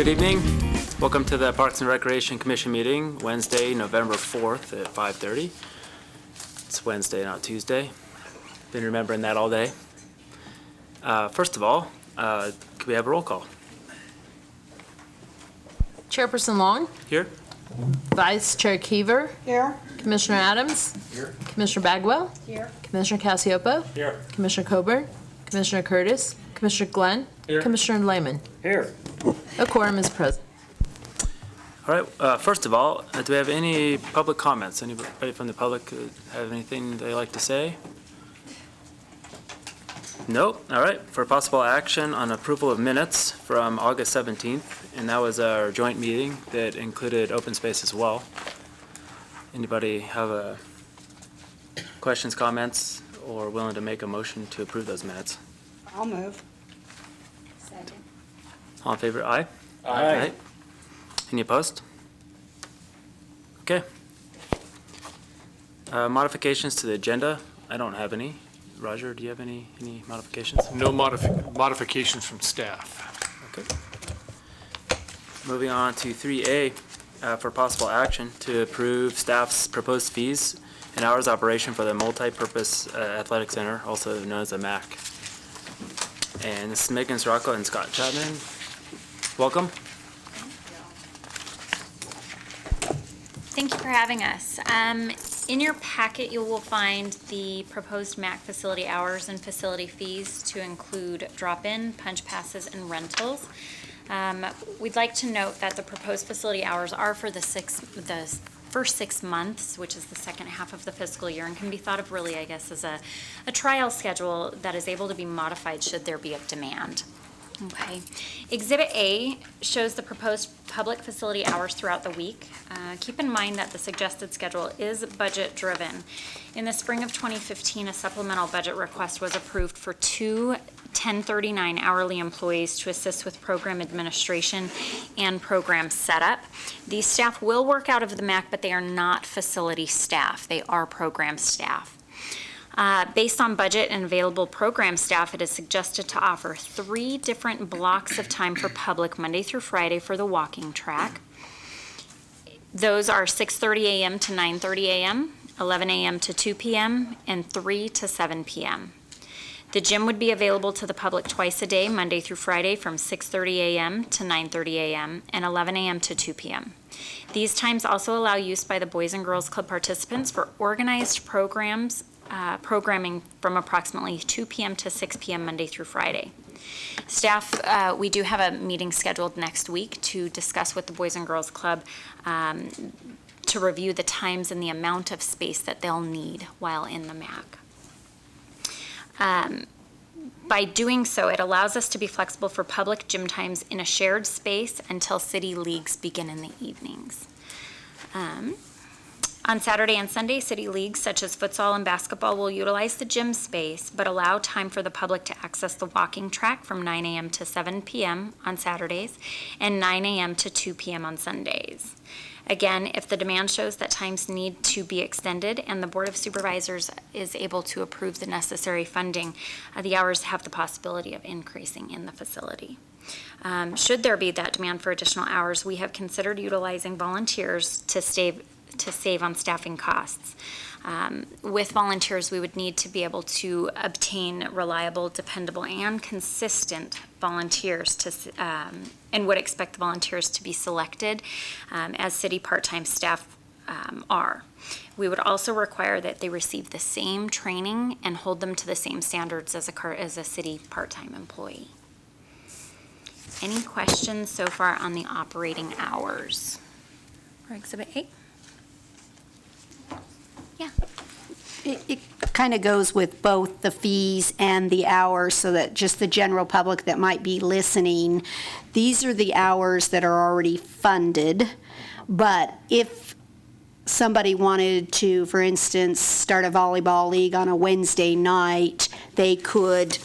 Good evening. Welcome to the Parks and Recreation Commission meeting, Wednesday, November 4th at 5:30. It's Wednesday, not Tuesday. Been remembering that all day. First of all, could we have a roll call? Chairperson Long, Here? Vice Chair Keever, Here. Commissioner Adams, Here. Commissioner Bagwell, Here. Commissioner Cassiopo, Here. Commissioner Coburn, Commissioner Curtis, Commissioner Glenn, Here. Commissioner Lehman. Here. A quorum is present. All right, first of all, do we have any public comments? Anybody from the public have anything they'd like to say? Nope. All right, for possible action on approval of minutes from August 17th, and that was our joint meeting that included open space as well. Anybody have questions, comments, or willing to make a motion to approve those minutes? I'll move. Second. All in favor, aye? Aye. Any opposed? Okay. Modifications to the agenda, I don't have any. Roger, do you have any modifications? No modifications from staff. Okay. Moving on to 3A, for possible action to approve staff's proposed fees and hours of operation for the multi-purpose athletic center, also known as the MAC. And this is Megan Srocco and Scott Chapman. Welcome. Thank you for having us. In your packet, you will find the proposed MAC facility hours and facility fees to include drop-in, punch passes, and rentals. We'd like to note that the proposed facility hours are for the first 6 months, which is the second half of the fiscal year, and can be thought of really, I guess, as a trial schedule that is able to be modified should there be a demand. Okay. Exhibit A shows the proposed public facility hours throughout the week. Keep in mind that the suggested schedule is budget-driven. In the spring of 2015, a supplemental budget request was approved for 2 1039 hourly employees to assist with program administration and program setup. These staff will work out of the MAC, but they are not facility staff. They are program staff. Based on budget and available program staff, it is suggested to offer 3 different blocks of time for public Monday through Friday for the walking track. Those are 6:30 a.m. to 9:30 a.m., 11 a.m. to 2 p.m., and 3 to 7 p.m. The gym would be available to the public twice a day, Monday through Friday, from 6:30 a.m. to 9:30 a.m. and 11 a.m. to 2 p.m. These times also allow use by the Boys and Girls Club participants for organized programming from approximately 2 p.m. to 6 p.m. Monday through Friday. Staff, we do have a meeting scheduled next week to discuss with the Boys and Girls Club to review the times and the amount of space that they'll need while in the MAC. By doing so, it allows us to be flexible for public gym times in a shared space until city leagues begin in the evenings. On Saturday and Sunday, city leagues such as futsal and basketball will utilize the gym space, but allow time for the public to access the walking track from 9 a.m. to 7 p.m. on Saturdays and 9 a.m. to 2 p.m. on Sundays. Again, if the demand shows that times need to be extended and the Board of Supervisors is able to approve the necessary funding, the hours have the possibility of increasing in the facility. Should there be that demand for additional hours, we have considered utilizing volunteers to save on staffing costs. With volunteers, we would need to be able to obtain reliable, dependable, and consistent volunteers and would expect the volunteers to be selected as city part-time staff are. We would also require that they receive the same training and hold them to the same standards as a city part-time employee. Any questions so far on the operating hours for Exhibit A? Yeah. It kind of goes with both the fees and the hours, so that just the general public that might be listening, these are the hours that are already funded. But if somebody wanted to, for instance, start a volleyball league on a Wednesday night, they could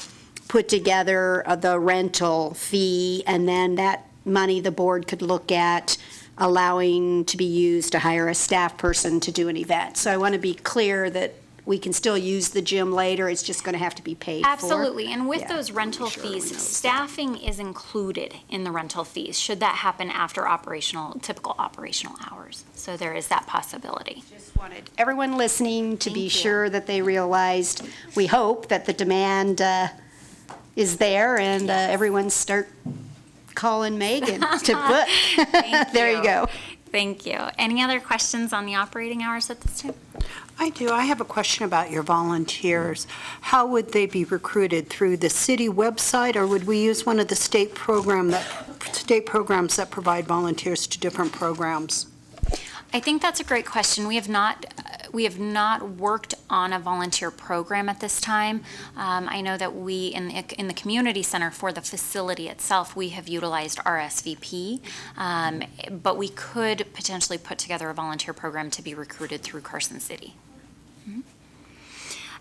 put together the rental fee, and then that money the board could look at allowing to be used to hire a staff person to do an event. So I want to be clear that we can still use the gym later, it's just gonna have to be paid for. Absolutely, and with Yeah, those rental sure everyone fees, knows that. staffing is included in the rental fees, should that happen after typical operational hours. So there is that possibility. Just wanted everyone listening to be Thank you. sure that they realized, we hope that the demand is there and everyone start calling Megan to book. There you go. Thank you. Any other questions on the operating hours at this time? I do. I have a question about your volunteers. How would they be recruited? Through the city website, or would we use one of the state programs that provide volunteers to different programs? I think that's a great question. We have not worked on a volunteer program at this time. I know that we, in the community center for the facility itself, we have utilized RSVP, but we could potentially put together a volunteer program to be recruited through Carson City.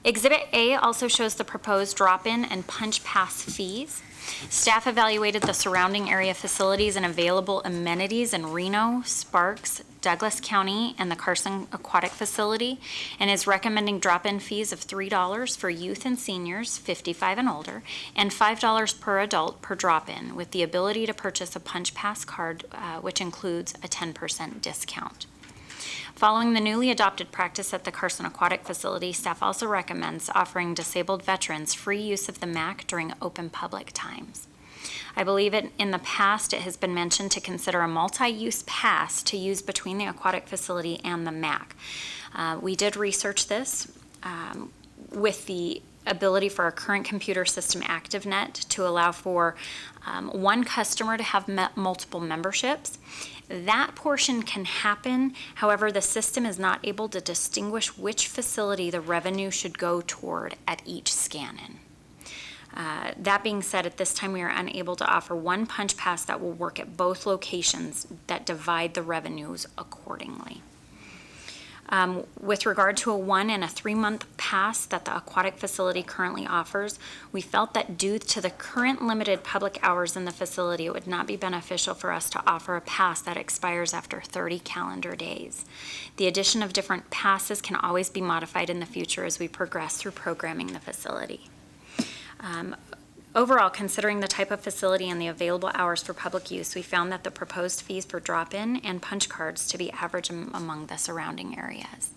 Exhibit A also shows the proposed drop-in and punch pass fees. Staff evaluated the surrounding area facilities and available amenities in Reno, Sparks, Douglas County, and the Carson Aquatic Facility, and is recommending drop-in fees of $3 for youth and seniors, 55 and older, and $5 per adult per drop-in, with the ability to purchase a punch pass card, which includes a 10% discount. Following the newly adopted practice at the Carson Aquatic Facility, staff also recommends offering disabled veterans free use of the MAC during open public times. I believe in the past it has been mentioned to consider a multi-use pass to use between the aquatic facility and the MAC. We did research this with the ability for our current computer system ActiveNet to allow for one customer to have multiple memberships. That portion can happen, however, the system is not able to distinguish which facility the revenue should go toward at each scan-in. That being said, at this time we are unable to offer one punch pass that will work at both locations that divide the revenues accordingly. With regard to a 1 and a 3-month pass that the aquatic facility currently offers, we felt that due to the current limited public hours in the facility, it would not be beneficial for us to offer a pass that expires after 30 calendar days. The addition of different passes can always be modified in the future as we progress through programming the facility. Overall, considering the type of facility and the available hours for public use, we found that the proposed fees for drop-in and punch cards to be average among the surrounding areas.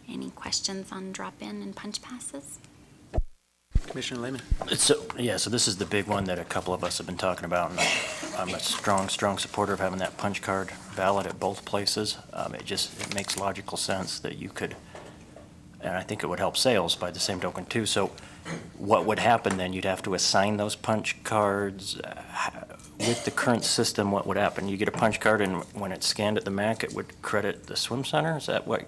Any questions on drop-in and punch passes? Commissioner Lehman. So this is the big one that a couple of us have been talking about, and I'm a strong supporter of having that punch card valid at both places. It makes logical sense that you could, and I think it would help sales by the same token too. So what would happen then? You'd have to assign those punch cards. With the current system, what would happen? You get a punch card, and when it's scanned at the MAC, it would credit the swim center? Is that what?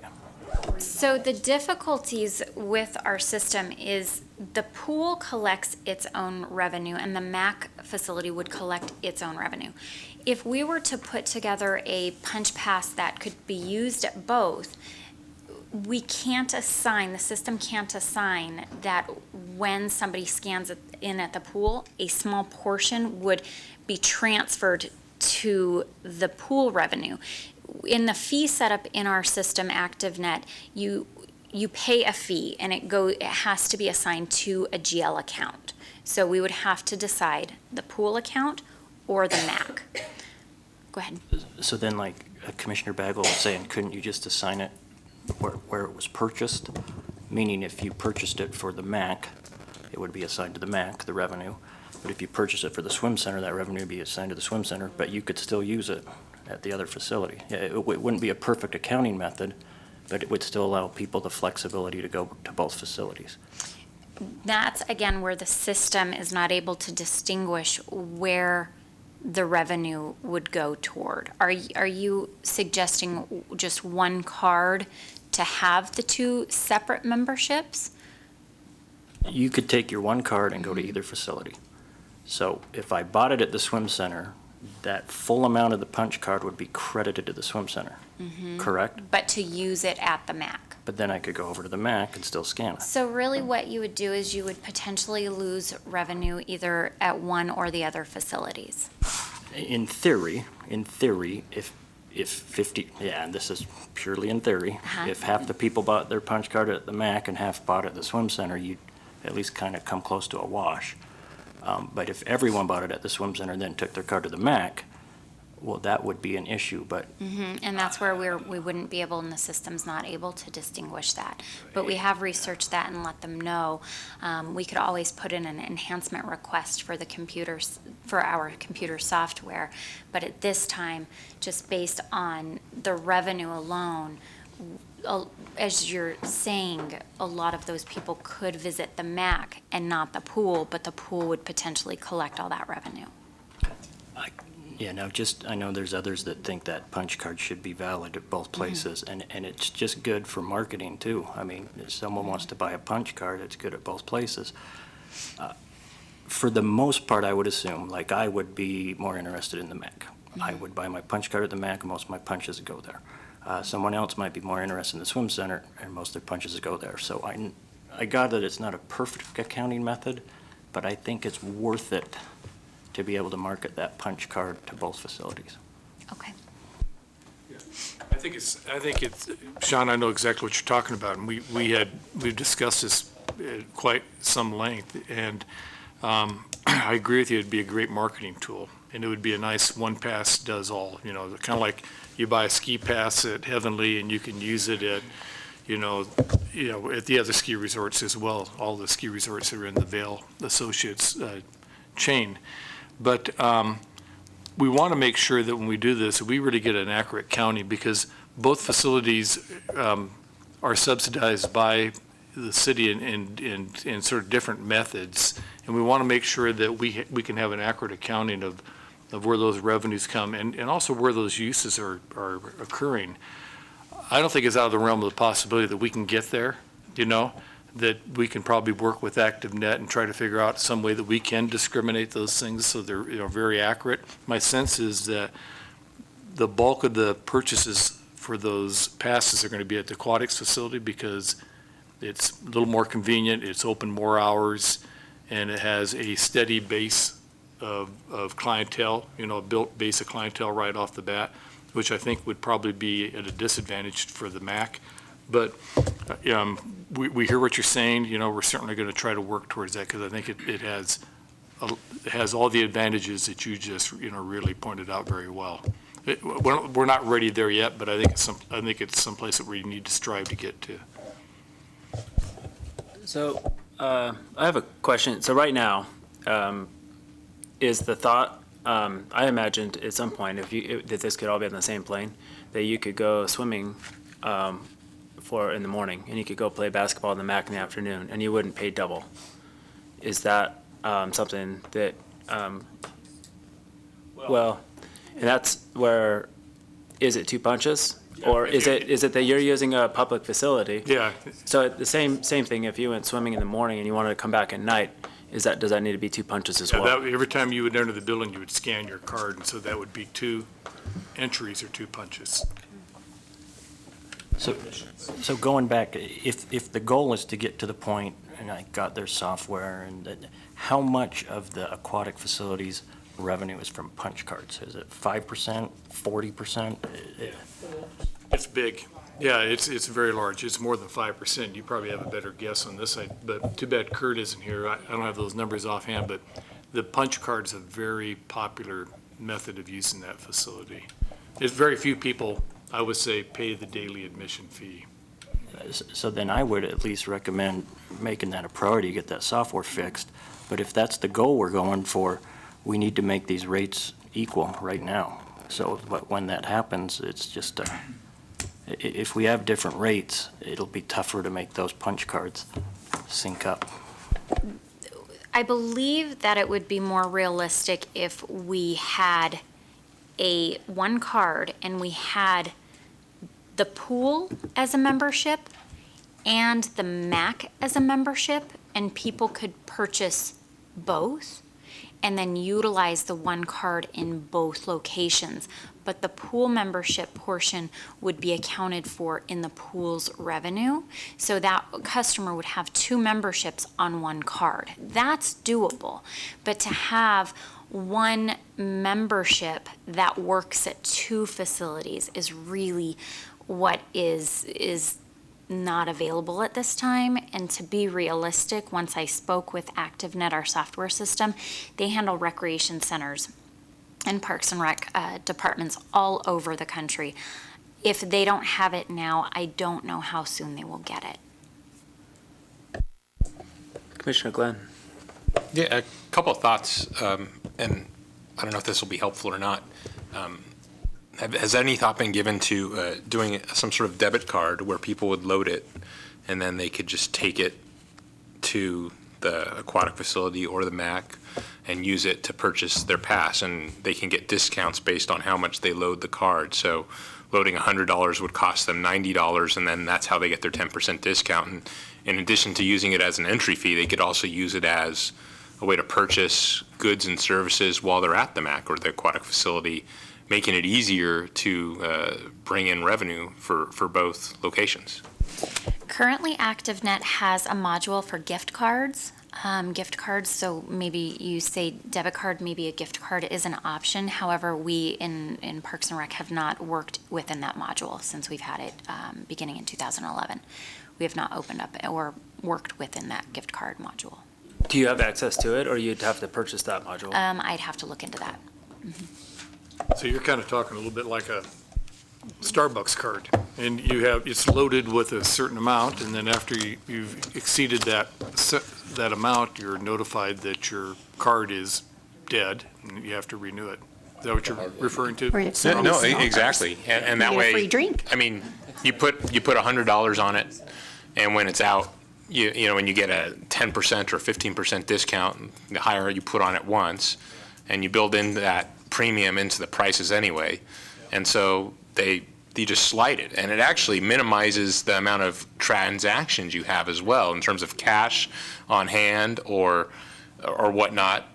So the difficulties with our system is the pool collects its own revenue and the MAC facility would collect its own revenue. If we were to put together a punch pass that could be used at both, we can't assign, the system can't assign that when somebody scans it in at the pool, a small portion would be transferred to the pool revenue. In the fee setup in our system, ActiveNet, you pay a fee and it has to be assigned to a GL account. So we would have to decide the pool account or the MAC. Go ahead. So then, like Commissioner Bagwell was saying, couldn't you just assign it where it was purchased? Meaning if you purchased it for the MAC, it would be assigned to the MAC, the revenue. But if you purchase it for the swim center, that revenue would be assigned to the swim center, but you could still use it at the other facility. Yeah, it wouldn't be a perfect accounting method, but it would still allow people the flexibility to go to both facilities. That's, again, where the system is not able to distinguish where the revenue would go toward. Are you suggesting just one card to have the two separate memberships? You could take your one card and go to either facility. So if I bought it at the swim center, that full amount of the punch card would be credited to the swim center, correct? But to use it at the MAC. But then I could go over to the MAC and still scan it. So really what you would do is you would potentially lose revenue either at one or the other facilities. In theory, if if 50, yeah, and this is purely in theory, Uh-huh. if half the people bought their punch card at the MAC and half bought it at the swim center, you'd at least kind of come close to a wash. But if everyone bought it at the swim center and then took their card to the MAC, well, that would be an issue, but And that's where we wouldn't be able, and the system's not able to distinguish that. But we have researched that and let them know. We could always put in an enhancement request for the computers, for our computer software. But at this time, just based on the revenue alone, as you're saying, a lot of those people could visit the MAC and not the pool, but the pool would potentially collect all that revenue. yeah, no, I know there's others that think that punch card should be valid at both places, and it's just good for marketing too. I mean, if someone wants to buy a punch card, it's good at both places. For the most part, I would assume, like, I would be more interested in the MAC. I would buy my punch card at the MAC, and most of my punches go there. Someone else might be more interested in the swim center, and most of their punches go there. So I got that it's not a perfect accounting method, but I think it's worth it to be able to market that punch card to both facilities. Okay. I think it's, Sean, I know exactly what you're talking about, and we've discussed this at quite some length, and I agree with you, it'd be a great marketing tool, and it would be a nice one pass does all, you know, kind of like you buy a ski pass at Heavenly and you can use it at, at the other ski resorts as well, all the ski resorts that are in the Vail Associates chain. But we want to make sure that when we do this, we really get an accurate counting, because both facilities are subsidized by the city in sort of different methods. And we want to make sure that we can have an accurate accounting of where those revenues come and also where those uses are occurring. I don't think it's out of the realm of the possibility that we can get there, that we can probably work with ActiveNet and try to figure out some way that we can discriminate those things so they're very accurate. My sense is that the bulk of the purchases for those passes are going to be at the aquatics facility, because it's a little more convenient, it's open more hours, and it has a steady base of clientele, a built base of clientele right off the bat, which I think would probably be at a disadvantage for the MAC. But we hear what you're saying. We're certainly going to try to work towards that, because I think it has all the advantages that you just really pointed out very well. We're not ready there yet, but I think it's someplace that we need to strive to get to. So I have a question. So right now, is the thought, I imagined at some point that this could all be on the same plane, that you could go swimming in the morning, and you could go play basketball in the MAC in the afternoon, and you wouldn't pay double. Is that something that, and that's where, is it two punches? Or is it that you're using a public facility? Yeah. So the same thing, if you went swimming in the morning and you wanted to come back at night, does that need to be two punches as well? Every time you would enter the building, you would scan your card, and so that would be 2 entries or 2 punches. So going back, if the goal is to get to the point, and I got their software, and how much of the aquatic facilities revenue is from punch cards? Is it 5%, 40%? It's big. Yeah, it's very large. It's more than 5%. You probably have a better guess on this side, but too bad Kurt isn't here. I don't have those numbers offhand, but the punch card is a very popular method of using that facility. It's very few people, I would say, pay the daily admission fee. So then I would at least recommend making that a priority, get that software fixed. But if that's the goal we're going for, we need to make these rates equal right now. So but when that happens, it's just, if we have different rates, it'll be tougher to make those punch cards sync up. I believe that it would be more realistic if we had one card and we had the pool as a membership and the MAC as a membership, and people could purchase both and then utilize the one card in both locations. but the pool membership portion would be accounted for in the pool's revenue. So that customer would have 2 memberships on 1 card. That's doable. But to have 1 membership that works at 2 facilities is really what is not available at this time. And to be realistic, once I spoke with ActiveNet, our software system, they handle recreation centers and Parks and Rec departments all over the country. If they don't have it now, I don't know how soon they will get it. Commissioner Glenn. Yeah, a couple of thoughts, and I don't know if this will be helpful or not. Has any thought been given to doing some sort of debit card where people would load it and then they could just take it to the aquatic facility or the MAC and use it to purchase their pass, and they can get discounts based on how much they load the card. So loading $100 would cost them $90, and then that's how they get their 10% discount. And in addition to using it as an entry fee, they could also use it as a way to purchase goods and services while they're at the MAC or the aquatic facility, making it easier to bring in revenue for both locations. Currently, ActiveNet has a module for gift cards. So maybe you say debit card, maybe a gift card is an option. However, we in Parks and Rec have not worked within that module since we've had it beginning in 2011. We have not opened up or worked within that gift card module. Do you have access to it, or you'd have to purchase that module? I'd have to look into that. So you're kind of talking a little bit like a Starbucks card, and it's loaded with a certain amount, and then after you've exceeded that amount, you're notified that your card is dead, and you have to renew it. Is that what you're referring to? Or if someone's not, Exactly. And that you get way, a free drink. I mean, you put $100 on it, and when it's out, you know, when you get a 10% or 15% discount, the higher you put on it once, and you build in that premium into the prices anyway. And so you just slide it, and it actually minimizes the amount of transactions you have as well in terms of cash on hand or whatnot.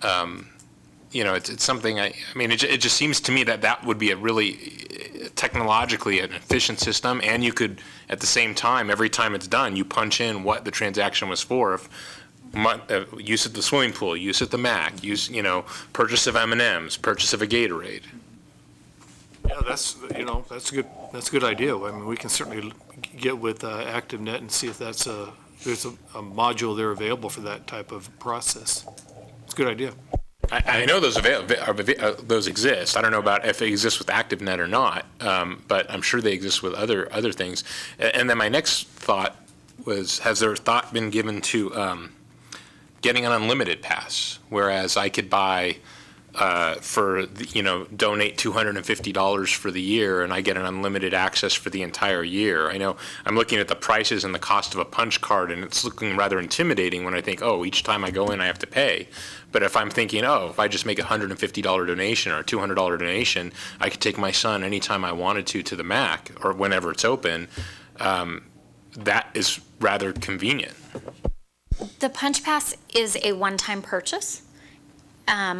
You know, it's something, I mean, it just seems to me that would be a really technologically an efficient system, and you could, at the same time, every time it's done, you punch in what the transaction was for. Use at the swimming pool, use at the MAC, purchase of M&Ms, purchase of a Gatorade. Yeah, that's a good idea. I mean, we can certainly get with ActiveNet and see if there's a module there available for that type of process. It's a good idea. I know those exist. I don't know about if they exist with ActiveNet or not, but I'm sure they exist with other things. And then my next thought was, has there thought been given to getting an unlimited pass, whereas I could buy donate $250 for the year, and I get an unlimited access for the entire year. I know I'm looking at the prices and the cost of a punch card, and it's looking rather intimidating when I think, oh, each time I go in I have to pay. But if I'm thinking, oh, if I just make a $150 donation or a $200 donation, I could take my son anytime I wanted to the MAC or whenever it's open, that is rather convenient. The punch pass is a one-time purchase.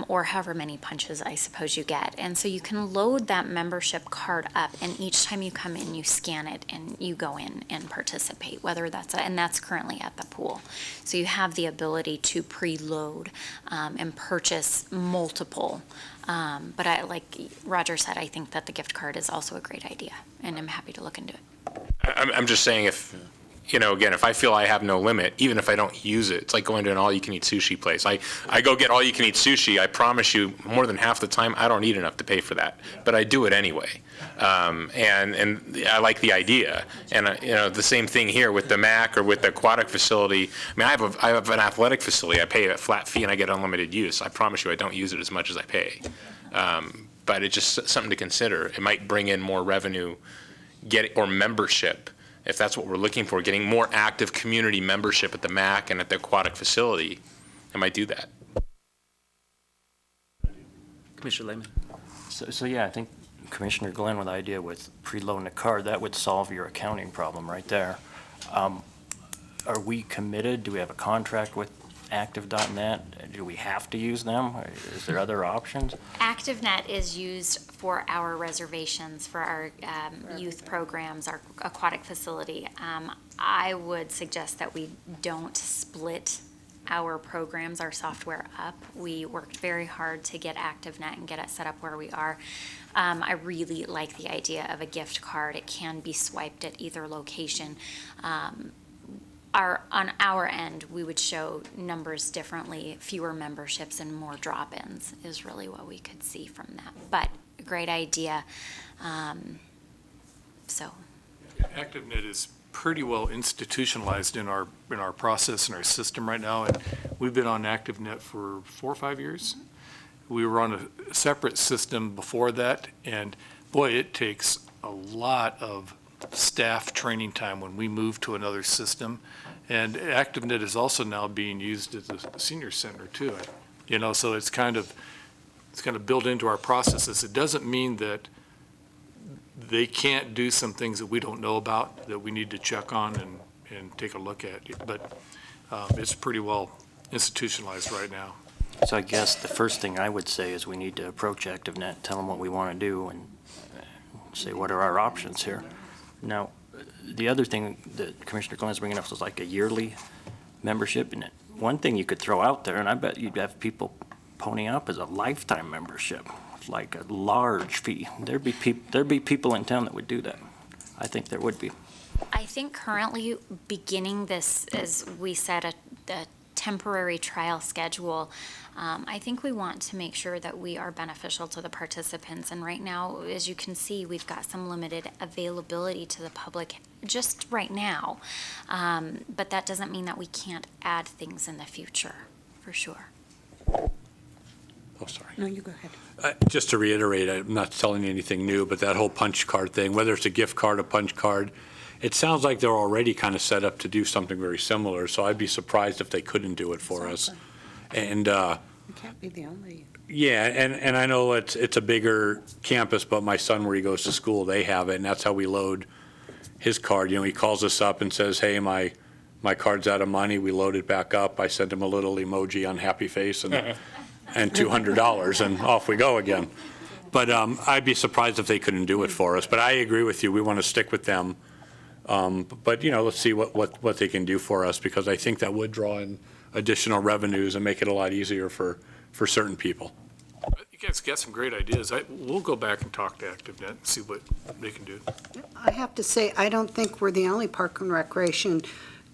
Or however many punches I suppose you get. And so you can load that membership card up, and each time you come in, you scan it and you go in and participate, whether and that's currently at the pool. So you have the ability to preload and purchase multiple. But like Roger said, I think that the gift card is also a great idea, and I'm happy to look into it. I'm just saying again, if I feel I have no limit, even if I don't use it, it's like going to an all-you-can-eat sushi place. I go get all-you-can-eat sushi. I promise you, more than half the time, I don't eat enough to pay for that, but I do it anyway. And I like the idea. And the same thing here with the MAC or with the aquatic facility. I mean, I have an athletic facility. I pay a flat fee and I get unlimited use. I promise you, I don't use it as much as I pay. But it's just something to consider. It might bring in more revenue, or membership. If that's what we're looking for, getting more active community membership at the MAC and at the aquatic facility, I might do that. Commissioner Lehman. So yeah, I think Commissioner Glenn with the idea with preloading the card, that would solve your accounting problem right there. Are we committed? Do we have a contract with active.net? Do we have to use them? Or is there other options? ActiveNet is used for our reservations, for our youth programs, our aquatic facility. I would suggest that we don't split our programs, our software up. We worked very hard to get ActiveNet and get it set up where we are. I really like the idea of a gift card. It can be swiped at either location. On our end, we would show numbers differently, fewer memberships and more drop-ins is really what we could see from that. But a great idea. So. ActiveNet is pretty well institutionalized in our process and our system right now, and we've been on ActiveNet for 4 or 5 years. We were on a separate system before that, and boy, it takes a lot of staff training time when we move to another system. And ActiveNet is also now being used at the senior center too. So it's kind of built into our processes. It doesn't mean that they can't do some things that we don't know about that we need to check on and take a look at. But it's pretty well institutionalized right now. So I guess the first thing I would say is we need to approach ActiveNet, tell them what we want to do, and say, what are our options here? Now, the other thing that Commissioner Glenn's bringing up was like a yearly membership. And one thing you could throw out there, and I bet you'd have people pony up, is a lifetime membership, like a large fee. There'd be people in town that would do that. I think there would be. I think currently, beginning this, as we said, a temporary trial schedule, I think we want to make sure that we are beneficial to the participants. And right now, as you can see, we've got some limited availability to the public just right now. But that doesn't mean that we can't add things in the future, for sure. Oh, sorry. No, you go ahead. Just to reiterate, I'm not telling you anything new, but that whole punch card thing, whether it's a gift card, a punch card, it sounds like they're already kind of set up to do something very similar, so I'd be surprised if they couldn't do it for us. And, We can't be the only. yeah, and I know it's a bigger campus, but my son, where he goes to school, they have it, and that's how we load his card. He calls us up and says, hey, my card's out of money. We load it back up. I send him a little emoji, unhappy face, and $200, and off we go again. But I'd be surprised if they couldn't do it for us. But I agree with you. We want to stick with them. But, let's see what they can do for us, because I think that would draw in additional revenues and make it a lot easier for certain people. You guys got some great ideas. We'll go back and talk to ActiveNet and see what they can do. I have to say, I don't think we're the only Park and Recreation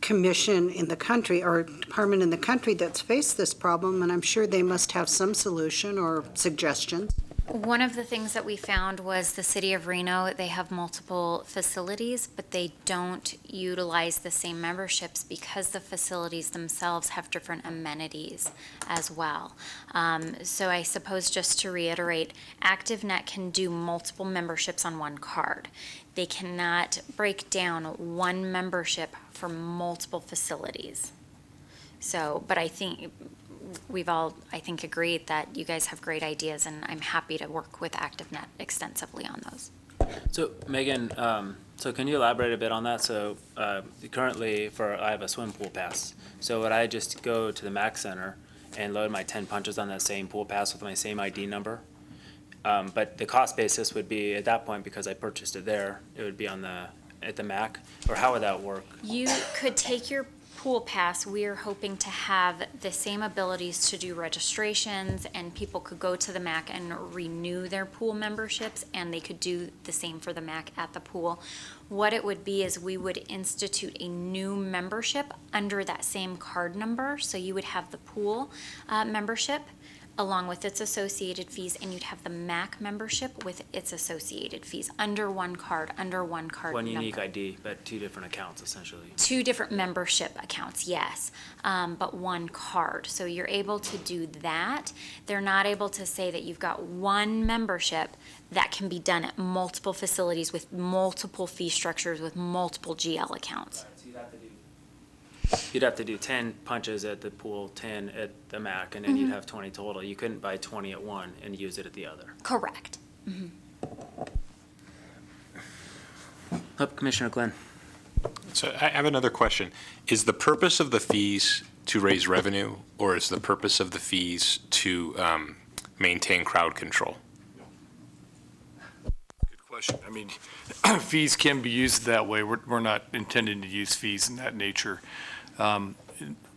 Commission in the country or department in the country that's faced this problem, and I'm sure they must have some solution or suggestions. One of the things that we found was the city of Reno, they have multiple facilities, but they don't utilize the same memberships because the facilities themselves have different amenities as well. So I suppose just to reiterate, ActiveNet can do multiple memberships on one card. They cannot break down one membership for multiple facilities. So, but I think we've all, I think, agreed that you guys have great ideas, and I'm happy to work with ActiveNet extensively on those. So Megan, so can you elaborate a bit on that? So currently I have a swim pool pass. So would I just go to the MAC Center and load my 10 punches on that same pool pass with my same ID number? But the cost basis would be, at that point, because I purchased it there, it would be at the MAC? Or how would that work? You could take your pool pass. We are hoping to have the same abilities to do registrations, and people could go to the MAC and renew their pool memberships, and they could do the same for the MAC at the pool. What it would be is we would institute a new membership under that same card number, so you would have the pool membership along with its associated fees, and you'd have the MAC membership with its associated fees under one card number. One unique ID, but 2 different accounts, essentially. 2 different membership accounts, yes, but one card. So you're able to do that. They're not able to say that you've got one membership that can be done at multiple facilities with multiple fee structures with multiple GL accounts. You'd have to do 10 punches at the pool, 10 at the MAC, and then you'd have 20 total. You couldn't buy 20 at one and use it at the other. Correct. Commissioner Glenn. So I have another question. Is the purpose of the fees to raise revenue, or is the purpose of the fees to maintain crowd control? Good question. I mean, fees can be used that way. We're not intending to use fees in that nature.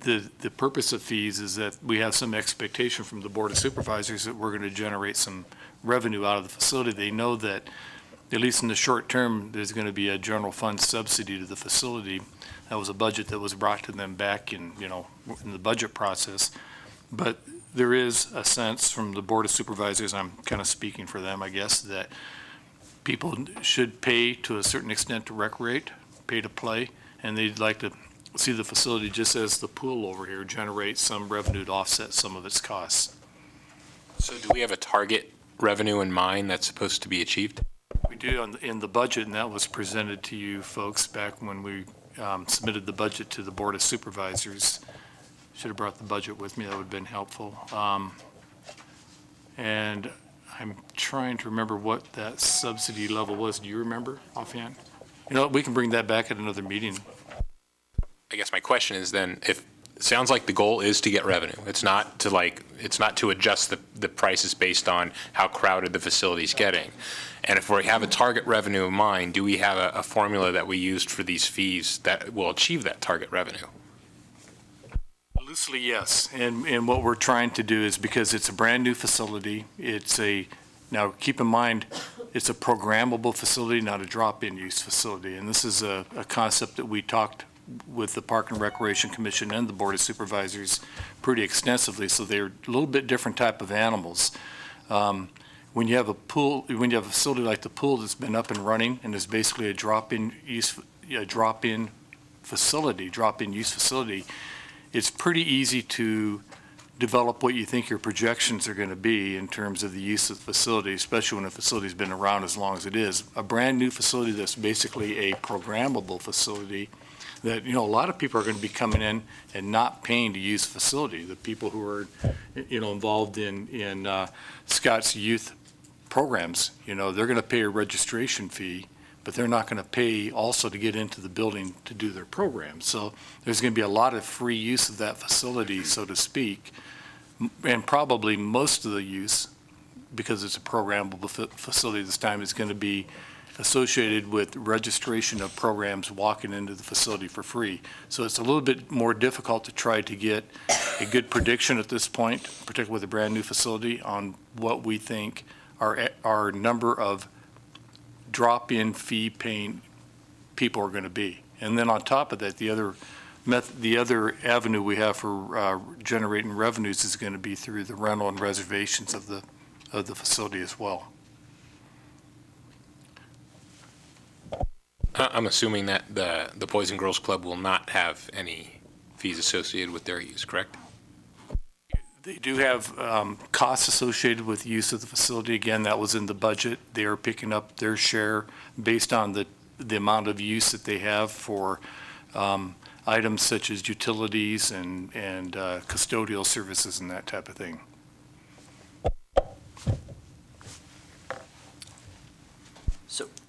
The purpose of fees is that we have some expectation from the Board of Supervisors that we're going to generate some revenue out of the facility. They know that, at least in the short term, there's going to be a general fund subsidy to the facility. That was a budget that was brought to them back in the budget process. But there is a sense from the Board of Supervisors, I'm kind of speaking for them, I guess, that people should pay to a certain extent to recreate, pay to play, and they'd like to see the facility, just as the pool over here, generate some revenue to offset some of its costs. So do we have a target revenue in mind that's supposed to be achieved? We do in the budget, and that was presented to you folks back when we submitted the budget to the Board of Supervisors. Should have brought the budget with me, that would have been helpful. And I'm trying to remember what that subsidy level was. Do you remember offhand? We can bring that back at another meeting. I guess my question is then, if it sounds like the goal is to get revenue, it's not to adjust the prices based on how crowded the facility's getting. And if we have a target revenue in mind, do we have a formula that we used for these fees that will achieve that target revenue? Loosely, yes. And what we're trying to do is, because it's a brand-new facility, now keep in mind, it's a programmable facility, not a drop-in use facility. And this is a concept that we talked with the Park and Recreation Commission and the Board of Supervisors pretty extensively, so they're a little bit different type of animals. When you have a facility like the pool that's been up and running and is basically a drop-in use facility, it's pretty easy to develop what you think your projections are going to be in terms of the use of the facility, especially when a facility's been around as long as it is. A brand-new facility that's basically a programmable facility that, a lot of people are going to be coming in and not paying to use the facility. The people who are, involved in Scott's youth programs, they're going to pay a registration fee, but they're not going to pay also to get into the building to do their program. So there's going to be a lot of free use of that facility, so to speak, and probably most of the use, because it's a programmable facility this time, is going to be associated with registration of programs walking into the facility for free. So it's a little bit more difficult to try to get a good prediction at this point, particularly with a brand new facility, on what we think our number of drop-in fee paying people are going to be. And then on top of that, the other avenue we have for generating revenues is going to be through the rental and reservations of the facility as well. I'm assuming that the Boys and Girls Club will not have any fees associated with their use, correct? They do have costs associated with use of the facility. Again, that was in the budget. They are picking up their share based on the amount of use that they have for items such as utilities and custodial services and that type of thing.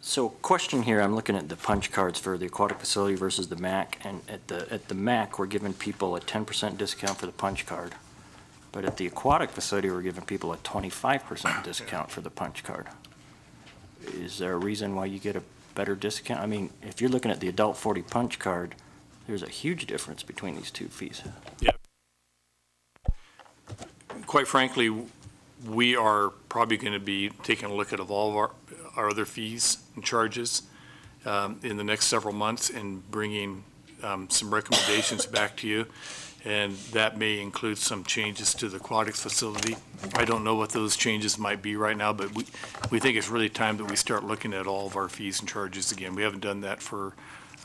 So question here, I'm looking at the punch cards for the aquatic facility versus the MAC, and at the MAC, we're giving people a 10% discount for the punch card. But at the aquatic facility, we're giving people a 25% discount for the punch card. Is there a reason why you get a better discount? I mean, if you're looking at the adult 40 punch card, there's a huge difference between these two fees. Yeah. Quite frankly, we are probably going to be taking a look at all of our other fees and charges in the next several months and bringing some recommendations back to you. And that may include some changes to the aquatics facility. I don't know what those changes might be right now, but we think it's really time that we start looking at all of our fees and charges again. We haven't done that for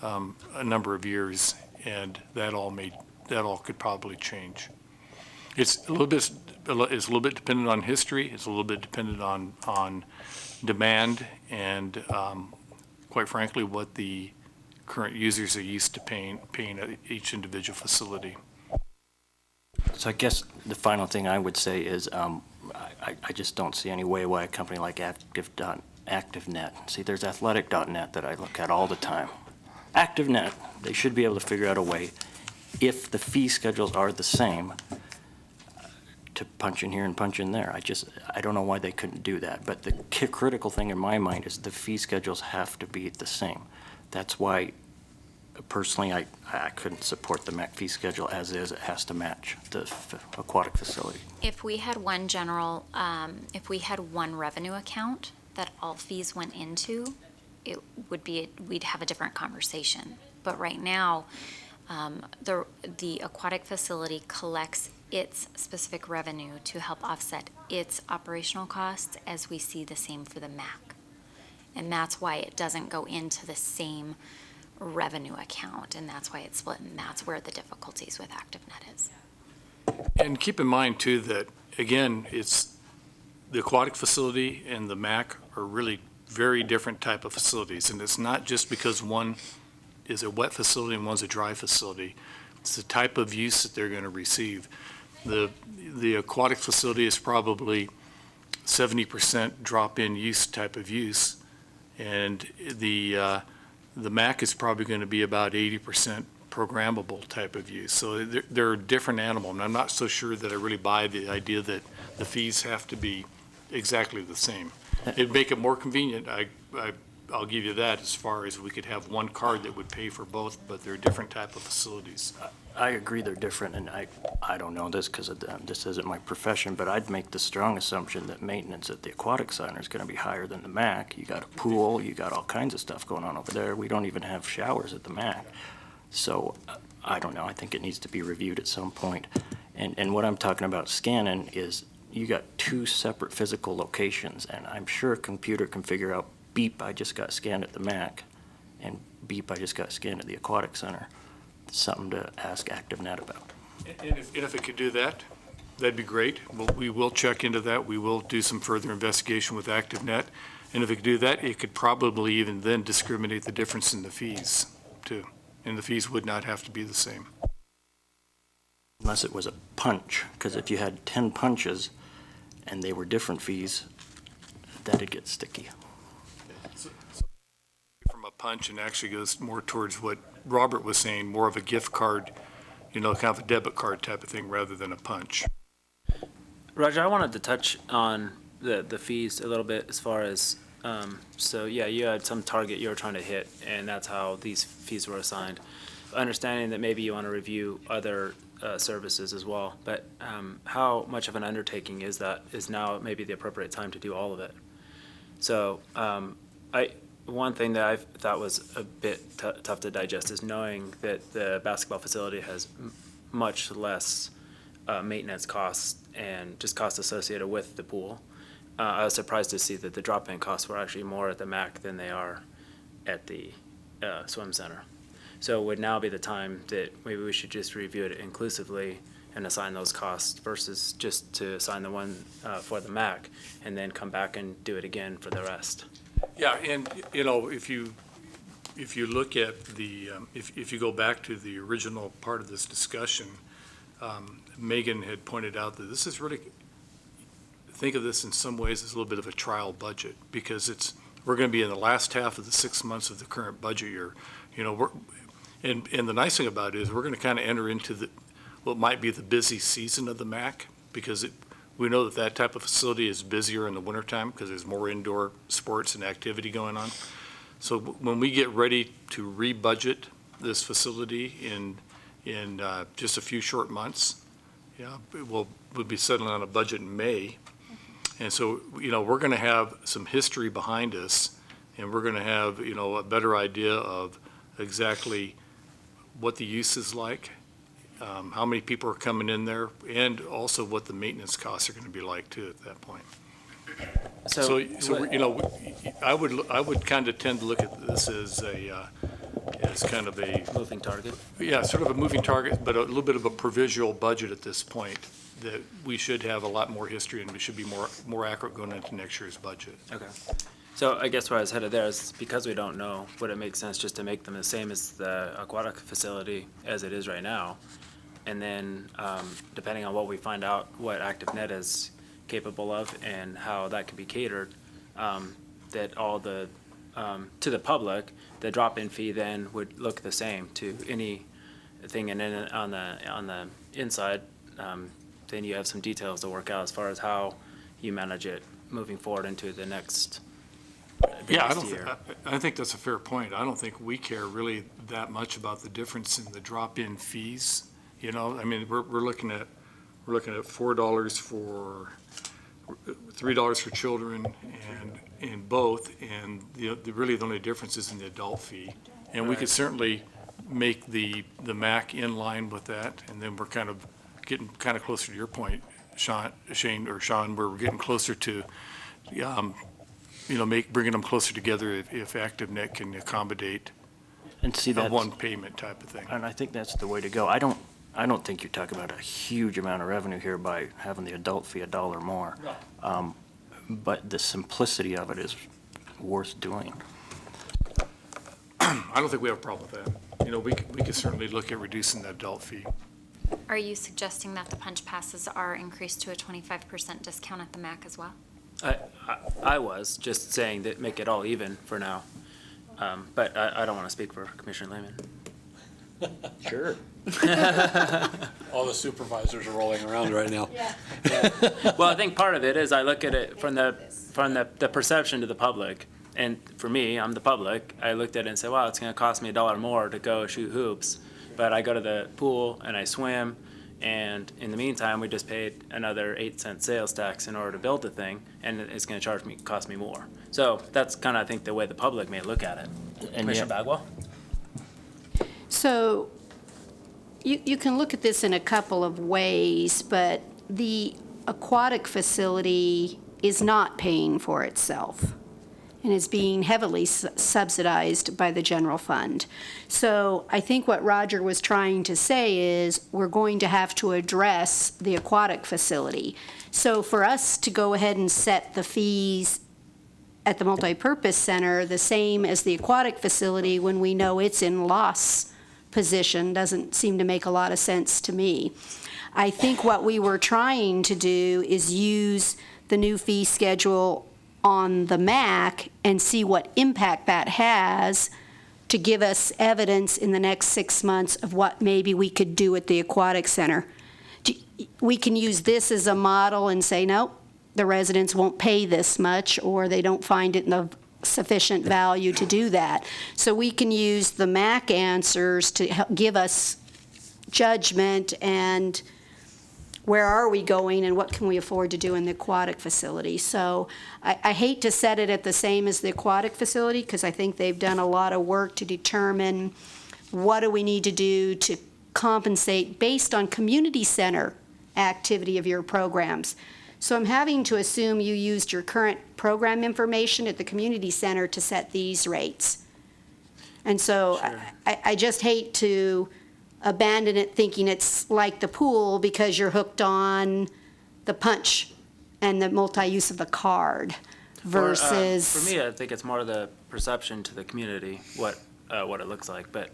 a number of years, and that all could probably change. It's a little bit dependent on history. It's a little bit dependent on demand and, quite frankly, what the current users are used to paying at each individual facility. So I guess the final thing I would say is I just don't see any way why a company like ActiveNet, see, there's athletic.net that I look at all the time. ActiveNet, they should be able to figure out a way, if the fee schedules are the same, to punch in here and punch in there. I don't know why they couldn't do that. But the critical thing in my mind is the fee schedules have to be the same. That's why, personally, I couldn't support the MAC fee schedule as is. It has to match the aquatic facility. If we had one if we had one revenue account that all fees went into, it would be, we'd have a different conversation. But right now, the aquatic facility collects its specific revenue to help offset its operational costs, as we see the same for the MAC. And that's why it doesn't go into the same revenue account, and that's why it's split, and that's where the difficulties with ActiveNet is. And keep in mind too that, again, it's the aquatic facility and the MAC are really very different type of facilities. And it's not just because one is a wet facility and one's a dry facility. It's the type of use that they're going to receive. The aquatic facility is probably 70% drop-in use type of use, and the MAC is probably going to be about 80% programmable type of use. So they're a different animal, and I'm not so sure that I really buy the idea that the fees have to be exactly the same. It'd make it more convenient. I'll give you that, as far as we could have one card that would pay for both, but they're different type of facilities. I agree they're different, and I don't know this because this isn't my profession, but I'd make the strong assumption that maintenance at the aquatic center is going to be higher than the MAC. You got a pool, you got all kinds of stuff going on over there. We don't even have showers at the MAC. So I don't know. I think it needs to be reviewed at some point. And what I'm talking about scanning is you got two separate physical locations, and I'm sure a computer can figure out, beep, I just got scanned at the MAC, and beep, I just got scanned at the aquatic center. Something to ask ActiveNet about. And if it could do that, that'd be great. We will check into that. We will do some further investigation with ActiveNet. And if it could do that, it could probably even then discriminate the difference in the fees too. And the fees would not have to be the same. Unless it was a punch, because if you had 10 punches and they were different fees, that'd get sticky. From a punch, and actually goes more towards what Robert was saying, more of a gift card, kind of a debit card type of thing rather than a punch. Roger, I wanted to touch on the fees a little bit as far as, so yeah, you had some target you were trying to hit, and that's how these fees were assigned. Understanding that maybe you want to review other services as well, but how much of an undertaking is now maybe the appropriate time to do all of it? So one thing that I thought was a bit tough to digest is knowing that the basketball facility has much less maintenance costs and just costs associated with the pool. I was surprised to see that the drop-in costs were actually more at the MAC than they are at the swim center. So would now be the time that maybe we should just review it inclusively and assign those costs versus just to assign the one for the MAC and then come back and do it again for the rest? Yeah, and if you look at the if you go back to the original part of this discussion, Megan had pointed out that this is really, think of this in some ways as a little bit of a trial budget, because we're going to be in the last half of the 6 months of the current budget year. And the nice thing about it is we're going to kind of enter into what might be the busy season of the MAC, because we know that type of facility is busier in the wintertime because there's more indoor sports and activity going on. So when we get ready to re-budget this facility in just a few short months, we'll be settling on a budget in May. And so, we're going to have some history behind us, and we're going to have, a better idea of exactly what the use is like, how many people are coming in there, and also what the maintenance costs are going to be like too at that point. So I would kind of tend to look at this as kind of a Moving target? Yeah, sort of a moving target, but a little bit of a provisional budget at this point, that we should have a lot more history and we should be more accurate going into next year's budget. Okay. So I guess where I was headed there is because we don't know, would it make sense just to make them the same as the aquatic facility as it is right now? And then depending on what we find out, what ActiveNet is capable of and how that can be catered, that all the to the public, the drop-in fee then would look the same to anything, and then on the inside, then you have some details to work out as far as how you manage it moving forward into the next year. I think that's a fair point. I don't think we care really that much about the difference in the drop-in fees. You know, I mean, we're looking at $4 for, $3 for children and in both, and really the only difference is in the adult fee. And we could certainly make the MAC in line with that, and then we're kind of getting closer to your point, Sean, where we're getting closer to, bringing them closer together if ActiveNet can accommodate And see, a that's, one payment type of thing. and I think that's the way to go. I don't think you're talking about a huge amount of revenue here by having the adult fee $1 more. But the simplicity of it is worth doing. I don't think we have a problem with that. You know, we could certainly look at reducing the adult fee. Are you suggesting that the punch passes are increased to a 25% discount at the MAC as well? I was just saying that make it all even for now. But I don't want to speak for Commissioner Lehman. Sure. All the supervisors are rolling around right now. Well, I think part of it is I look at it from the perception to the public. And for me, I'm the public. I looked at it and said, wow, it's going to cost me $1 more to go shoot hoops. But I go to the pool and I swim. And in the meantime, we just paid another 8-cent sales tax in order to build the thing. And it's going to cost me more. So that's kind of, I think, the way the public may look at it. And Commissioner Bagwell? So you can look at this in a couple of ways, but the aquatic facility is not paying for itself and is being heavily subsidized by the general fund. So I think what Roger was trying to say is we're going to have to address the aquatic facility. So for us to go ahead and set the fees at the multipurpose center the same as the aquatic facility when we know it's in loss position doesn't seem to make a lot of sense to me. I think what we were trying to do is use the new fee schedule on the MAC and see what impact that has to give us evidence in the next 6 months of what maybe we could do at the aquatic center. We can use this as a model and say, nope, the residents won't pay this much, or they don't find it of sufficient value to do that. So we can use the MAC answers to help give us judgment and where are we going and what can we afford to do in the aquatic facility. So I hate to set it at the same as the aquatic facility because I think they've done a lot of work to determine what do we need to do to compensate based on community center activity of your programs. So I'm having to assume you used your current program information at the community center to set these rates. And so Sure. I just hate to abandon it thinking it's like the pool because you're hooked on the punch and the multi-use of the card versus. For me, I think it's more the perception to the community, what it looks like. But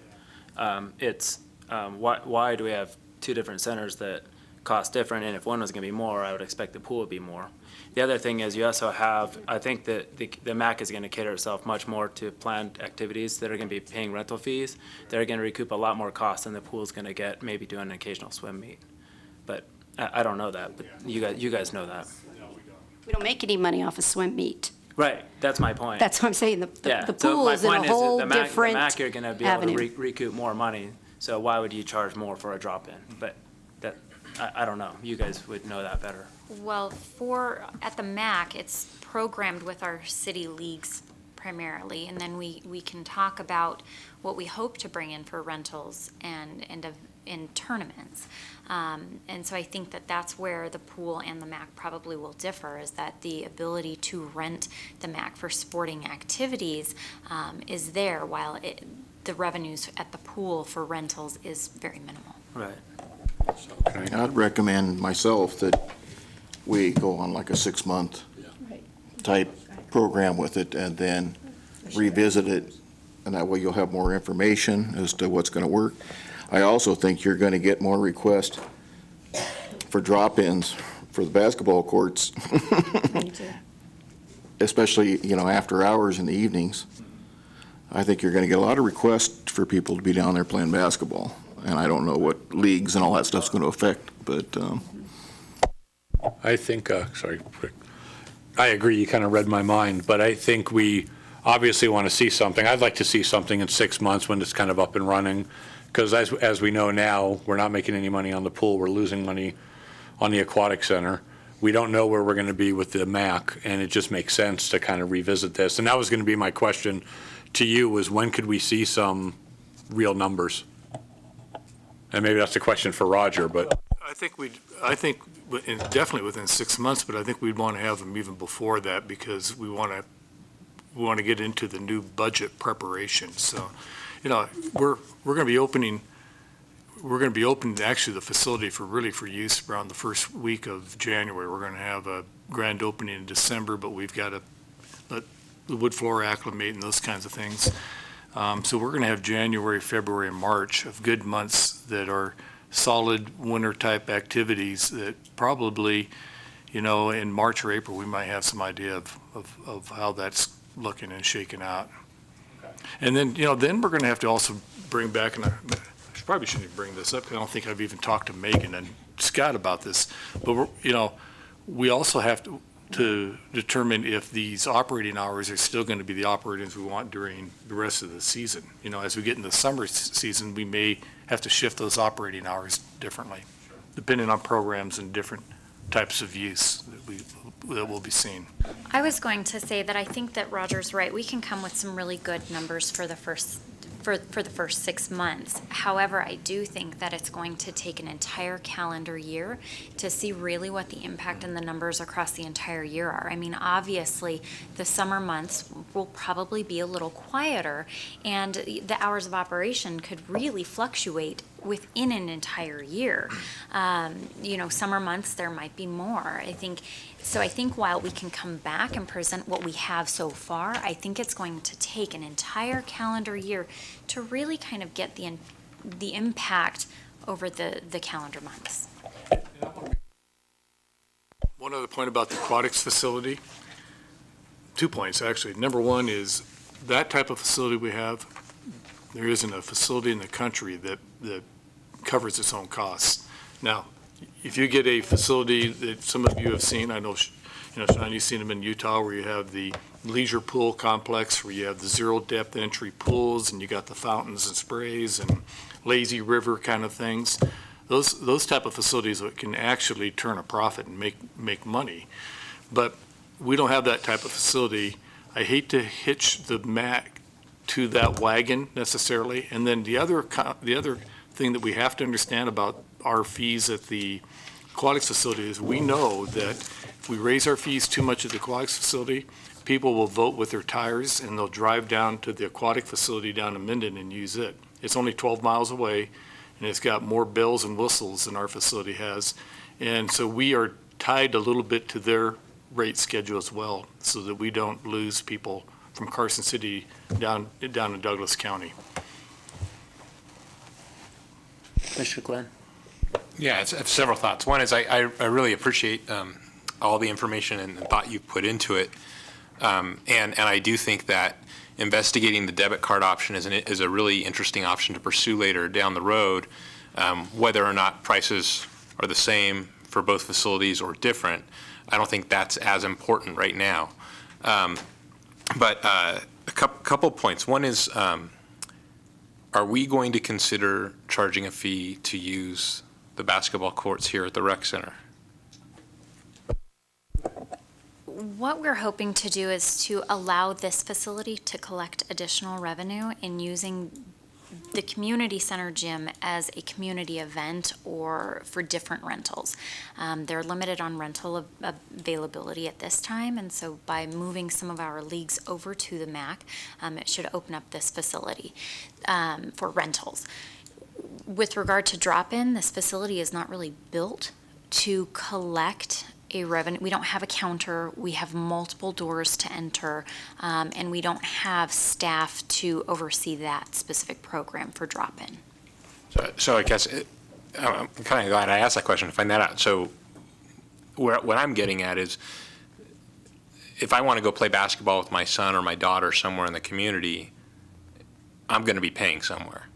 it's, why do we have two different centers that cost different? And if one was going to be more, I would expect the pool would be more. The other thing is you also have, I think that the MAC is going to cater itself much more to planned activities that are going to be paying rental fees. They're going to recoup a lot more cost than the pool is going to get, maybe doing an occasional swim meet. But I don't know that, but you guys know that. We don't make any money off a swim meet. Right, that's my point. That's what I'm saying. Yeah, The so pool my is in a point whole that the different MAC, you're going to be able avenue. to recoup more money. So why would you charge more for a drop-in? But that, I don't know. You guys would know that better. Well, at the MAC, it's programmed with our city leagues primarily, and then we can talk about what we hope to bring in for rentals and in tournaments. And so I think that that's where the pool and the MAC probably will differ, is that the ability to rent the MAC for sporting activities is there, while the revenues at the pool for rentals is very minimal. Right. I'd recommend myself that we go on like a 6-month type program with it and then revisit it, and that way you'll have more information as to what's going to work. I also think you're going to get more requests for drop-ins for the basketball courts, especially, after hours in the evenings. I think you're going to get a lot of requests for people to be down there playing basketball. And I don't know what leagues and all that stuff's going to affect, but I think, sorry, Rick. I agree, you kind of read my mind, but I think we obviously want to see something. I'd like to see something in 6 months when it's kind of up and running, because as we know now, we're not making any money on the pool, we're losing money on the aquatic center. We don't know where we're going to be with the MAC, and it just makes sense to kind of revisit this. And that was going to be my question to you, was when could we see some real numbers? And maybe that's a question for Roger, but. I think definitely within 6 months, but I think we'd want to have them even before that, because we want to get into the new budget preparation. So, we're going to be opening actually the facility for use around the first week of January. We're going to have a grand opening in December, but we've got to let the wood floor acclimate and those kinds of things. So we're going to have January, February, and March of good months that are solid winter-type activities that probably, in March or April, we might have some idea of how that's looking and shaking out. Okay. And then, then we're going to have to also bring back, and I probably shouldn't even bring this up, because I don't think I've even talked to Megan and Scott about this, but we also have to determine if these operating hours are still going to be the operating we want during the rest of the season. As we get into the summer season, we may have to shift those operating hours differently, depending on programs and different types of use that will be seen. I was going to say that I think that Roger's right. We can come with some really good numbers for the first 6 months. However, I do think that it's going to take an entire calendar year to see really what the impact and the numbers across the entire year are. I mean, obviously, the summer months will probably be a little quieter, and the hours of operation could really fluctuate within an entire year. Summer months, there might be more. I think while we can come back and present what we have so far, I think it's going to take an entire calendar year to really kind of get the impact over the calendar months. One other point about the aquatics facility, 2 points actually. Number one is that type of facility we have, there isn't a facility in the country that covers its own costs. Now, if you get a facility that some of you have seen, I know, Sean, you've seen them in Utah, where you have the leisure pool complex, where you have the zero depth entry pools, and you got the fountains and sprays and lazy river kind of things. Those type of facilities that can actually turn a profit and make money. But we don't have that type of facility. I hate to hitch the MAC to that wagon necessarily. And then the other thing that we have to understand about our fees at the aquatics facility is we know that if we raise our fees too much at the aquatics facility, people will vote with their tires and they'll drive down to the aquatic facility down in Minden and use it. It's only 12 miles away, and it's got more bells and whistles than our facility has. And so we are tied a little bit to their rate schedule as well, so that we don't lose people from Carson City down in Douglas County. Mr. Glenn? Yeah, I have several thoughts. One is I really appreciate all the information and thought you've put into it. And I do think that investigating the debit card option is a really interesting option to pursue later down the road, whether or not prices are the same for both facilities or different. I don't think that's as important right now. But a couple points. One is, are we going to consider charging a fee to use the basketball courts here at the rec center? What we're hoping to do is to allow this facility to collect additional revenue in using the community center gym as a community event or for different rentals. They're limited on rental availability at this time, and so by moving some of our leagues over to the MAC, it should open up this facility for rentals. With regard to drop-in, this facility is not really built to collect a revenue. We don't have a counter, we have multiple doors to enter, and we don't have staff to oversee that specific program for drop-in. So I guess I'm kind of glad I asked that question to find that out. So what I'm getting at is, if I want to go play basketball with my son or my daughter somewhere in the community, I'm going to be paying somewhere.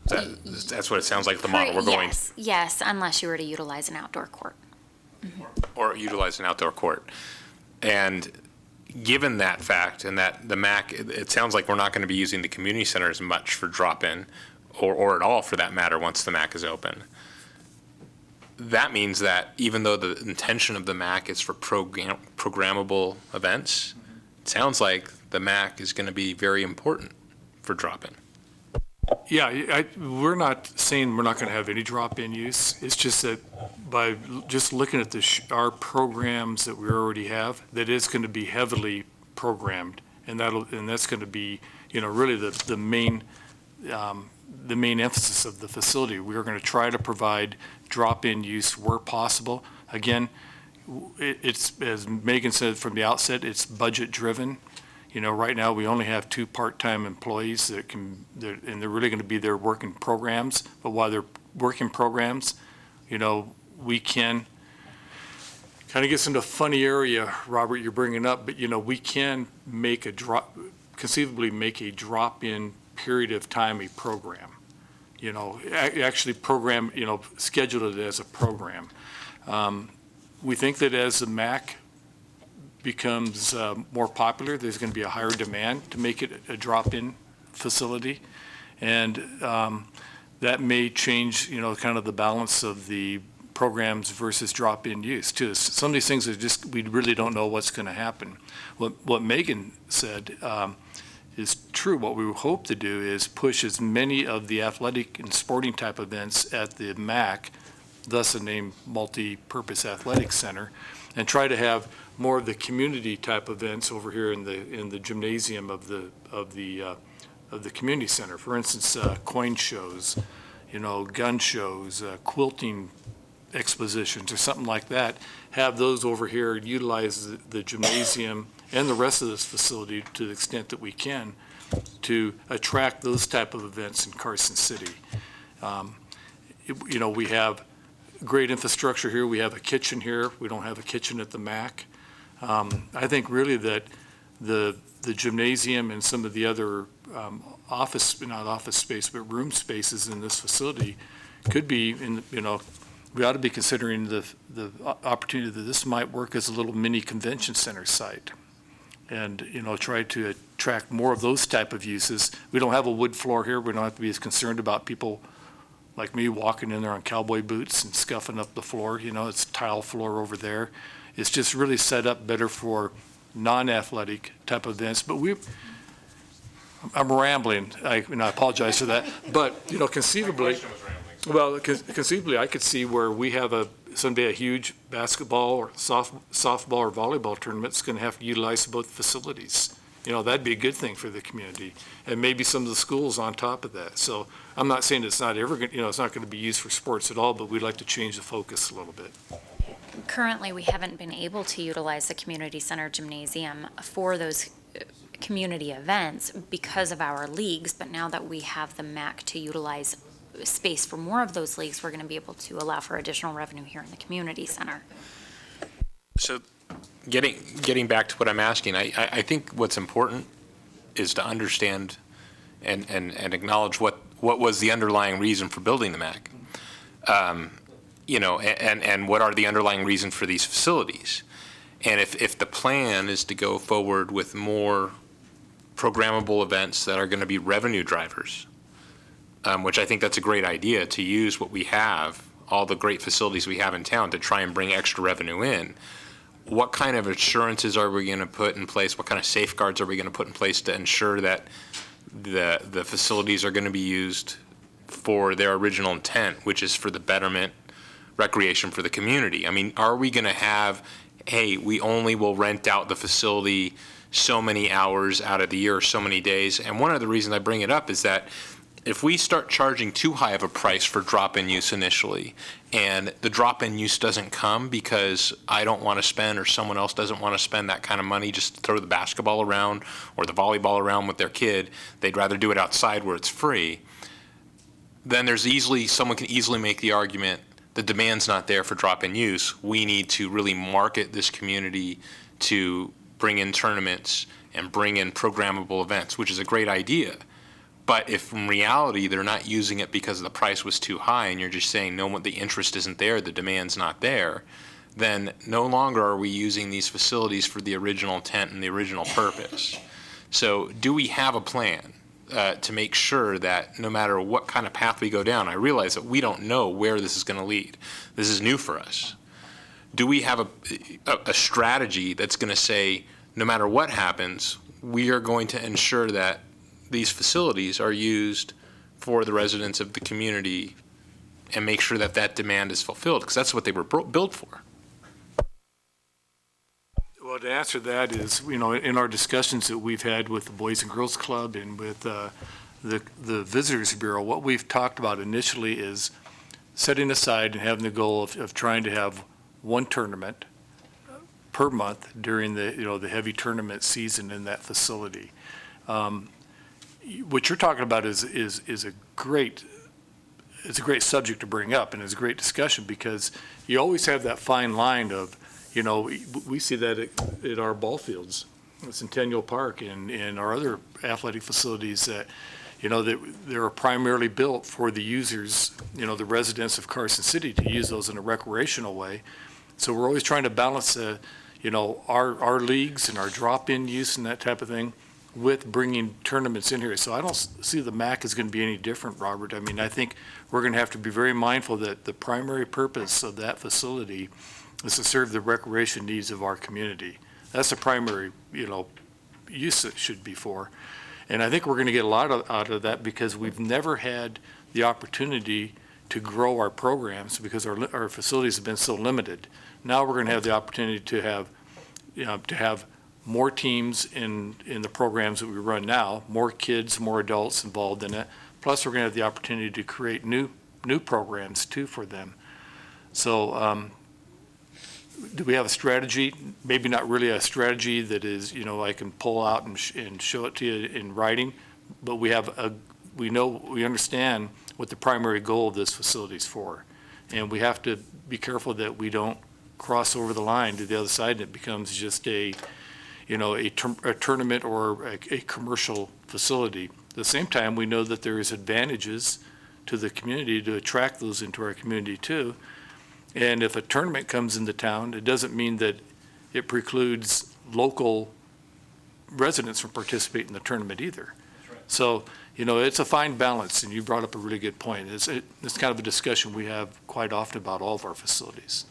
That's what it sounds like the model we're going. Yes, unless you were to utilize an outdoor court. Or utilize an outdoor court. And given that fact and that the MAC, it sounds like we're not going to be using the community center as much for drop-in or at all for that matter once the MAC is open. That means that even though the intention of the MAC is for programmable events, it sounds like the MAC is going to be very important for drop-in. Yeah, we're not saying we're not going to have any drop-in use. It's just that by just looking at our programs that we already have, that is going to be heavily programmed, and that's going to be, really the main emphasis of the facility. We are going to try to provide drop-in use where possible. Again, it's, as Megan said from the outset, it's budget-driven. Right now, we only have 2 part-time employees and they're really going to be there working programs. But while they're working programs, we can kind of gets into a funny area, Robert, you're bringing up, but, we can conceivably make a drop-in period of time a program. Actually program, schedule it as a program. We think that as the MAC becomes more popular, there's going to be a higher demand to make it a drop-in facility. And that may change, kind of the balance of the programs versus drop-in use too. Some of these things are just, we really don't know what's going to happen. What Megan said is true. What we hope to do is push as many of the athletic and sporting type events at the MAC, thus the name Multi-Purpose Athletic Center, and try to have more of the community type events over here in the gymnasium of the community center. For instance, coin shows, gun shows, quilting expositions, or something like that. Have those over here, utilize the gymnasium and the rest of this facility to the extent that we can to attract those type of events in Carson City. We have great infrastructure here. We have a kitchen here. We don't have a kitchen at the MAC. I think really that the gymnasium and some of the other not office space, but room spaces in this facility could be, we ought to be considering the opportunity that this might work as a little mini convention center site. And, try to attract more of those type of uses. We don't have a wood floor here. We don't have to be as concerned about people like me walking in there on cowboy boots and scuffing up the floor. It's tile floor over there. It's just really set up better for non-athletic type events. But I'm rambling. I apologize for that. But, conceivably, conceivably, I could see where we have someday a huge basketball or softball or volleyball tournament that's going to have to utilize both facilities. That'd be a good thing for the community, and maybe some of the schools on top of that. So I'm not saying it's not ever going, it's not going to be used for sports at all, but we'd like to change the focus a little bit. Currently, we haven't been able to utilize the community center gymnasium for those community events because of our leagues, but now that we have the MAC to utilize space for more of those leagues, we're going to be able to allow for additional revenue here in the community center. So getting back to what I'm asking, I think what's important is to understand and acknowledge what was the underlying reason for building the MAC. And what are the underlying reasons for these facilities. And if the plan is to go forward with more programmable events that are going to be revenue drivers, which I think that's a great idea, to use what we have, all the great facilities we have in town to try and bring extra revenue in. What kind of assurances are we going to put in place? What kind of safeguards are we going to put in place to ensure that the facilities are going to be used for their original intent, which is for the betterment, recreation for the community? I mean, are we going to have, hey, we only will rent out the facility so many hours out of the year, so many days? And one of the reasons I bring it up is that if we start charging too high of a price for drop-in use initially, and the drop-in use doesn't come because I don't want to spend or someone else doesn't want to spend that kind of money just to throw the basketball around or the volleyball around with their kid, they'd rather do it outside where it's free, then someone can easily make the argument the demand's not there for drop-in use. We need to really market this community to bring in tournaments and bring in programmable events, which is a great idea. But if in reality they're not using it because the price was too high and you're just saying, no, the interest isn't there, the demand's not there, then no longer are we using these facilities for the original intent and the original purpose. So do we have a plan to make sure that no matter what kind of path we go down, I realize that we don't know where this is going to lead. This is new for us. Do we have a strategy that's going to say, no matter what happens, we are going to ensure that these facilities are used for the residents of the community and make sure that that demand is fulfilled, because that's what they were built for? Well, to answer that is, in our discussions that we've had with the Boys and Girls Club and with the Visitors Bureau, what we've talked about initially is setting aside and having the goal of trying to have one tournament per month during the heavy tournament season in that facility. What you're talking about is a great subject to bring up, and it's a great discussion, because you always have that fine line of, we see that at our ball fields, Centennial Park, and our other athletic facilities that, that they're primarily built for the users, the residents of Carson City, to use those in a recreational way. So we're always trying to balance, our leagues and our drop-in use and that type of thing with bringing tournaments in here. So I don't see the MAC is going to be any different, Robert. I mean, I think we're going to have to be very mindful that the primary purpose of that facility is to serve the recreation needs of our community. That's the primary, use it should be for. And I think we're going to get a lot out of that, because we've never had the opportunity to grow our programs because our facilities have been so limited. Now we're going to have the opportunity to have more teams in the programs that we run now, more kids, more adults involved in it. Plus, we're going to have the opportunity to create new programs too for them. So, do we have a strategy? Maybe not really a strategy that is, I can pull out and show it to you in writing, but we understand what the primary goal of this facility is for, and we have to be careful that we don't cross over the line to the other side and it becomes just a tournament or a commercial facility. At the same time, we know that there is advantages to the community to attract those into our community too. And if a tournament comes into town, it doesn't mean that it precludes local residents from participating in the tournament either. So, it's a fine balance, and you brought up a really good point. It's kind of a discussion we have quite often about all of our facilities.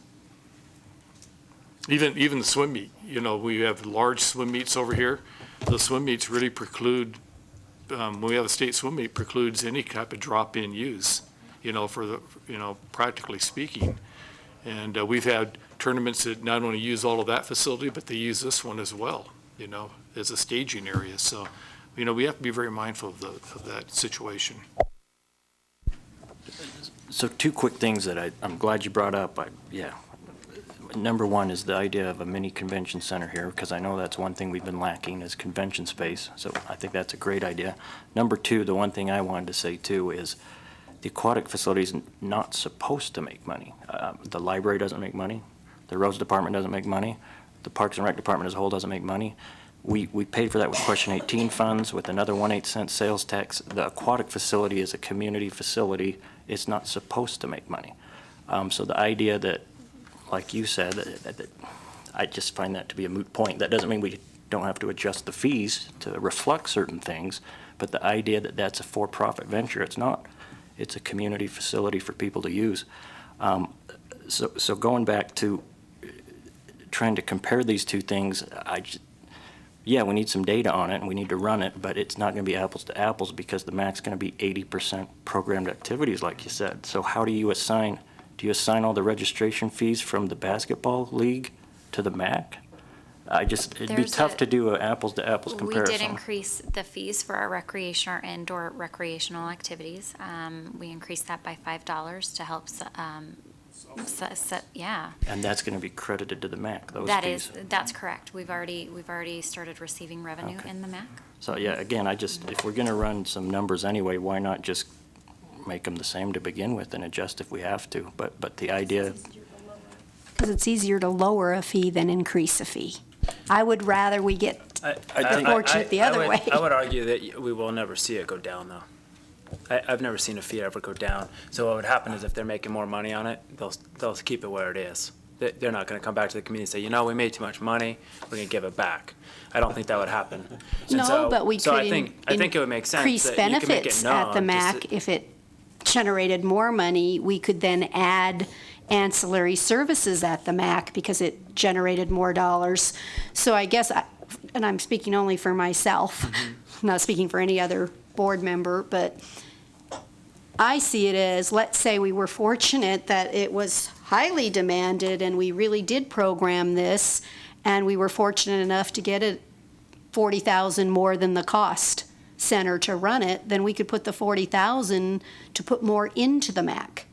Even the swim meet, we have large swim meets over here. Those swim meets really preclude, when we have a state swim meet, precludes any type of drop-in use, practically speaking. And we've had tournaments that not only use all of that facility, but they use this one as well, as a staging area. So, we have to be very mindful of that situation. So two quick things that I'm glad you brought up. Number one is the idea of a mini convention center here, because I know that's one thing we've been lacking is convention space. So I think that's a great idea. Number two, the one thing I wanted to say too is the aquatic facility is not supposed to make money. The library doesn't make money. The roads department doesn't make money. The Parks and Rec department as a whole doesn't make money. We paid for that with Question 18 funds, with another 1/8 cent sales tax. The aquatic facility is a community facility. It's not supposed to make money. So the idea that, like you said, that I just find that to be a moot point. That doesn't mean we don't have to adjust the fees to reflect certain things, but the idea that that's a for-profit venture, it's not. It's a community facility for people to use. So going back to trying to compare these two things, we need some data on it and we need to run it, but it's not going to be apples to apples because the MAC's going to be 80% programmed activities, like you said. So how do you assign all the registration fees from the basketball league to the MAC? It'd be tough to do an apples to apples comparison. We did increase the fees for our indoor recreational activities. We increased that by $5 to help And that's going to be credited to the MAC, those fees? That's correct. We've already started receiving revenue in the MAC. So again, if we're going to run some numbers anyway, why not just make them the same to begin with and adjust if we have to? But the idea. Because it's easier to lower a fee than increase a fee. I would rather we get fortunate the other way. I would argue that we will never see it go down, though. I've never seen a fee ever go down. So what would happen is if they're making more money on it, they'll keep it where it is. They're not going to come back to the community and say, you know, we made too much money, we're going to give it back. I don't think that would happen. And No, so- but we so could I think it would make sense increase that you can make benefits it at the known, just MAC. If it generated more money, we could then add ancillary services at the MAC because it generated more dollars. So I guess, and I'm speaking only for myself, not speaking for any other board member, but I see it as, let's say we were fortunate that it was highly demanded and we really did program this, and we were fortunate enough to get it $40,000 more than the cost center to run it, then we could put the $40,000 to put more into the MAC.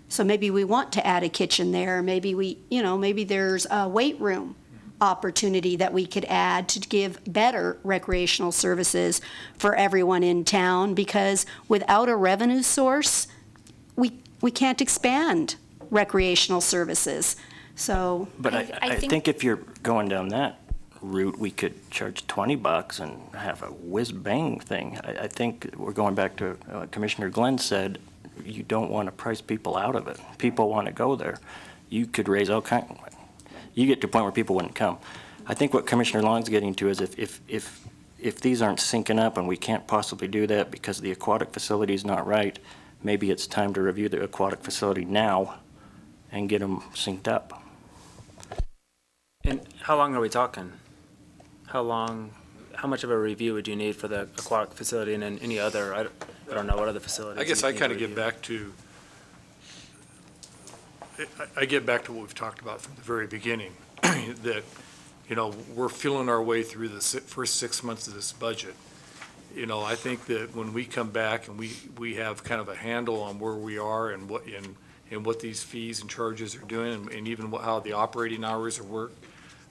So maybe we want to add a kitchen there, maybe maybe there's a weight room opportunity that we could add to give better recreational services for everyone in town, because without a revenue source, we can't expand recreational services. So. But I think if you're going down that route, we could charge $20 and have a whiz-bang thing. I think we're going back to what Commissioner Glenn said, you don't want to price people out of it. People want to go there. You could raise all kind, you get to a point where people wouldn't come. I think what Commissioner Long's getting to is if these aren't syncing up and we can't possibly do that because the aquatic facility is not right, maybe it's time to review the aquatic facility now and get them synced up. And how long are we talking? How much of a review would you need for the aquatic facility and then any other, I don't know, what other facilities? I guess you I need kind of review? get back to, I get back to what we've talked about from the very beginning, that, we're feeling our way through the first 6 months of this budget. I think that when we come back and we have kind of a handle on where we are and what these fees and charges are doing, and even how the operating hours are worked,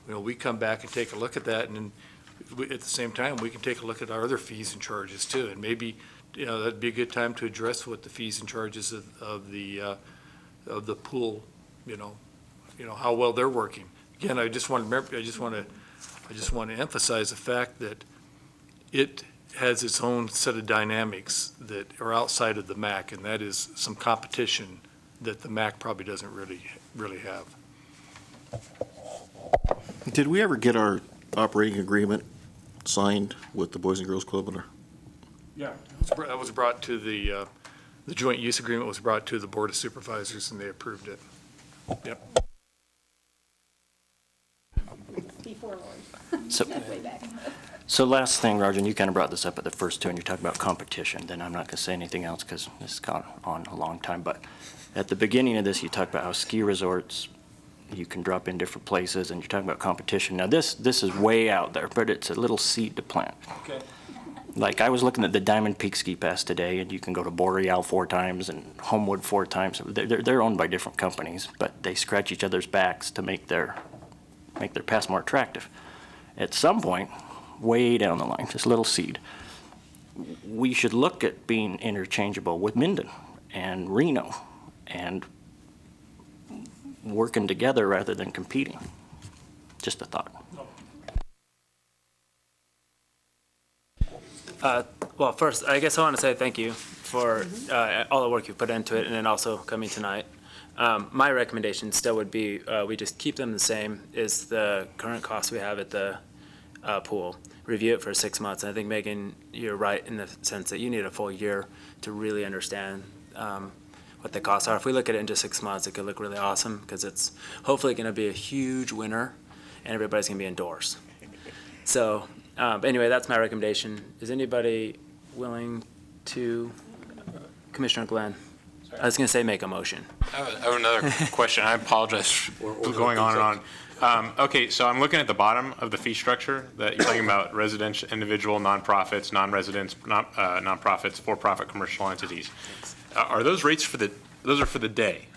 we come back and take a look at that, and then at the same time, we can take a look at our other fees and charges too, and maybe, that'd be a good time to address what the fees and charges of the pool, how well they're working. Again, I just want to emphasize the fact that it has its own set of dynamics that are outside of the MAC, and that is some competition that the MAC probably doesn't really have. Did we ever get our operating agreement signed with the Boys and Girls Club? Yeah. That was brought to the joint use agreement was brought to the Board of Supervisors, and they approved it. Yep. Before Lord. So, Way back. so last thing, Roger, and you kind of brought this up at the first two, and you're talking about competition. Then I'm not going to say anything else because this has gone on a long time. But at the beginning of this, you talked about how ski resorts, you can drop in different places, and you're talking about competition. Now, this is way out there, but it's a little seed to plant. Okay. Like, I was looking at the Diamond Peak Ski Pass today, and you can go to Boreal 4 times and Homewood 4 times. They're owned by different companies, but they scratch each other's backs to make their pass more attractive. At some point, way down the line, just a little seed, we should look at being interchangeable with Minden and Reno and working together rather than competing. Just a thought. Well, first, I guess I want to say thank you for all the work you've put into it and then also coming tonight. My recommendation still would be we just keep them the same as the current costs we have at the pool. Review it for 6 months. And I think, Megan, you're right in the sense that you need a full year to really understand what the costs are. If we look at it in just 6 months, it could look really awesome because it's hopefully going to be a huge winter and everybody's going to be indoors. So anyway, that's my recommendation. Is anybody willing to, Commissioner Glenn? I was going to say make a motion. I have another question. I apologize for going on and on. Okay, so I'm looking at the bottom of the fee structure that you're talking about: residential, individual, nonprofits, non-residents, nonprofits, for-profit commercial entities. Are those rates those are for the day?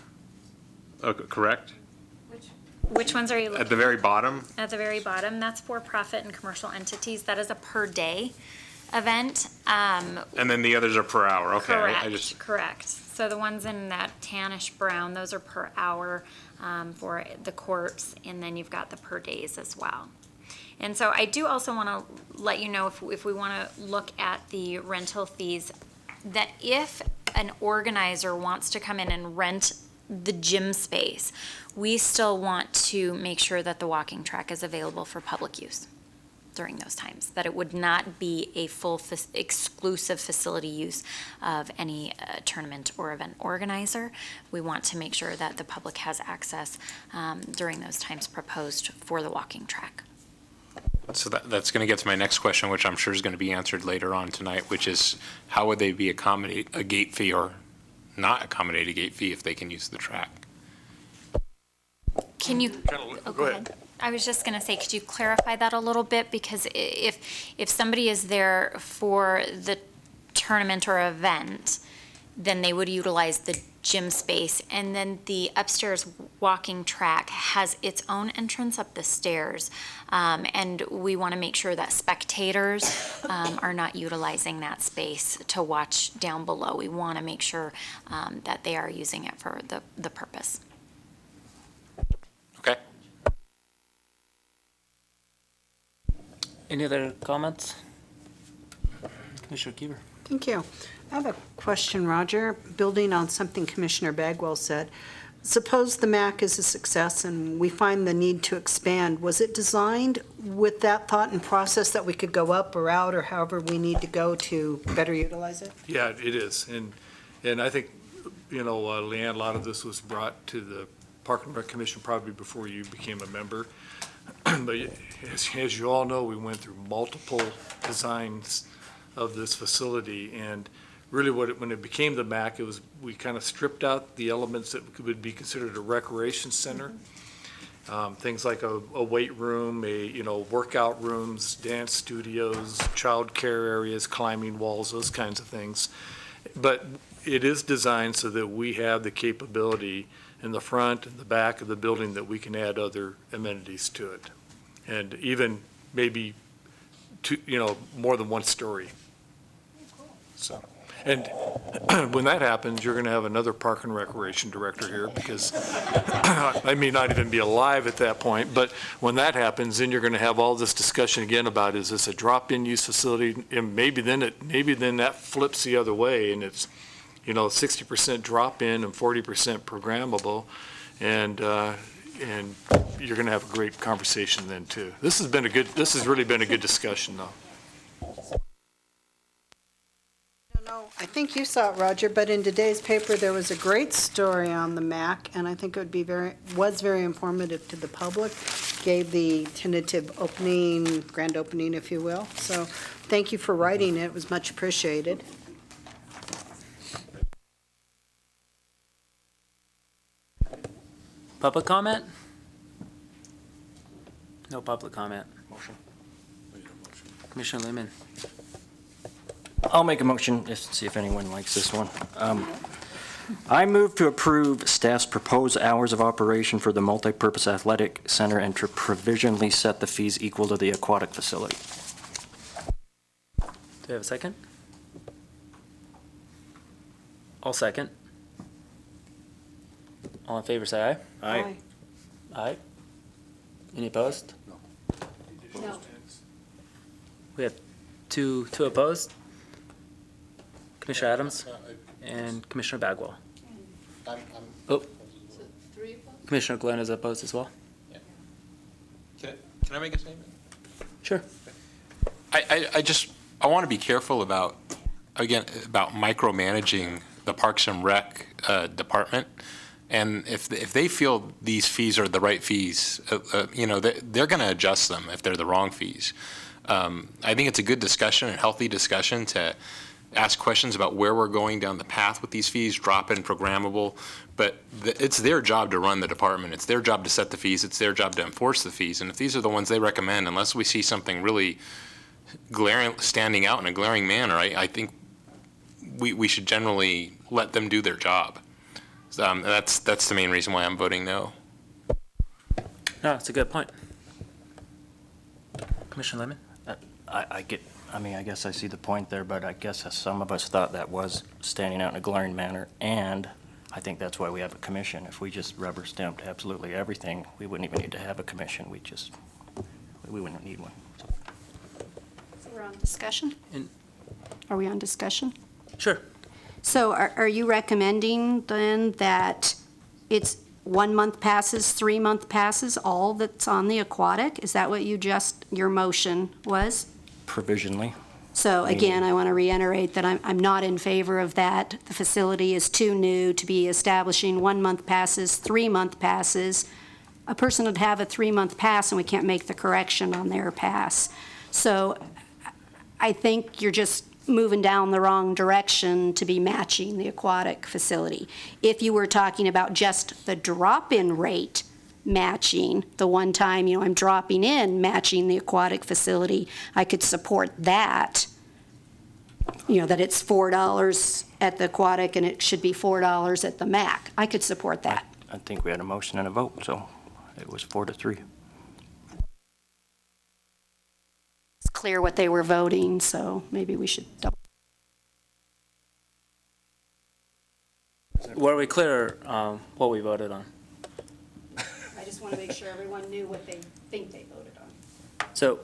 Okay, correct? Which ones are you looking At the very bottom? At the very bottom, that's for-profit and commercial entities. That is a per-day event. And then the others are per hour, okay. Correct, correct. So the ones in that tannish brown, those are per hour for the corpse, and then you've got the per days as well. And so I do also want to let you know, if we want to look at the rental fees, that if an organizer wants to come in and rent the gym space, we still want to make sure that the walking track is available for public use during those times, that it would not be a full exclusive facility use of any tournament or event organizer. We want to make sure that the public has access during those times proposed for the walking track. So that's going to get to my next question, which I'm sure is going to be answered later on tonight, which is how would they be accommodate a gate fee or not accommodate a gate fee if they can use the track? Can you? Go ahead. I was just going to say, could you clarify that a little bit? Because if somebody is there for the tournament or event, then they would utilize the gym space. And then the upstairs walking track has its own entrance up the stairs. And we want to make sure that spectators are not utilizing that space to watch down below. We want to make sure that they are using it for the purpose. Okay. Any other comments? Commissioner Kiever. Thank you. I have a question, Roger, building on something Commissioner Bagwell said. Suppose the MAC is a success and we find the need to expand. Was it designed with that thought and process that we could go up or out or however we need to go to better utilize it? Yeah, it is. And I think, Leanne, a lot of this was brought to the Park and Rec Commission probably before you became a member. But as you all know, we went through multiple designs of this facility, and really when it became the MAC, we kind of stripped out the elements that would be considered a recreation center. Things like a weight room, workout rooms, dance studios, child care areas, climbing walls, those kinds of things. But it is designed so that we have the capability in the front and the back of the building that we can add other amenities to it. And even maybe more than one story. So, and when that happens, you're going to have another Park and Recreation director here because I may not even be alive at that point. But when that happens, then you're going to have all this discussion again about, is this a drop-in use facility? And maybe then that flips the other way, and it's 60% drop-in and 40% programmable, and you're going to have a great conversation then too. This has really been a good discussion, though. I think you saw it, Roger, but in today's paper, there was a great story on the MAC, and I think it would was very informative to the public, gave the tentative opening, grand opening, if you will. So thank you for writing it. It was much appreciated. Public comment? No public comment. Motion. Commissioner Lehman. I'll make a motion, just to see if anyone likes this one. I move to approve staff's proposed hours of operation for the multipurpose athletic center and to provisionally set the fees equal to the aquatic facility. Do we have a second? I'll second. All in favor, say aye. Aye. Aye. Any opposed? No. We have two opposed. Commissioner Adams and Commissioner Bagwell. Oh. Commissioner Glenn is opposed as well. Can I make a statement? Sure. I want to be careful about micromanaging the Parks and Rec department. And if they feel these fees are the right fees, they're going to adjust them if they're the wrong fees. I think it's a good discussion, a healthy discussion to ask questions about where we're going down the path with these fees, drop-in, programmable. But it's their job to run the department. It's their job to set the fees. It's their job to enforce the fees. And if these are the ones they recommend, unless we see something really glaring, standing out in a glaring manner, I think we should generally let them do their job. That's the main reason why I'm voting no. No, it's a good point. Commissioner Lehman? I guess I see the point there, but I guess some of us thought that was standing out in a glaring manner, and I think that's why we have a commission. If we just rubber stamped absolutely everything, we wouldn't even need to have a commission. We we wouldn't need one. So we're on discussion? And- Are we on discussion? Sure. So are you recommending then that it's 1 month passes, 3 month passes, all that's on the aquatic? Is that what your motion was? Provisionally. So again, I want to reiterate that I'm not in favor of that. The facility is too new to be establishing 1 month passes, 3 month passes. A person would have a 3 month pass and we can't make the correction on their pass. So I think you're just moving down the wrong direction to be matching the aquatic facility. If you were talking about just the drop-in rate matching, the one time, I'm dropping in, matching the aquatic facility, I could support that. That it's $4 at the aquatic and it should be $4 at the MAC. I could support that. I think we had a motion and a vote, so it was 4-3. It's clear what they were voting, so maybe we should double. Were we clear what we voted on? I just want to make sure everyone knew what they think they voted on. So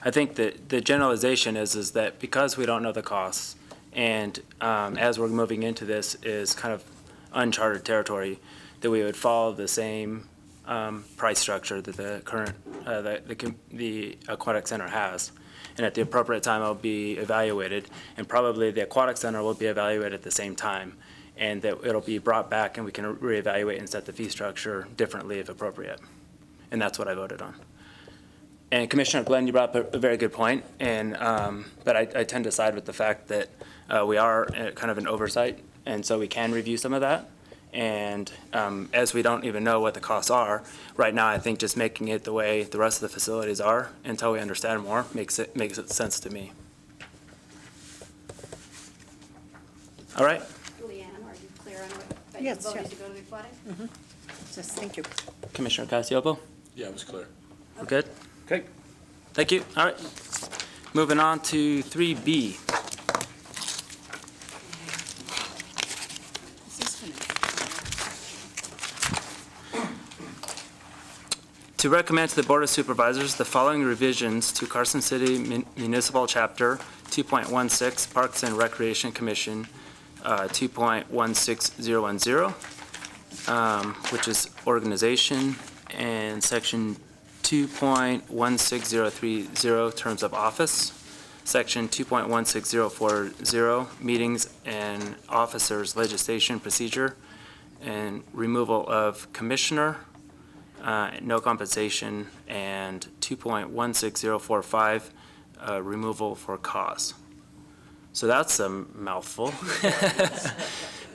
I think that the generalization is that because we don't know the costs, and as we're moving into this is kind of uncharted territory, that we would follow the same price structure that the current, the aquatic center has. And at the appropriate time, it'll be evaluated, and probably the aquatic center will be evaluated at the same time, and that it'll be brought back and we can reevaluate and set the fee structure differently if appropriate. And that's what I voted on. And Commissioner Glenn, you brought up a very good point, and but I tend to side with the fact that we are kind of an oversight, and so we can review some of that. And as we don't even know what the costs are, right now I think just making it the way the rest of the facilities are until we understand more makes it sense to me. All right. Leanne, are you clear on what Yes, you voted yes. to go to the aquatic? Yes, thank you. Commissioner Casiopo, Yeah, it was clear. we're good? Okay. Thank you. All right. Moving on to 3B. To recommend to the Board of Supervisors the following revisions to Carson City Municipal Chapter 2.16 Parks and Recreation Commission 2.16010, which is organization, and section 2.16030 terms of office, section 2.16040 meetings and officers legislation procedure, and removal of commissioner, no compensation, and 2.16045 removal for cause. So that's a mouthful.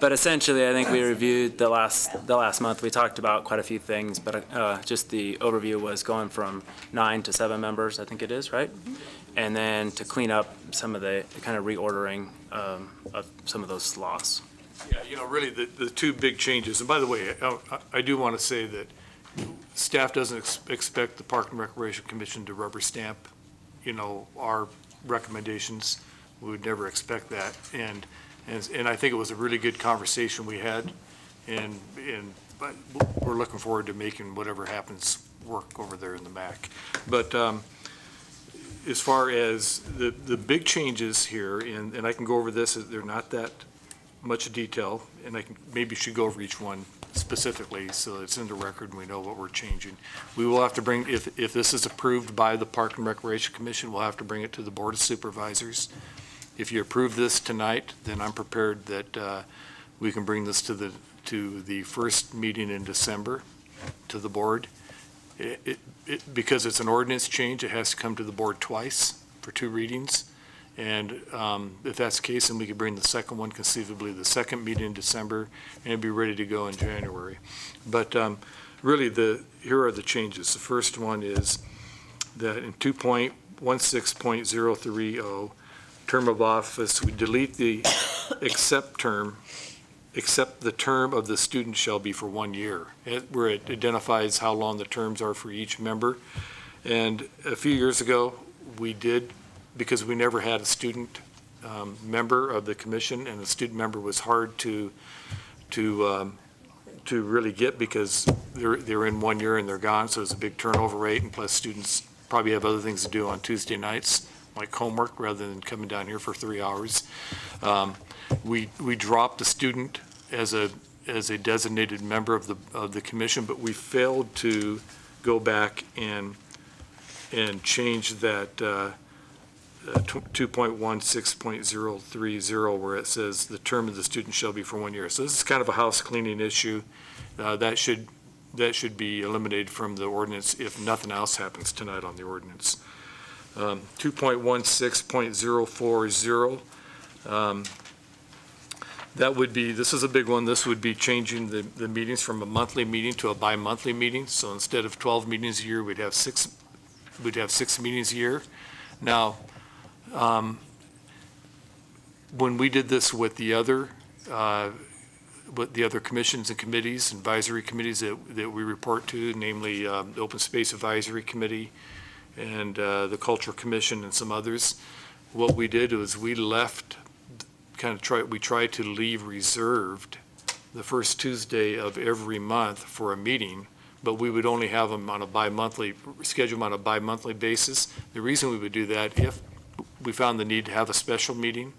But essentially, I think we reviewed the last month. We talked about quite a few things, but just the overview was going from 9 to 7 members, I think it is, right? And then to clean up some of the kind of reordering of some of those laws. Yeah, really, the two big changes, and by the way, I do want to say that staff doesn't expect the Park and Recreation Commission to rubber stamp, our recommendations. We would never expect that. And I think it was a really good conversation we had, but we're looking forward to making whatever happens work over there in the MAC. But as far as the big changes here, and I can go over this, they're not that much detail, and I maybe should go over each one specifically so it's in the record and we know what we're changing. We will have to bring, if this is approved by the Park and Recreation Commission, we'll have to bring it to the Board of Supervisors. If you approve this tonight, then I'm prepared that we can bring this to the first meeting in December to the board. Because it's an ordinance change, it has to come to the board twice for 2 readings. And if that's the case, then we could bring the second one conceivably the second meeting in December and be ready to go in January. But really, here are the changes. The first one is that in 2.16.030, term of office, we delete the except the term of the student shall be for 1 year, where it identifies how long the terms are for each member. And a few years ago, we did, because we never had a student member of the commission, and a student member was hard to really get because they're in 1 year and they're gone, so it's a big turnover rate, and plus students probably have other things to do on Tuesday nights, like homework, rather than coming down here for 3 hours. We dropped a student as a designated member of the commission, but we failed to go back and change that 2.16.030 where it says the term of the student shall be for 1 year. So this is kind of a house cleaning issue. That should be eliminated from the ordinance if nothing else happens tonight on the ordinance. 2.16.040. That would be, this is a big one, this would be changing the meetings from a monthly meeting to a bi-monthly meeting. So instead of 12 meetings a year, we'd have six meetings a year. Now, when we did this with the other commissions and committees, advisory committees that we report to, namely the Open Space Advisory Committee and the Cultural Commission and some others, what we did was we left, we tried to leave reserved the first Tuesday of every month for a meeting, but we would only have them on a schedule them on a bi-monthly basis. The reason we would do that, if we found the need to have a special meeting,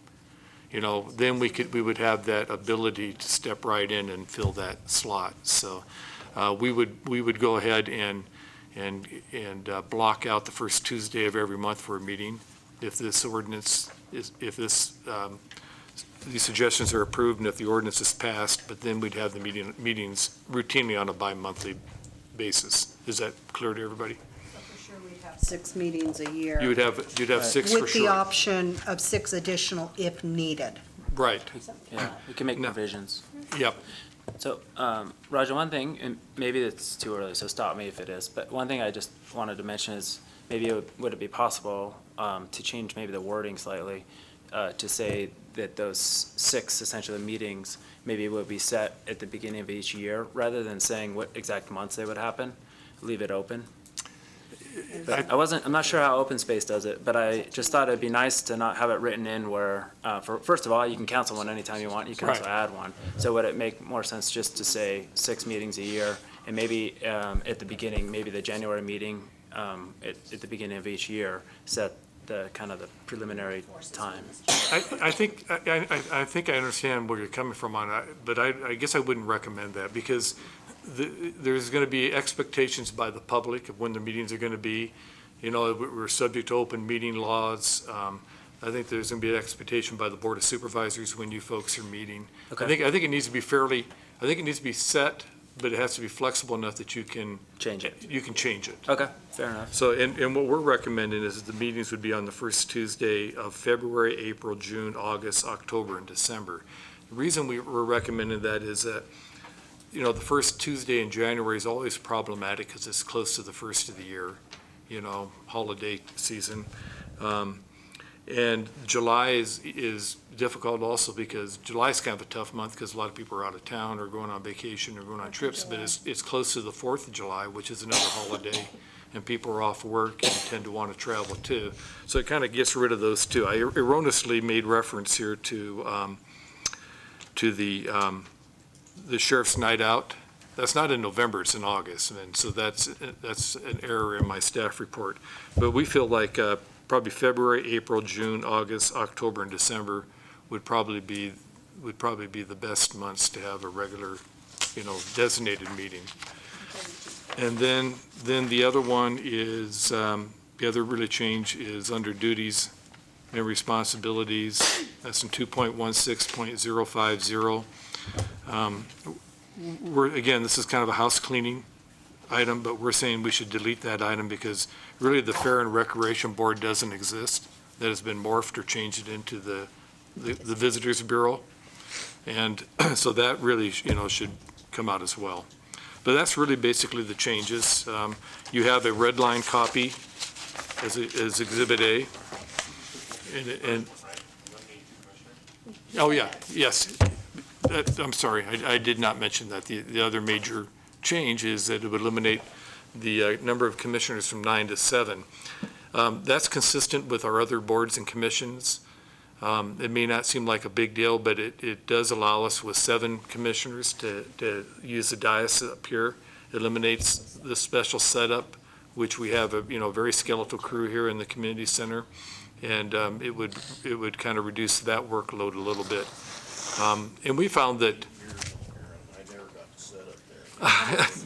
then we would have that ability to step right in and fill that slot. So we would go ahead and block out the first Tuesday of every month for a meeting. If this ordinance these suggestions are approved and if the ordinance is passed, but then we'd have the meetings routinely on a bi-monthly basis. Is that clear to everybody? So for sure we'd have 6 meetings a year. You'd have 6 for With the sure. option of 6 additional if needed. Right. Yeah, we can make No. provisions. Yep. So, Roger, one thing, and maybe it's too early, so stop me if it is, but one thing I just wanted to mention is maybe would it be possible to change maybe the wording slightly to say that those 6 essentially meetings maybe would be set at the beginning of each year, rather than saying what exact months they would happen, leave it open. But I'm not sure how open space does it, but I just thought it'd be nice to not have it written in where, first of all, you can cancel one anytime you want, you can also add one. So would it make more sense just to say 6 meetings a year, and maybe at the beginning, maybe the January meeting at the beginning of each year, set the kind of the preliminary time? I think I understand where you're coming from on that, but I guess I wouldn't recommend that, because there's going to be expectations by the public of when the meetings are going to be. We're subject to open meeting laws. I think there's going to be an expectation by the Board of Supervisors when you folks are meeting. Okay. I think it needs to be set, but it has to be flexible enough that you can Change it. You can change it. Okay, fair enough. So, and what we're recommending is that the meetings would be on the first Tuesday of February, April, June, August, October, and December. The reason we're recommending that is that, the first Tuesday in January is always problematic because it's close to the first of the year, holiday season. And July is difficult also because July is kind of a tough month because a lot of people are out of town or going on vacation or going on trips, but it's close to the 4th of July, which is another holiday, and people are off work and tend to want to travel too. So it kind of gets rid of those two. I erroneously made reference here to the Sheriff's Night Out. That's not in November, it's in August, and so that's an error in my staff report. But we feel like probably February, April, June, August, October, and December would probably be the best months to have a regular, designated meeting. And then the other one is, the other really change is under duties and responsibilities. That's in 2.16.050. Again, this is kind of a house cleaning item, but we're saying we should delete that item because really the Fair and Recreation Board doesn't exist. That has been morphed or changed into the Visitors Bureau. And so that really, should come out as well. But that's really basically the changes. You have a red line copy as Exhibit A. Oh, yeah, yes. I'm sorry, I did not mention that. The other major change is that it would eliminate the number of commissioners from 9 to 7. That's consistent with our other boards and commissions. It may not seem like a big deal, but it does allow us with 7 commissioners to use the dais up here. It eliminates the special setup which we have a, very skeletal crew here in the community center. And it would kind of reduce that workload a little bit. And we found that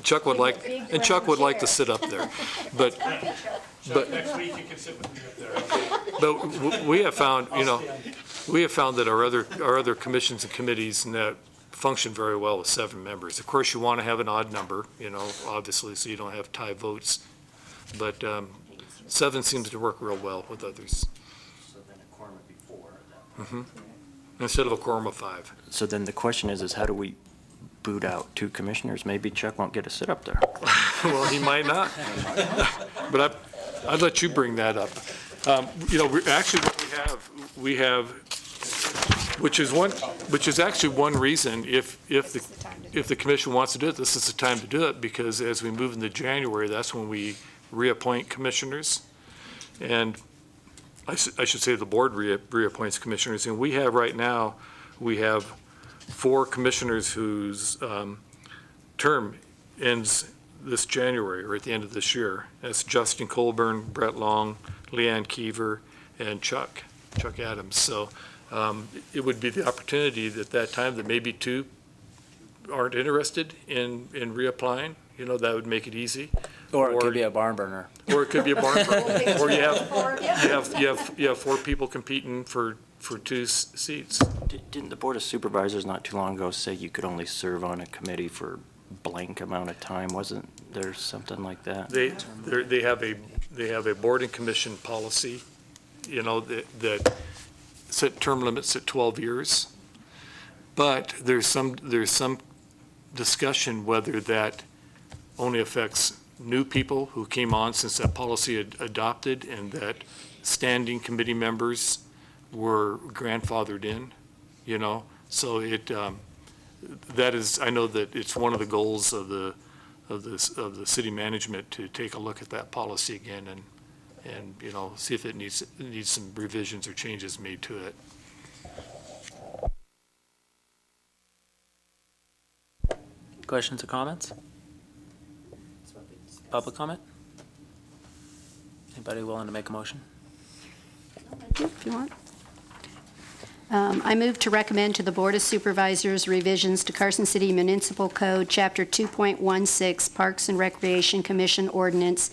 Chuck would like to sit up there, but Next week you can sit with me up there. but we have found, that our other commissions and committees and that function very well with 7 members. Of course, you want to have an odd number, obviously, so you don't have tie votes. But 7 seems to work real well with others. So then a quorum would be 4. Instead of a quorum of 5. So then the question is how do we boot out 2 commissioners? Maybe Chuck won't get to sit up there. Well, he might not. But I'd let you bring that up. Actually, what we have, which is actually one reason, if the commission wants to do it, this is the time to do it, because as we move into January, that's when we reappoint commissioners. And I should say the board reappoints commissioners. And we have right now, 4 commissioners whose term ends this January or at the end of this year. That's Justin Colburn, Brett Long, Leanne Keever, and Chuck Adams. So it would be the opportunity at that time that maybe 2 aren't interested in reapplying. That would make it easy. Or it could be a barn burner. Or it could be a barn burner. Or you have 4 people competing for 2 seats. Didn't the Board of Supervisors not too long ago say you could only serve on a committee for blank amount of time? Wasn't there something like that? They have a board and commission policy, that set term limits at 12 years. But there's some discussion whether that only affects new people who came on since that policy had adopted, and that standing committee members were grandfathered in, So that is, I know that it's one of the goals of the city management to take a look at that policy again and see if it needs some revisions or changes made to it. Questions or comments? Public comment? Anybody willing to make a motion? If you want. I move to recommend to the Board of Supervisors revisions to Carson City Municipal Code, Chapter 2.16, Parks and Recreation Commission Ordinance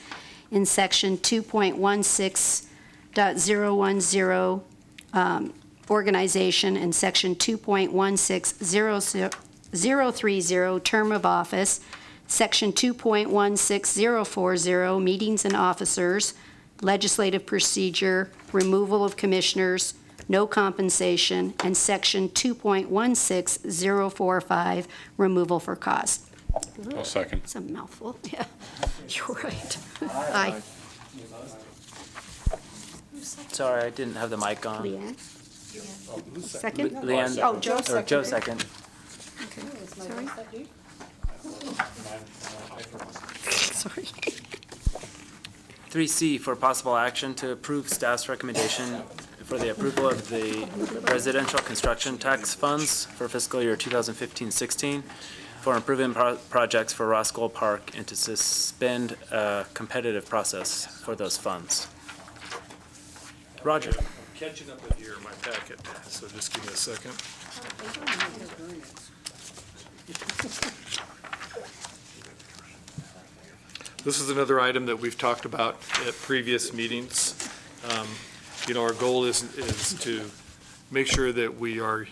in Section 2.16.010, Organization, and Section 2.16.030, Term of Office, Section 2.16040, Meetings and Officers, Legislative Procedure, Removal of Commissioners, No Compensation, and Section 2.16045, Removal for Cause. I'll second. It's a mouthful, yeah. You're right. Aye. Sorry, I didn't have the mic on. Leanne? Second? Leanne? Oh, Joe Or seconded. Joe second. Sorry. Sorry. 3C for possible action to approve staff's recommendation for the approval of the residential construction tax funds for fiscal year 2015-16 for improvement projects for Roscoe Park, and to suspend a competitive process for those funds. Roger. I'm catching up with you in my packet, so just give me a second. This is another item that we've talked about at previous meetings. Our goal is to make sure that we are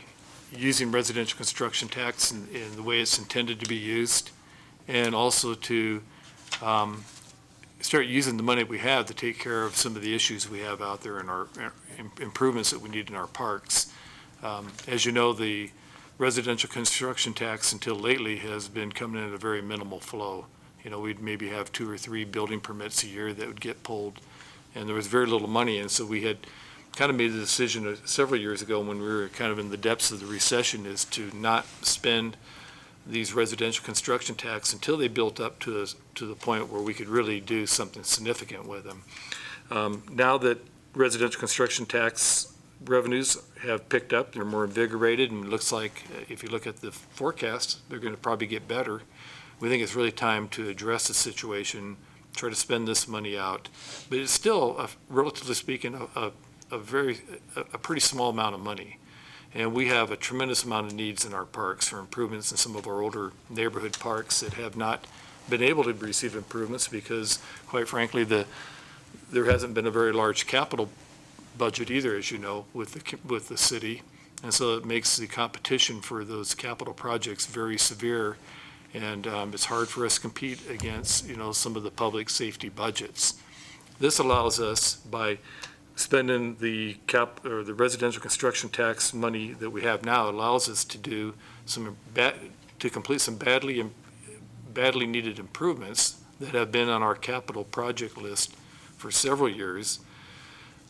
using residential construction tax in the way it's intended to be used, and also to start using the money we have to take care of some of the issues we have out there in our improvements that we need in our parks. As you know, the residential construction tax until lately has been coming in at a very minimal flow. We'd maybe have 2 or 3 building permits a year that would get pulled, and there was very little money. And so we had kind of made the decision several years ago, when we were kind of in the depths of the recession, is to not spend these residential construction tax until they built up to the point where we could really do something significant with them. Now that residential construction tax revenues have picked up, they're more invigorated, and it looks like, if you look at the forecast, they're going to probably get better. We think it's really time to address the situation try to spend this money out. But it's still, relatively speaking, a pretty small amount of money. And we have a tremendous amount of needs in our parks for improvements in some of our older neighborhood parks that have not been able to receive improvements because, quite frankly, there hasn't been a very large capital budget either, as you know, with the city. And so it makes the competition for those capital projects very severe. And it's hard for us to compete against, some of the public safety budgets. This allows us, by spending the residential construction tax money that we have now, allows us to do to complete some badly needed improvements that have been on our capital project list for several years.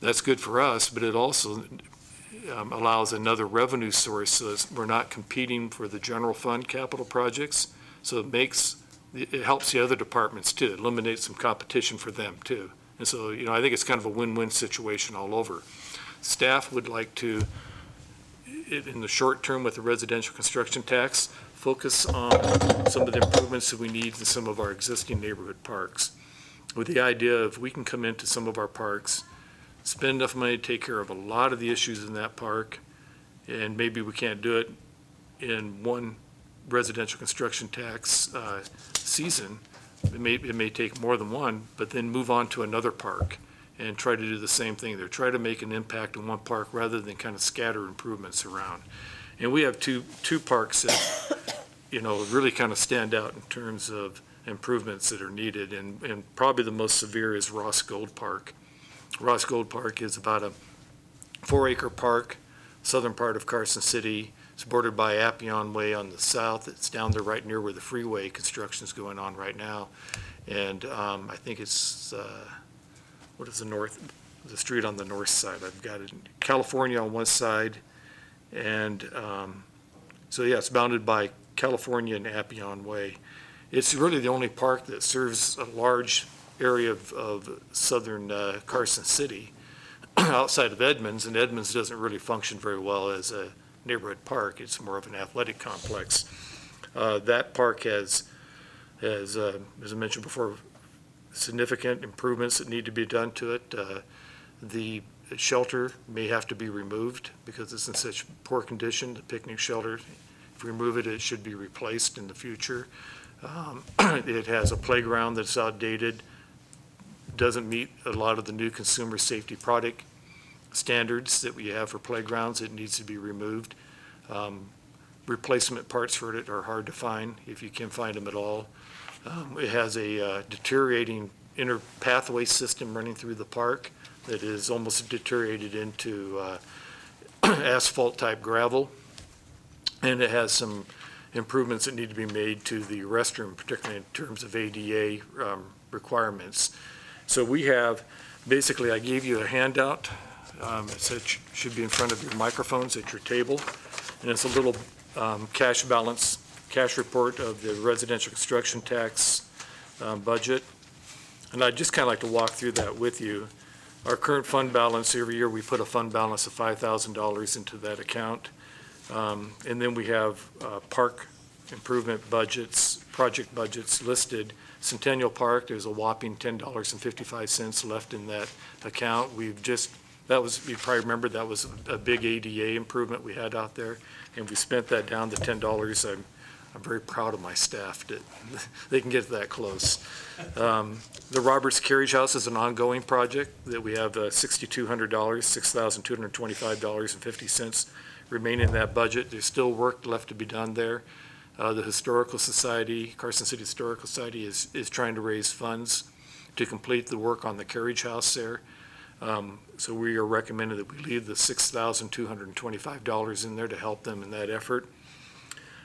That's good for us, but it also allows another revenue source so we're not competing for the general fund capital projects. So it helps the other departments too. It eliminates some competition for them too. And so, I think it's kind of a win-win situation all over. Staff would like to, in the short term with the residential construction tax, focus on some of the improvements that we need in some of our existing neighborhood parks, with the idea of we can come into some of our parks, spend enough money to take care of a lot of the issues in that park, and maybe we can't do it in one residential construction tax season. It may take more than one, but then move on to another park and try to do the same thing there. Try to make an impact in one park rather than kind of scatter improvements around. And we have two parks that, really kind of stand out in terms of improvements that are needed. And probably the most severe is Ross Gold Park. Ross Gold Park is about a 4-acre park, southern part of Carson City. It's bordered by Appion Way on the south. It's down there right near where the freeway construction is going on right now. And I think it's, what is the street on the north side? I've got it, California on one side. And so, yeah, it's bounded by California and Appion Way. It's really the only park that serves a large area of southern Carson City outside of Edmonds, and Edmonds doesn't really function very well as a neighborhood park. It's more of an athletic complex. That park has, as I mentioned before, significant improvements that need to be done to it. The shelter may have to be removed because it's in such poor condition, the picnic shelter. If we remove it, it should be replaced in the future. It has a playground that's outdated, doesn't meet a lot of the new consumer safety product standards that we have for playgrounds. It needs to be removed. Replacement parts for it are hard to find, if you can find them at all. It has a deteriorating inner pathway system running through the park that is almost deteriorated into asphalt-type gravel. And it has some improvements that need to be made to the restroom, particularly in terms of ADA requirements. So we have, basically, I gave you a handout. It should be in front of your microphones at your table. And it's a little cash report of the residential construction tax budget. And I'd just kind of like to walk through that with you. Our current fund balance, every year we put a fund balance of $5,000 into that account. And then we have park improvement budgets, project budgets listed. Centennial Park, there's a whopping $10.55 left in that account. You probably remember, that was a big ADA improvement we had out there, and we spent that down to $10. I'm very proud of my staff that they can get that close. The Roberts Carriage House is an ongoing project that we have $6,200, $6,225.50 remaining in that budget. There's still work left to be done there. The Historical Society, Carson City Historical Society, is trying to raise funds to complete the work on the carriage house there. So we are recommending that we leave the $6,225 in there to help them in that effort.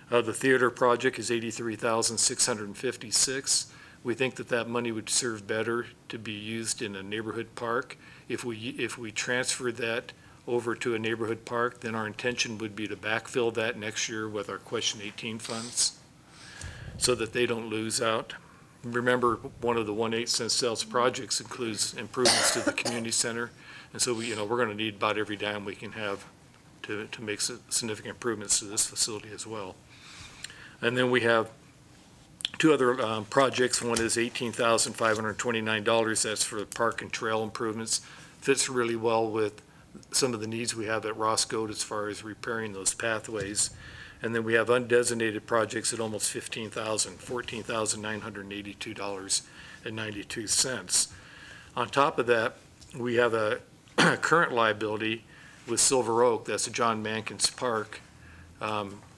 The theater project is $83,656. We think that money would serve better to be used in a neighborhood park. If we transfer that over to a neighborhood park, then our intention would be to backfill that next year with our Question 18 funds so that they don't lose out. Remember, one of the 1/8 cent sales projects includes improvements to the community center. And so we're going to need about every dime we can have to make significant improvements to this facility as well. And then we have two other projects. One is $18,529. That's for park and trail improvements. Fits really well with some of the needs we have at Roscoe as far as repairing those pathways. And then we have undesignated projects at almost $14,982.92. On top of that, we have a current liability with Silver Oak, that's a John Mankins Park,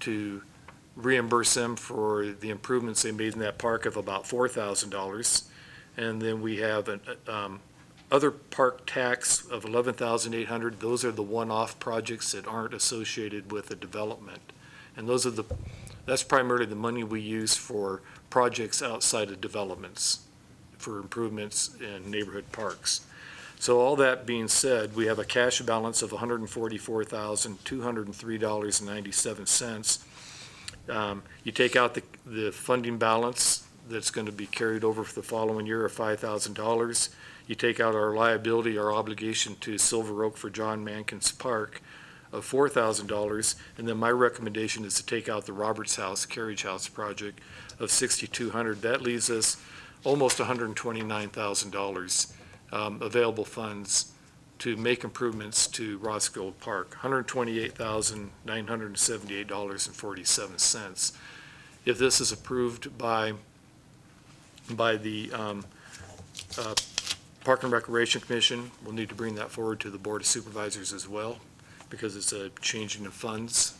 to reimburse them for the improvements they made in that park of about $4,000. And then we have an other park tax of $11,800. Those are the one-off projects that aren't associated with the development. And that's primarily the money we use for projects outside of developments, for improvements in neighborhood parks. So all that being said, we have a cash balance of $144,203.97. You take out the funding balance that's going to be carried over for the following year of $5,000. You take out our liability, our obligation to Silver Oak for John Mankins Park of $4,000. And then my recommendation is to take out the Roberts House Carriage House project of $6,200. That leaves us almost $129,000 available funds to make improvements to Roscoe Park, $128,978.47. If this is approved by the Park and Recreation Commission, we'll need to bring that forward to the Board of Supervisors as well, because it's a changing of funds.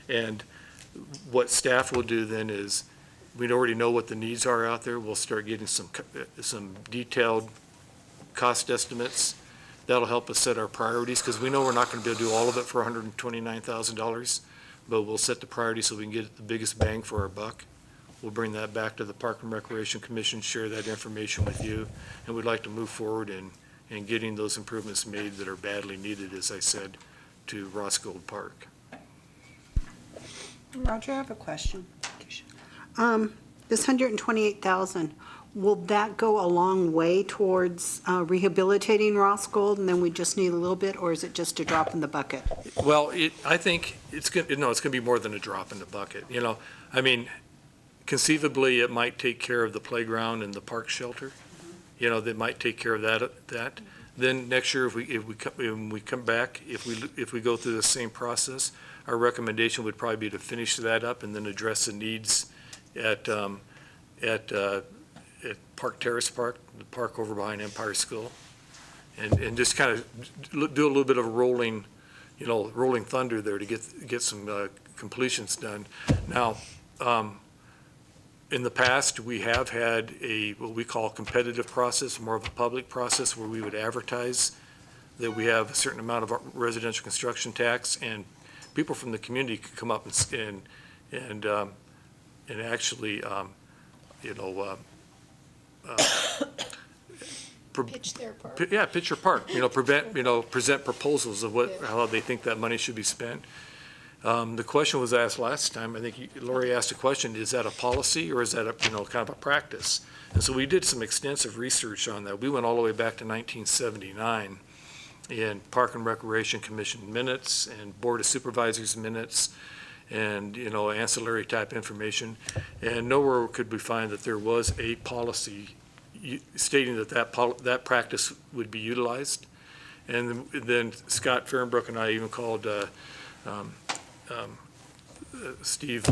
And what staff will do then is, we already know what the needs are out there. We'll start getting some detailed cost estimates. That'll help us set our priorities, because we know we're not going to be able to do all of it for $129,000, but we'll set the priorities so we can get the biggest bang for our buck. We'll bring that back to the Park and Recreation Commission, share that information with you, and we'd like to move forward in getting those improvements made that are badly needed, as I said, to Roscoe Park. Roger, I have a question. This $128,000, will that go a long way towards rehabilitating Roscoe, and then we just need a little bit, or is it just a drop in the bucket? Well, I think it's going to be more than a drop in the bucket. I mean, conceivably, it might take care of the playground and the park shelter. That might take care of that. Then next year, if we come back, if we go through the same process, our recommendation would probably be to finish that up and then address the needs at Park Terrace Park, the park over behind Empire School, and just kind of do a little bit of a rolling thunder there to get some completions done. Now, in the past, we have had what we call a competitive process, more of a public process, where we would advertise that we have a certain amount of residential construction tax, and people from the community could come up and actually, Pitch their park. pitch your park. Present proposals of how they think that money should be spent. The question was asked last time. I think Lori asked a question: is that a policy or is that a kind of a practice? And so we did some extensive research on that. We went all the way back to 1979 in Park and Recreation Commission minutes and Board of Supervisors minutes, and ancillary type information, and nowhere could we find that there was a policy stating that practice would be utilized. And then Scott Fehrenbrook and I even called Steve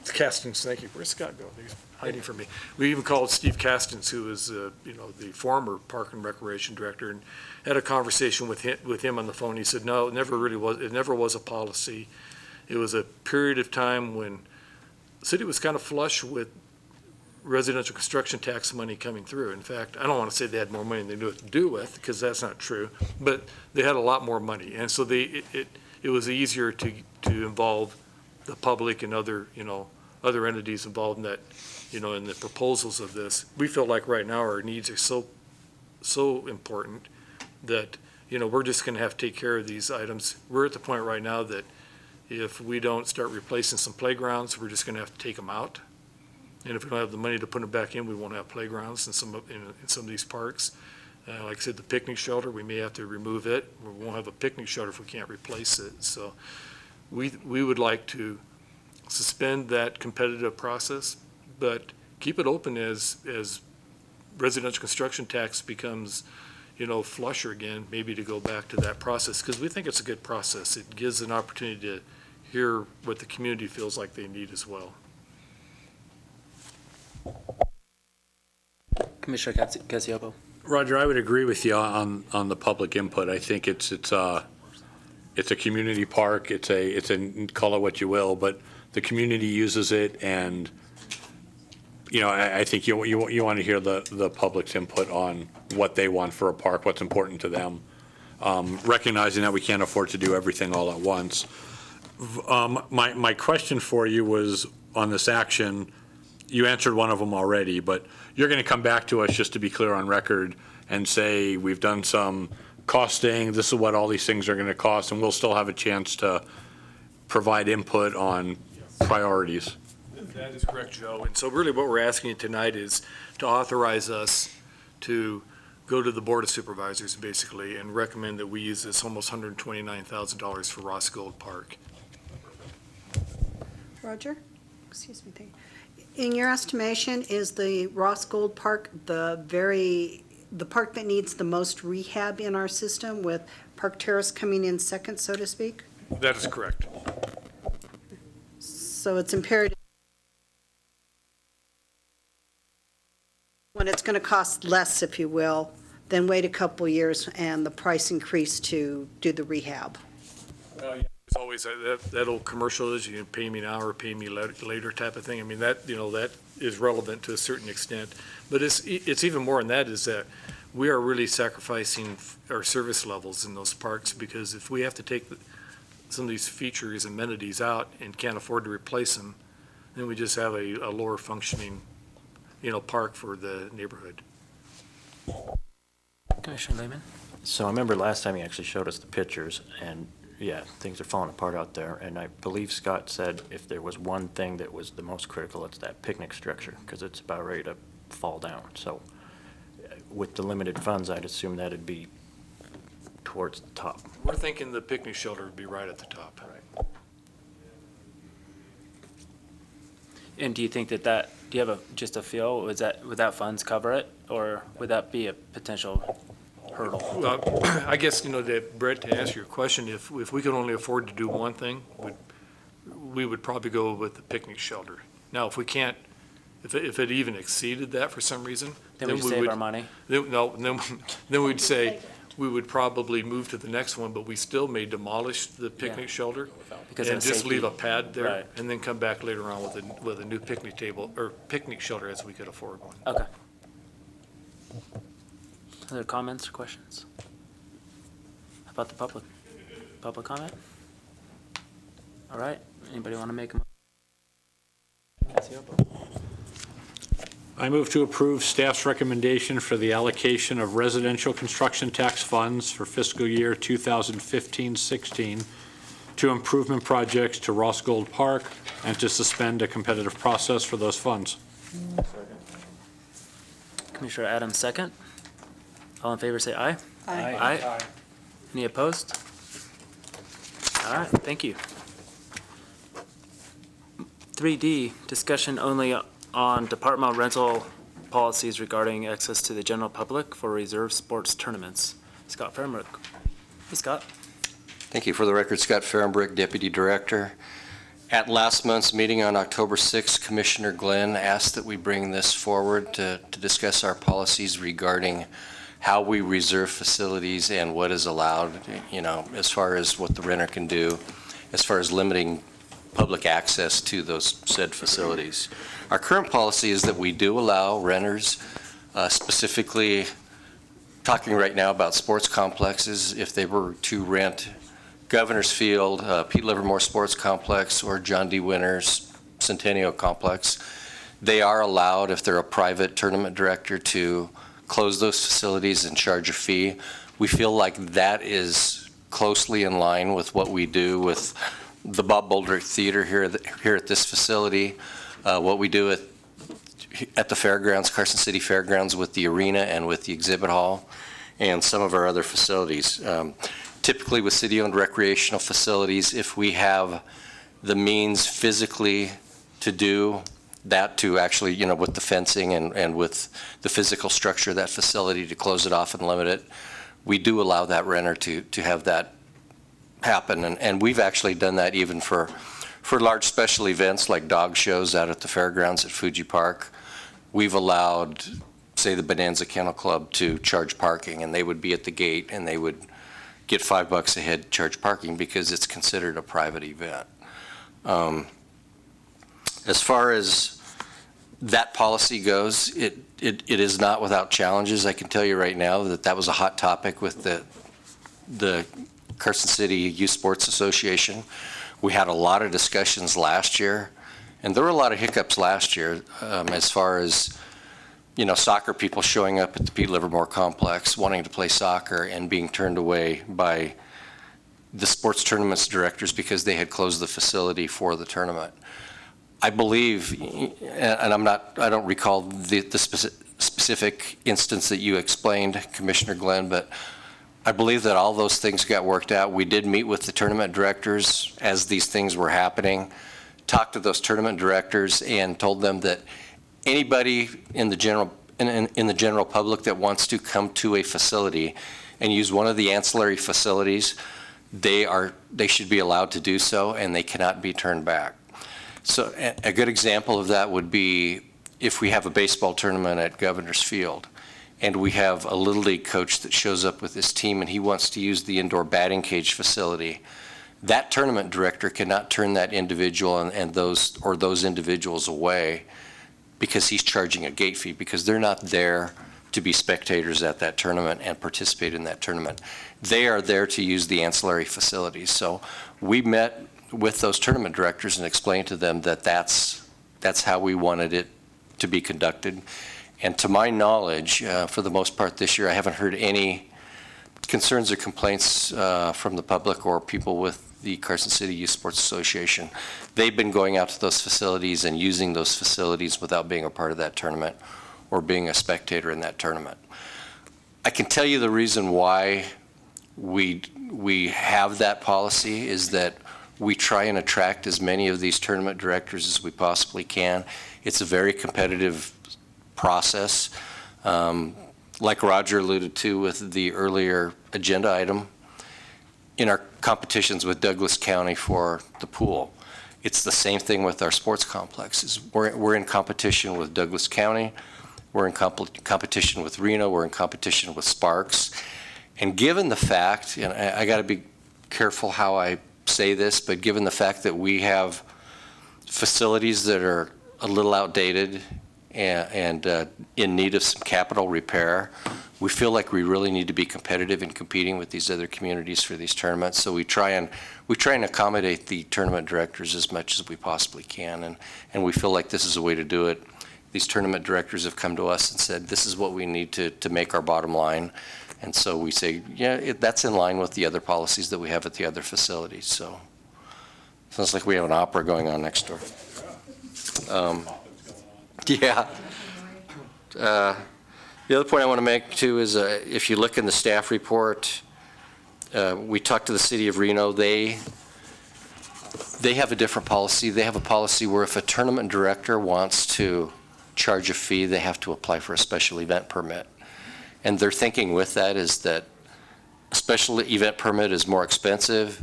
Castins. Thank you. Where's Scott go? He's hiding from me. We even called Steve Castins, who is the former Park and Recreation Director, and had a conversation with him on the phone. He said, no, it never was a policy. It was a period of time when the city was kind of flush with residential construction tax money coming through. In fact, I don't want to say they had more money than they knew what to do with, because that's not true, but they had a lot more money. And so it was easier to involve the public and other entities involved in that, in the proposals of this. We feel like right now our needs are so important that, we're just going to have to take care of these items. We're at the point right now that if we don't start replacing some playgrounds, we're just going to have to take them out. And if we don't have the money to put them back in, we won't have playgrounds in some of these parks. Like I said, the picnic shelter, we may have to remove it. We won't have a picnic shelter if we can't replace it. So we would like to suspend that competitive process, but keep it open as residential construction tax becomes, flusher again, maybe to go back to that process, because we think it's a good process. It gives an opportunity to hear what the community feels like they need as well. Commissioner Casiopo. Roger, I would agree with you on the public input. I think it's a community park. It's a call it what you will, but the community uses it, and I think you want to hear the public's input on what they want for a park, what's important to them, recognizing that we can't afford to do everything all at once. My question for you was on this action. You answered one of them already, but you're going to come back to us, just to be clear on record, and say we've done some costing, this is what all these things are going to cost, and we'll still have a chance to provide input on priorities. That is correct, Joe. And so really what we're asking you tonight is to authorize us to go to the Board of Supervisors, basically, and recommend that we use this almost $129,000 for Ross Gold Park. Roger? Excuse me. In your estimation, is the Ross Gold Park the park that needs the most rehab in our system, with Park Terrace coming in second, so to speak? That is correct. So it's imperative when it's going to cost less, if you will, then wait a couple years and the price increase to do the rehab. It's always that old commercial is, you pay me now or pay me later type of thing. I mean, that is relevant to a certain extent. But it's even more than that, is that we are really sacrificing our service levels in those parks, because if we have to take some of these features, amenities out and can't afford to replace them, then we just have a lower functioning, park for the neighborhood. Commissioner Lehman. So I remember last time you actually showed us the pictures, and yeah, things are falling apart out there. And I believe Scott said if there was one thing that was the most critical, it's that picnic structure, because it's about ready to fall down. So with the limited funds, I'd assume that'd be towards the top. We're thinking the picnic shelter would be right at the top. Right. And do you think do you have just a feel, would that funds cover it, or would that be a potential hurdle? Well, I guess, Brett, to answer your question, if we could only afford to do one thing, we would probably go with the picnic shelter. Now, if we can't, if it even exceeded that for some reason, Then we save our money? Then we'd say we would probably move to the next one, but we still may demolish the picnic shelter Because of and the just leave a safety. pad there, Right. and then come back later on with a new picnic table, or picnic shelter as we could afford one. Okay. Other comments or questions? How about the public? Public comment? All right, anybody want to make a motion? I move to approve staff's recommendation for the allocation of residential construction tax funds for fiscal year 2015-16 to improvement projects to Ross Gold Park, and to suspend a competitive process for those funds. Commissioner Adams, second. All in favor, say aye. Aye. Aye. Any opposed? All right, thank you. 3D, discussion only on departmental rental policies regarding access to the general public for reserve sports tournaments. Scott Fairmbrick. Hey, Scott. Thank you. For the record, Scott Fairmbrick, Deputy Director. At last month's meeting on October 6th, Commissioner Glenn asked that we bring this forward to discuss our policies regarding how we reserve facilities and what is allowed, as far as what the renter can do, as far as limiting public access to those said facilities. Our current policy is that we do allow renters, specifically talking right now about sports complexes, if they were to rent Governor's Field, Pete Livermore Sports Complex, or John D. Winters Centennial Complex, they are allowed, if they're a private tournament director, to close those facilities and charge a fee. We feel like that is closely in line with what we do with the Bob Boldrick Theater here at this facility, what we do at the fairgrounds, Carson City Fairgrounds, with the arena and with the exhibit hall, and some of our other facilities. Typically with city-owned recreational facilities, if we have the means physically to do that, to actually, with the fencing and with the physical structure of that facility to close it off and limit it, we do allow that renter to have that happen. And we've actually done that even for large special events like dog shows out at the fairgrounds at Fuji Park. We've allowed, say, the Bonanza Kennel Club to charge parking, and they would be at the gate and they would get $5 a head charge parking because it's considered a private event. As far as that policy goes, it is not without challenges. I can tell you right now that was a hot topic with the Carson City Youth Sports Association. We had a lot of discussions last year, and there were a lot of hiccups last year as far as, soccer people showing up at the Pete Livermore Complex, wanting to play soccer and being turned away by the sports tournaments directors because they had closed the facility for the tournament. I believe, and I don't recall the specific instance that you explained, Commissioner Glenn, but I believe that all those things got worked out. We did meet with the tournament directors as these things were happening, talked to those tournament directors and told them that anybody in the general public that wants to come to a facility and use one of the ancillary facilities, they should be allowed to do so, and they cannot be turned back. So a good example of that would be if we have a baseball tournament at Governor's Field and we have a Little League coach that shows up with his team and he wants to use the indoor batting cage facility, that tournament director cannot turn that individual and those individuals away because he's charging a gate fee, because they're not there to be spectators at that tournament and participate in that tournament. They are there to use the ancillary facilities. So we met with those tournament directors and explained to them that that's how we wanted it to be conducted. And to my knowledge, for the most part this year, I haven't heard any concerns or complaints from the public or people with the Carson City Youth Sports Association. They've been going out to those facilities and using those facilities without being a part of that tournament or being a spectator in that tournament. I can tell you the reason why we have that policy is that we try and attract as many of these tournament directors as we possibly can. It's a very competitive process. Like Roger alluded to with the earlier agenda item, in our competitions with Douglas County for the pool, it's the same thing with our sports complexes. We're in competition with Douglas County, we're in competition with Reno, we're in competition with Sparks. And given the fact, and I got to be careful how I say this, but given the fact that we have facilities that are a little outdated and in need of some capital repair, we feel like we really need to be competitive in competing with these other communities for these tournaments. So we try and accommodate the tournament directors as much as we possibly can, and we feel like this is a way to do it. These tournament directors have come to us and said, this is what we need to make our bottom line. And so we say, yeah, that's in line with the other policies that we have at the other facilities. So sounds like we have an opera going on next door. Yeah. The other point I want to make too is if you look in the staff report, we talked to the city of Reno. They have a different policy. They have a policy where if a tournament director wants to charge a fee, they have to apply for a special event permit. And their thinking with that is that a special event permit is more expensive.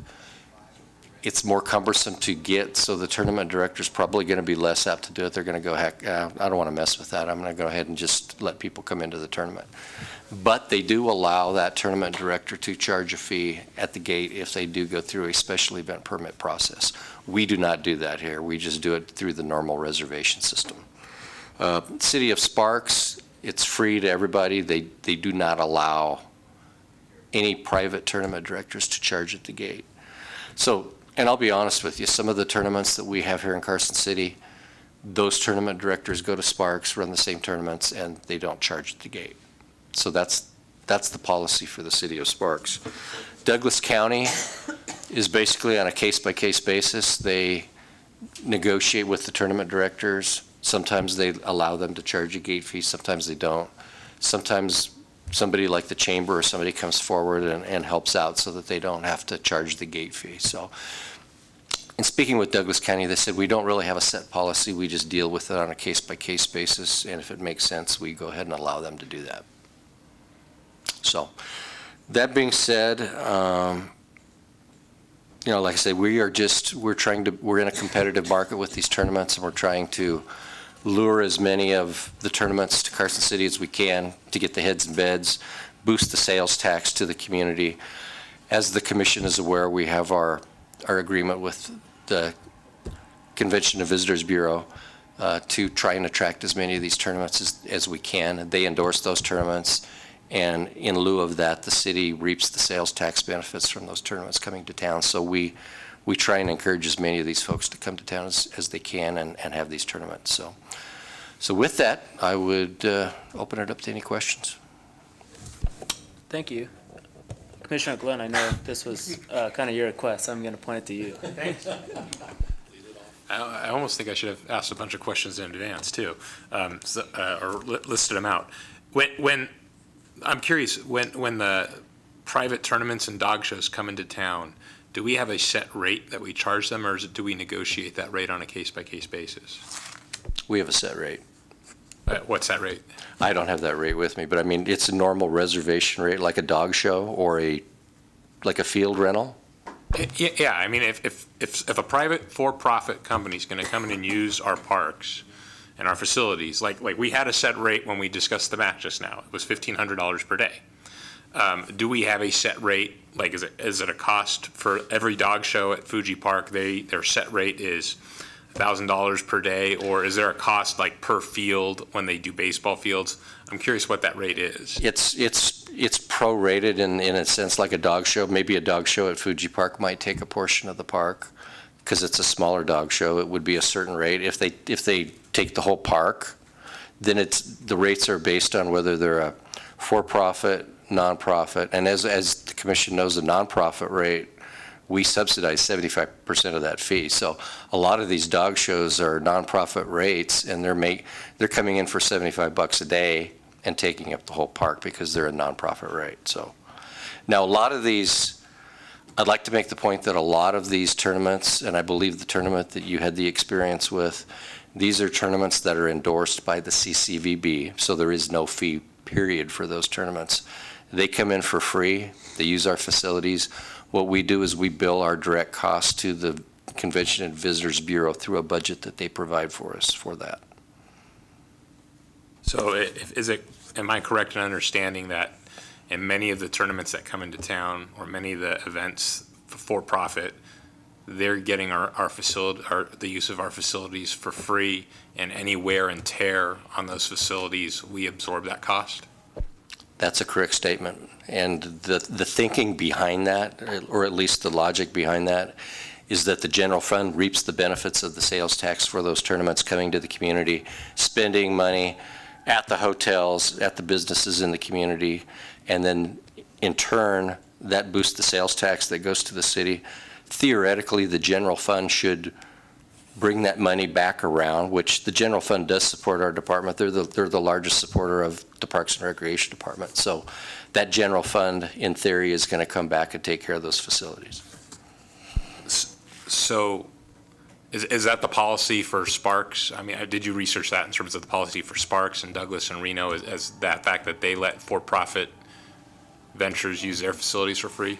It's more cumbersome to get, so the tournament director's probably going to be less apt to do it. They're going to go, heck, I don't want to mess with that. I'm going to go ahead and just let people come into the tournament. But they do allow that tournament director to charge a fee at the gate if they do go through a special event permit process. We do not do that here. We just do it through the normal reservation system. City of Sparks, it's free to everybody. They do not allow any private tournament directors to charge at the gate. So, and I'll be honest with you, some of the tournaments that we have here in Carson City, those tournament directors go to Sparks, run the same tournaments, and they don't charge at the gate. So that's the policy for the city of Sparks. Douglas County is basically on a case-by-case basis. They negotiate with the tournament directors. Sometimes they allow them to charge a gate fee, sometimes they don't. Sometimes somebody like the chamber or somebody comes forward and helps out so that they don't have to charge the gate fee. So in speaking with Douglas County, they said, we don't really have a set policy. We just deal with it on a case-by-case basis. And if it makes sense, we go ahead and allow them to do that. So that being said, like I said, we're in a competitive market with these tournaments, and we're trying to lure as many of the tournaments to Carson City as we can to get the heads and beds, boost the sales tax to the community. As the commission is aware, we have our agreement with the Convention and Visitors Bureau to try and attract as many of these tournaments as we can. They endorse those tournaments, and in lieu of that, the city reaps the sales tax benefits from those tournaments coming to town. So we try and encourage as many of these folks to come to town as they can and have these tournaments. So with that, I would open it up to any questions. Thank you. Commissioner Glenn, I know this was kind of your request, so I'm going to point it to you. I almost think I should have asked a bunch of questions in advance too, or listed them out. When I'm curious, when the private tournaments and dog shows come into town, do we have a set rate that we charge them, or do we negotiate that rate on a case-by-case basis? We have a set rate. What's that rate? I don't have that rate with me, but I mean, it's a normal reservation rate, like a dog show or like a field rental. Yeah, I mean, if a private for-profit company is going to come in and use our parks and our facilities, like we had a set rate when we discussed the match just now. It was $1,500 per day. Do we have a set rate? Like, is it a cost for every dog show at Fuji Park? Their set rate is $1,000 per day, or is there a cost like per field when they do baseball fields? I'm curious what that rate is. It's prorated in a sense, like a dog show. Maybe a dog show at Fuji Park might take a portion of the park because it's a smaller dog show. It would be a certain rate. If they take the whole park, then the rates are based on whether they're a for-profit, nonprofit, and as the commission knows, the nonprofit rate, we subsidize 75% of that fee. So a lot of these dog shows are nonprofit rates, and they're coming in for $75 a day and taking up the whole park because they're a nonprofit rate. So now a lot of these, I'd like to make the point that a lot of these tournaments, and I believe the tournament that you had the experience with, these are tournaments that are endorsed by the CCVB, so there is no fee period for those tournaments. They come in for free. They use our facilities. What we do is we bill our direct costs to the Convention and Visitors Bureau through a budget that they provide for us for that. So am I correct in understanding that in many of the tournaments that come into town, or many of the events for profit, they're getting the use of our facilities for free, and any wear and tear on those facilities, we absorb that cost? That's a correct statement. And the thinking behind that, or at least the logic behind that, is that the general fund reaps the benefits of the sales tax for those tournaments coming to the community, spending money at the hotels, at the businesses in the community, and then in turn, that boosts the sales tax that goes to the city. Theoretically, the general fund should bring that money back around, which the general fund does support our department. They're the largest supporter of the Parks and Recreation Department. So that general fund, in theory, is going to come back and take care of those facilities. So is that the policy for Sparks? I mean, did you research that in terms of the policy for Sparks and Douglas and Reno, as that fact that they let for-profit ventures use their facilities for free?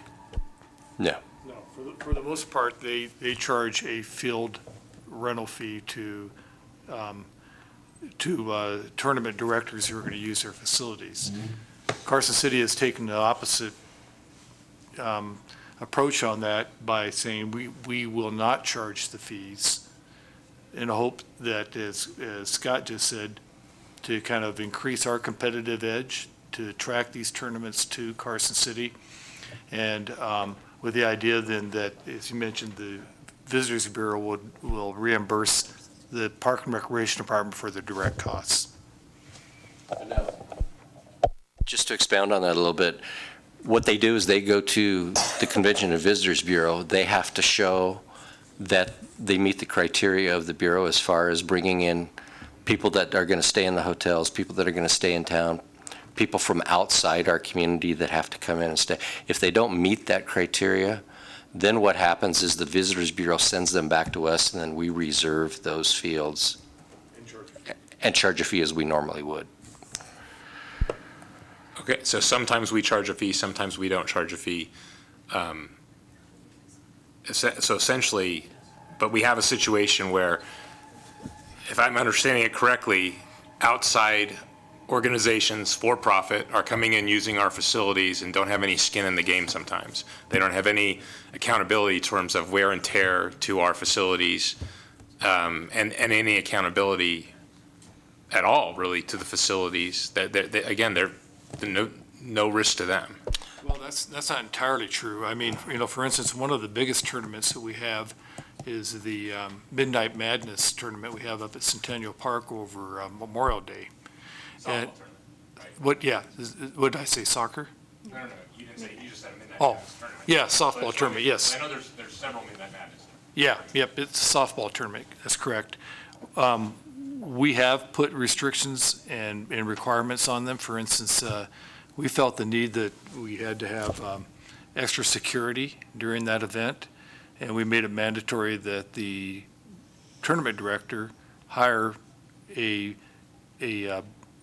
No. No, for the most part, they charge a field rental fee to tournament directors who are going to use their facilities. Carson City has taken the opposite approach on that by saying we will not charge the fees, in a hope that, as Scott just said, to kind of increase our competitive edge, to attract these tournaments to Carson City, and with the idea then that, as you mentioned, the Visitors Bureau will reimburse the Park and Recreation Department for the direct costs. Just to expound on that a little bit, what they do is they go to the Convention and Visitors Bureau. They have to show that they meet the criteria of the Bureau as far as bringing in people that are going to stay in the hotels, people that are going to stay in town, people from outside our community that have to come in and stay. If they don't meet that criteria, Then what happens is the Visitors Bureau sends them back to us, and then we reserve those fields and charge a fee as we normally would. Okay, so sometimes we charge a fee, sometimes we don't charge a fee. So essentially, but we have a situation where, if I'm understanding it correctly, outside organizations, for-profit, are coming in using our facilities and don't have any skin in the game sometimes. They don't have any accountability in terms of wear and tear to our facilities, and any accountability at all, really, to the facilities. Again, they're no risk to them. Well, that's not entirely true. I mean, for instance, one of the biggest tournaments that we have is the Midnight Madness tournament we have up at Centennial Park over Memorial Day. And what did I say, soccer? No, you didn't say, you just said Midnight Madness tournament. Yeah, softball tournament, yes. I know there's several Midnight Madness. Yep, it's a softball tournament, that's correct. We have put restrictions and requirements on them. For instance, we felt the need that we had to have extra security during that event, and we made it mandatory that the tournament director hire a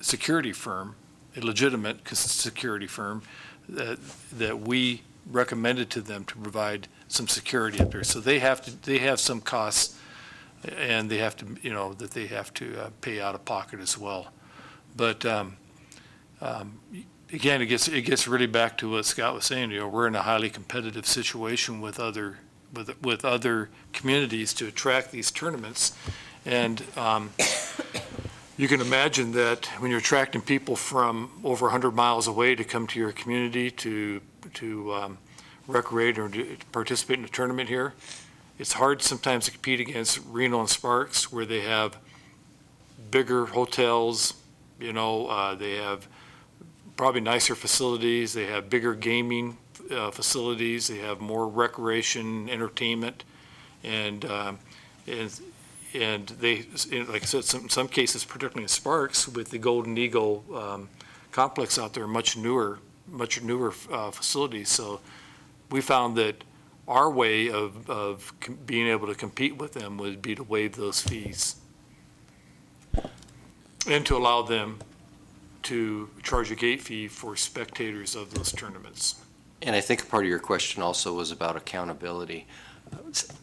security firm, a legitimate security firm, that we recommended to them to provide some security up there. So they have some costs, and they have to, that they have to pay out of pocket as well. But again, it gets really back to what Scott was saying. We're in a highly competitive situation with other communities to attract these tournaments, and you can imagine that when you're attracting people from over 100 miles away to come to your community to recreate or to participate in a tournament here, it's hard sometimes to compete against Reno and Sparks, where they have bigger hotels, they have probably nicer facilities, they have bigger gaming facilities, they have more recreation, entertainment, and they, like I said, in some cases, particularly in Sparks, with the Golden Eagle complex out there, much newer facilities. So we found that our way of being able to compete with them would be to waive those fees and to allow them to charge a gate fee for spectators of those tournaments. And I think part of your question also was about accountability.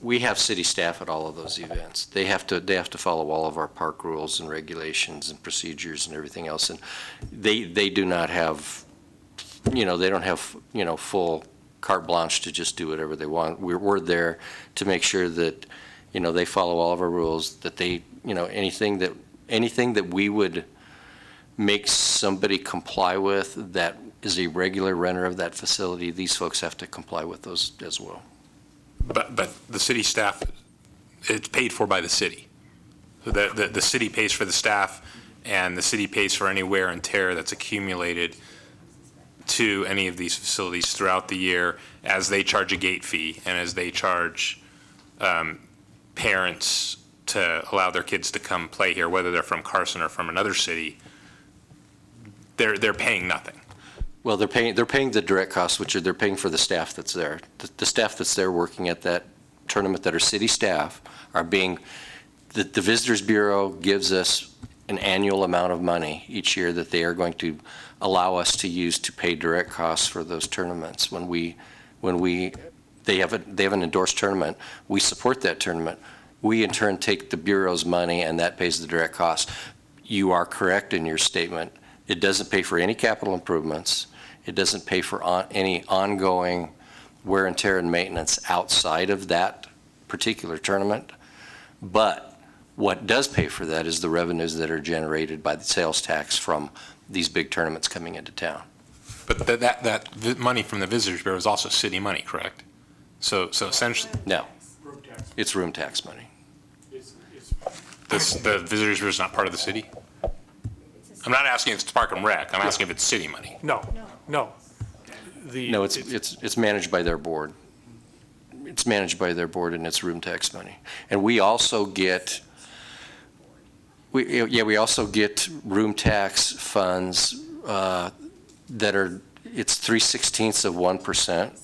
We have city staff at all of those events. They have to follow all of our park rules and regulations and procedures and everything else. And they do not have, they don't have, full carte blanche to just do whatever they want. We're there to make sure that, they follow all of our rules, that they, anything that we would make somebody comply with that is a regular renter of that facility, these folks have to comply with those as well. But the city staff, it's paid for by the city. So the city pays for the staff, and the city pays for any wear and tear that's accumulated to any of these facilities throughout the year, as they charge a gate fee and as they charge parents to allow their kids to come play here, whether they're from Carson or from another city. They're paying nothing. Well, they're paying the direct costs, which they're paying for the staff that's there. The staff that's there working at that tournament that are city staff are being, the Visitors Bureau gives us an annual amount of money each year that they are going to allow us to use to pay direct costs for those tournaments. When they have an endorsed tournament, we support that tournament. We in turn take the Bureau's money, and that pays the direct costs. You are correct in your statement. It doesn't pay for any capital improvements. It doesn't pay for any ongoing wear and tear and maintenance outside of that particular tournament. But what does pay for that is the revenues that are generated by the sales tax from these big tournaments coming into town. But that money from the Visitors Bureau is also city money, correct? So essentially, No, it's room tax money. the Visitors Bureau is not part of the city? I'm not asking if it's Park and Rec. I'm asking if it's city money. No. No, it's managed by their board. It's managed by their board, and it's room tax money. And we also get, we also get room tax funds that are, it's 3/16 of 1%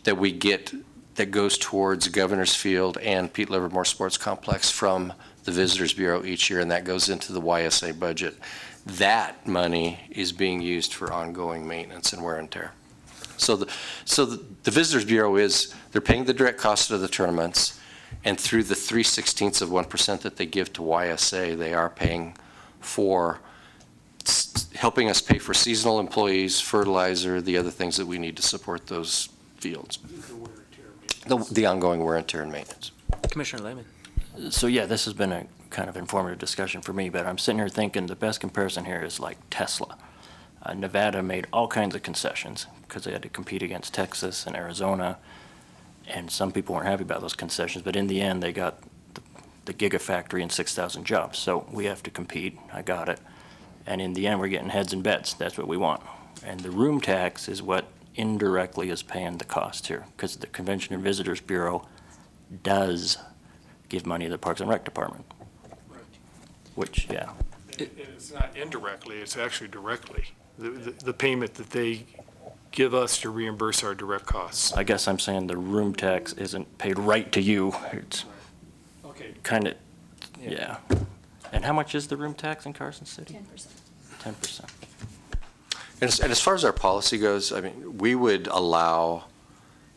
that we get that goes towards Governor's Field and Pete Livermore Sports Complex from the Visitors Bureau each year, and that goes into the YSA budget. That money is being used for ongoing maintenance and wear and tear. So the Visitors Bureau they're paying the direct cost of the tournaments, and through the 0.3% that they give to YSA, they are paying for helping us pay for seasonal employees, fertilizer, the other things that we need to support those fields. The ongoing wear and tear and maintenance. Commissioner Lehman. So yeah, this has been a kind of informative discussion for me, but I'm sitting here thinking the best comparison here is like Tesla. Nevada made all kinds of concessions because they had to compete against Texas and Arizona, and some people weren't happy about those concessions, but in the end, they got the gigafactory and 6,000 jobs. So we have to compete. I got it. And in the end, we're getting heads and beds. That's what we want. And the room tax is what indirectly is paying the cost here, because the Convention and Visitors Bureau does give money to the Parks and Rec Department. Which, yeah. It's not indirectly, it's actually directly. The payment that they give us to reimburse our direct costs. I guess I'm saying the room tax isn't paid right to you. It's kind of, yeah. And how much is the room tax in Carson City? 10%. 10%. And as far as our policy goes, I mean, we would allow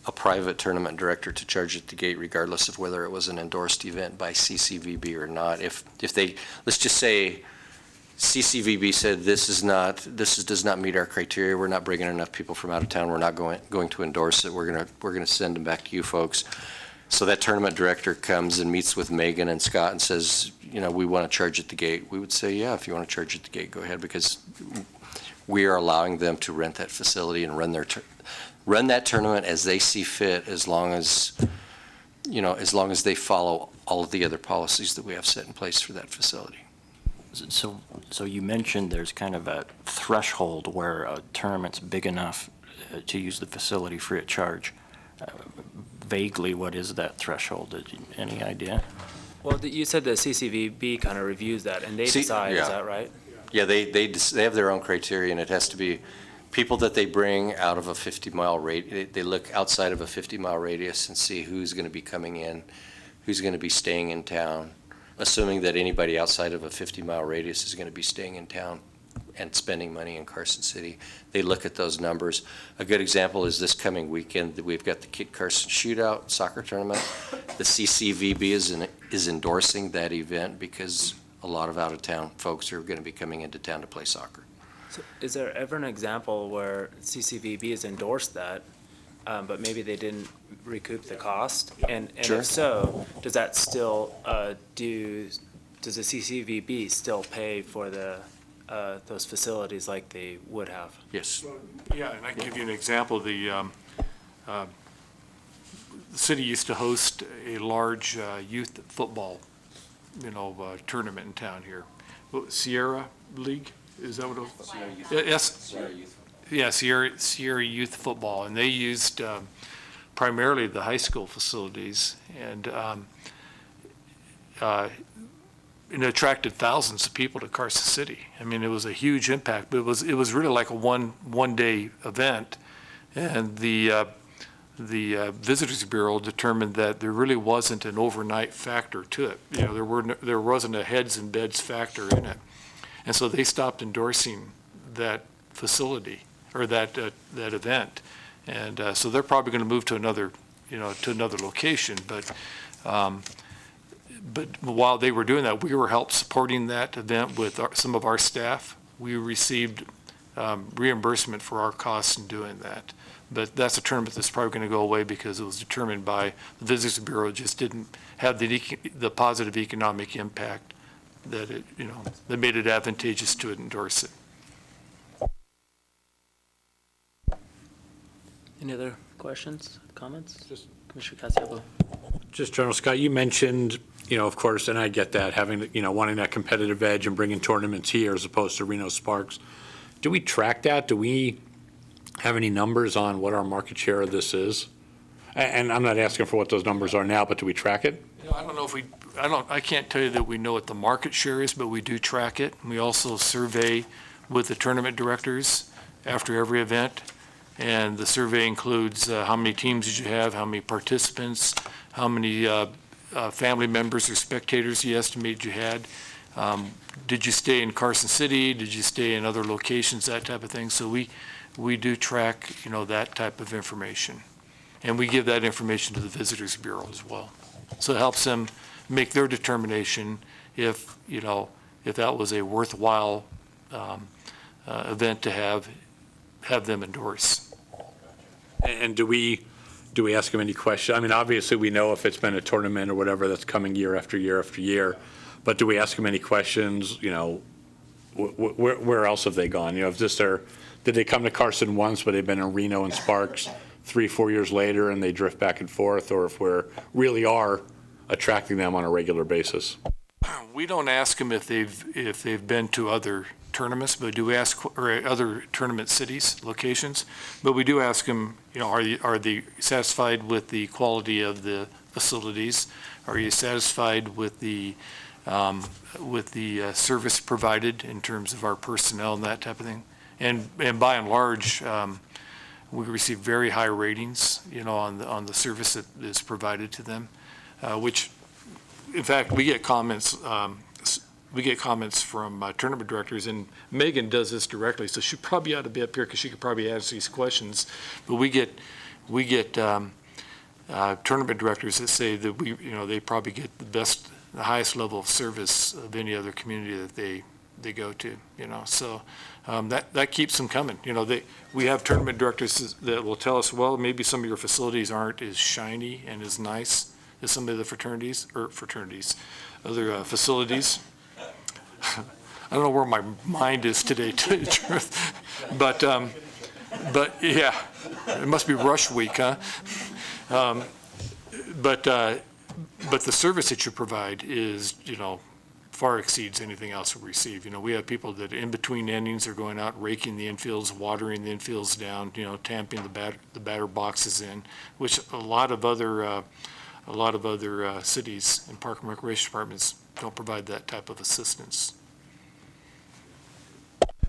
a private tournament director to charge at the gate regardless of whether it was an endorsed event by CCVB or not. If they, let's just say CCVB said this does not meet our criteria, we're not bringing enough people from out of town, we're not going to endorse it, we're gonna send them back to you folks. So that tournament director comes and meets with Megan and Scott and says, you know, we want to charge at the gate. We would say, yeah, if you want to charge at the gate, go ahead, because we are allowing them to rent that facility and run that tournament as they see fit, as long as they follow all of the other policies that we have set in place for that facility. So you mentioned there's kind of a threshold where a tournament's big enough to use the facility free of charge. Vaguely, what is that threshold? Any idea? Well, you said the CCVB kind of reviews that, and they decide, yeah. Is that right? Yeah, they have their own criteria, and it has to be people that they bring out of a 50-mile radius. They look outside of a 50-mile radius and see who's going to be coming in, who's going to be staying in town, assuming that anybody outside of a 50-mile radius is going to be staying in town and spending money in Carson City. They look at those numbers. A good example is this coming weekend, we've got the Kit Carson Shootout soccer tournament. The CCVB is endorsing that event because a lot of out-of-town folks are going to be coming into town to play soccer. So is there ever an example where CCVB has endorsed that, but maybe they didn't recoup the cost? And Sure. if so, does that still does the CCVB still pay for those facilities like they would have? Yes. Yeah, and I can give you an example. The city used to host a large youth football, tournament in town here. Sierra League, is that what it was? Yes. Yeah, Sierra Youth Football, and they used primarily the high school facilities, and it attracted thousands of people to Carson City. I mean, it was a huge impact, but it was really like a one-day event, and the Visitors Bureau determined that there really wasn't an overnight factor to it. There wasn't a heads and beds factor in it, and so they stopped endorsing that facility or that event, and so they're probably going to move to another location, but. But while they were doing that, we were helped supporting that event with some of our staff. We received reimbursement for our costs in doing that. But that's a tournament that's probably going to go away because it was determined by the Visitors Bureau, just didn't have the positive economic impact that that made it advantageous to endorse it. Any other questions, comments? Commissioner Casielo. Just General Scott, you mentioned, of course, and I get that, having, wanting that competitive edge and bringing tournaments here as opposed to Reno Sparks. Do we track that? Do we have any numbers on what our market share of this is? And I'm not asking for what those numbers are now, but do we track it? I don't know if I can't tell you that we know what the market share is, but we do track it. We also survey with the tournament directors after every event And the survey includes how many teams did you have, how many participants, how many family members or spectators you estimated you had. Did you stay in Carson City? Did you stay in other locations, that type of thing? So we do track, that type of information. And we give that information to the Visitors Bureau as well. So it helps them make their determination if that was a worthwhile event to have them endorse. And do we ask them any questions? I mean, obviously, we know if it's been a tournament or whatever that's coming year after year after year, but do we ask them any questions, where else have they gone? If did they come to Carson once, but they've been in Reno and Sparks 3-4 years later and they drift back and forth, or if we really are attracting them on a regular basis? We don't ask them if they've been to other tournaments, but do we ask, or other tournament cities, locations? But we do ask them, are they satisfied with the quality of the facilities? Are you satisfied with the service provided in terms of our personnel and that type of thing? And by and large, we receive very high ratings, on the service that is provided to them, which, in fact, we get comments from tournament directors, and Megan does this directly, so she probably ought to be up here because she could probably answer these questions. But we get tournament directors that say that they probably get the highest level of service of any other community that they go to. So that keeps them coming. We have tournament directors that will tell us, well, maybe some of your facilities aren't as shiny and as nice as some of the other facilities. I don't know where my mind is today, to tell you the truth. But yeah, it must be rush week, huh? But the service that you provide is, far exceeds anything else we receive. We have people that in between innings are going out raking the infields, watering the infields down, tamping the batter boxes in, which a lot of other cities and park and recreation departments don't provide that type of assistance.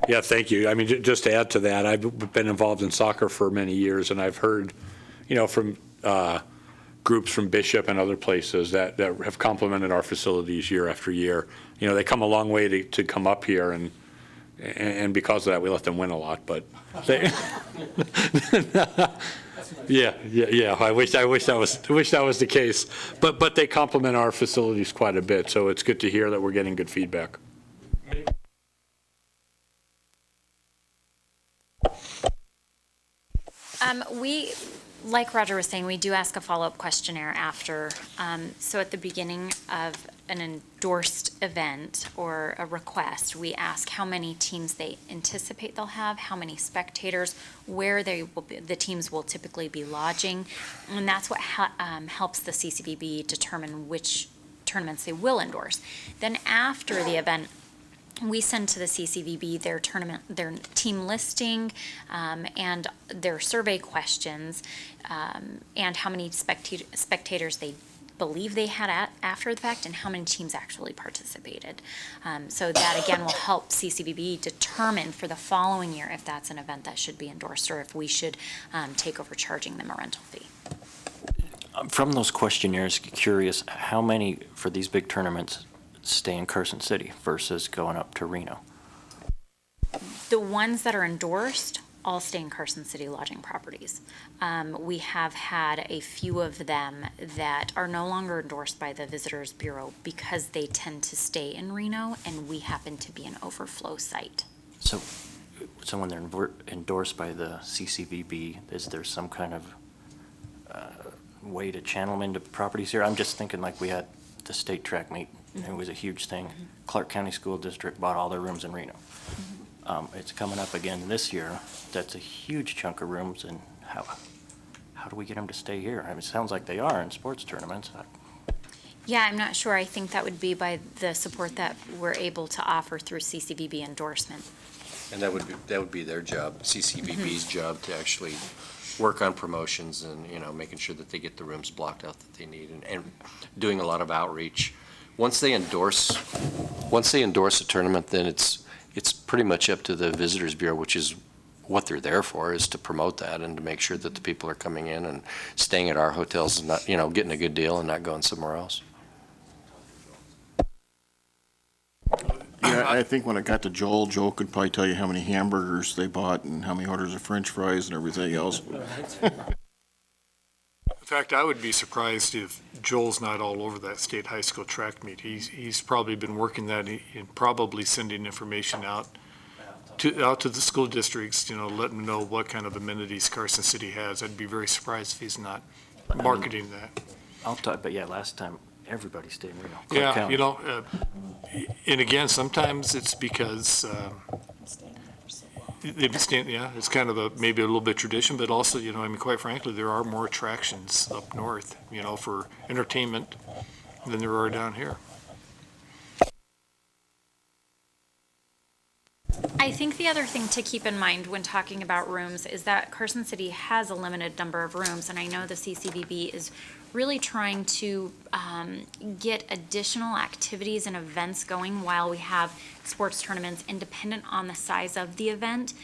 Yeah, thank you. I mean, just to add to that, I've been involved in soccer for many years, and I've heard, from groups from Bishop and other places that have complimented our facilities year after year. They come a long way to come up here, and because of that, we let them win a lot. But they, yeah. I wish that was the case. But they compliment our facilities quite a bit, so it's good to hear that we're getting good feedback. Like Roger was saying, we do ask a follow-up questionnaire after. So at the beginning of an endorsed event or a request, we ask how many teams they anticipate they'll have, how many spectators, where the teams will typically be lodging, and that's what helps the CCVB determine which tournaments they will endorse. Then after the event, we send to the CCVB their team listing, and their survey questions, and how many spectators they believe they had after the fact, and how many teams actually participated. So that again will help CCVB determine for the following year if that's an event that should be endorsed, or if we should take over charging them a rental fee. From those questionnaires, curious, how many for these big tournaments stay in Carson City versus going up to Reno? The ones that are endorsed all stay in Carson City lodging properties. We have had a few of them that are no longer endorsed by the Visitors Bureau because they tend to stay in Reno, and we happen to be an overflow site. So when they're endorsed by the CCVB, is there some kind of way to channel them into properties here? I'm just thinking like we had the state track meet. It was a huge thing. Mm-hmm. Clark County School District bought all their rooms in Reno. Mm-hmm. It's coming up again this year. That's a huge chunk of rooms, and how do we get them to stay here? I mean, it sounds like they are in sports tournaments. Yeah, I'm not sure. I think that would be by the support that we're able to offer through CCVB endorsement. And that would be their job, CCVB's job, to actually work on promotions and, making sure that they get the rooms blocked out that they need, and doing a lot of outreach. Once they endorse a tournament, then it's pretty much up to the Visitors Bureau, which is what they're there for, is to promote that and to make sure that the people are coming in and staying at our hotels and not, getting a good deal and not going somewhere else. Yeah, I think when it got to Joel could probably tell you how many hamburgers they bought and how many orders of french fries and everything else. In fact, I would be surprised if Joel's not all over that state high school track meet. He's probably been working that and probably sending information out to the school districts, letting them know what kind of amenities Carson City has. I'd be very surprised if he's not marketing that. I'll talk, but yeah, last time, everybody stayed in Reno. Yeah, County. And again, sometimes it's because they've been staying, it's kind of maybe a little bit tradition, but also, quite frankly, there are more attractions up north, for entertainment than there are down here. I think the other thing to keep in mind when talking about rooms is that Carson City has a limited number of rooms, and I know the CCVB is really trying to get additional activities and events going while we have sports tournaments independent on the size of the event.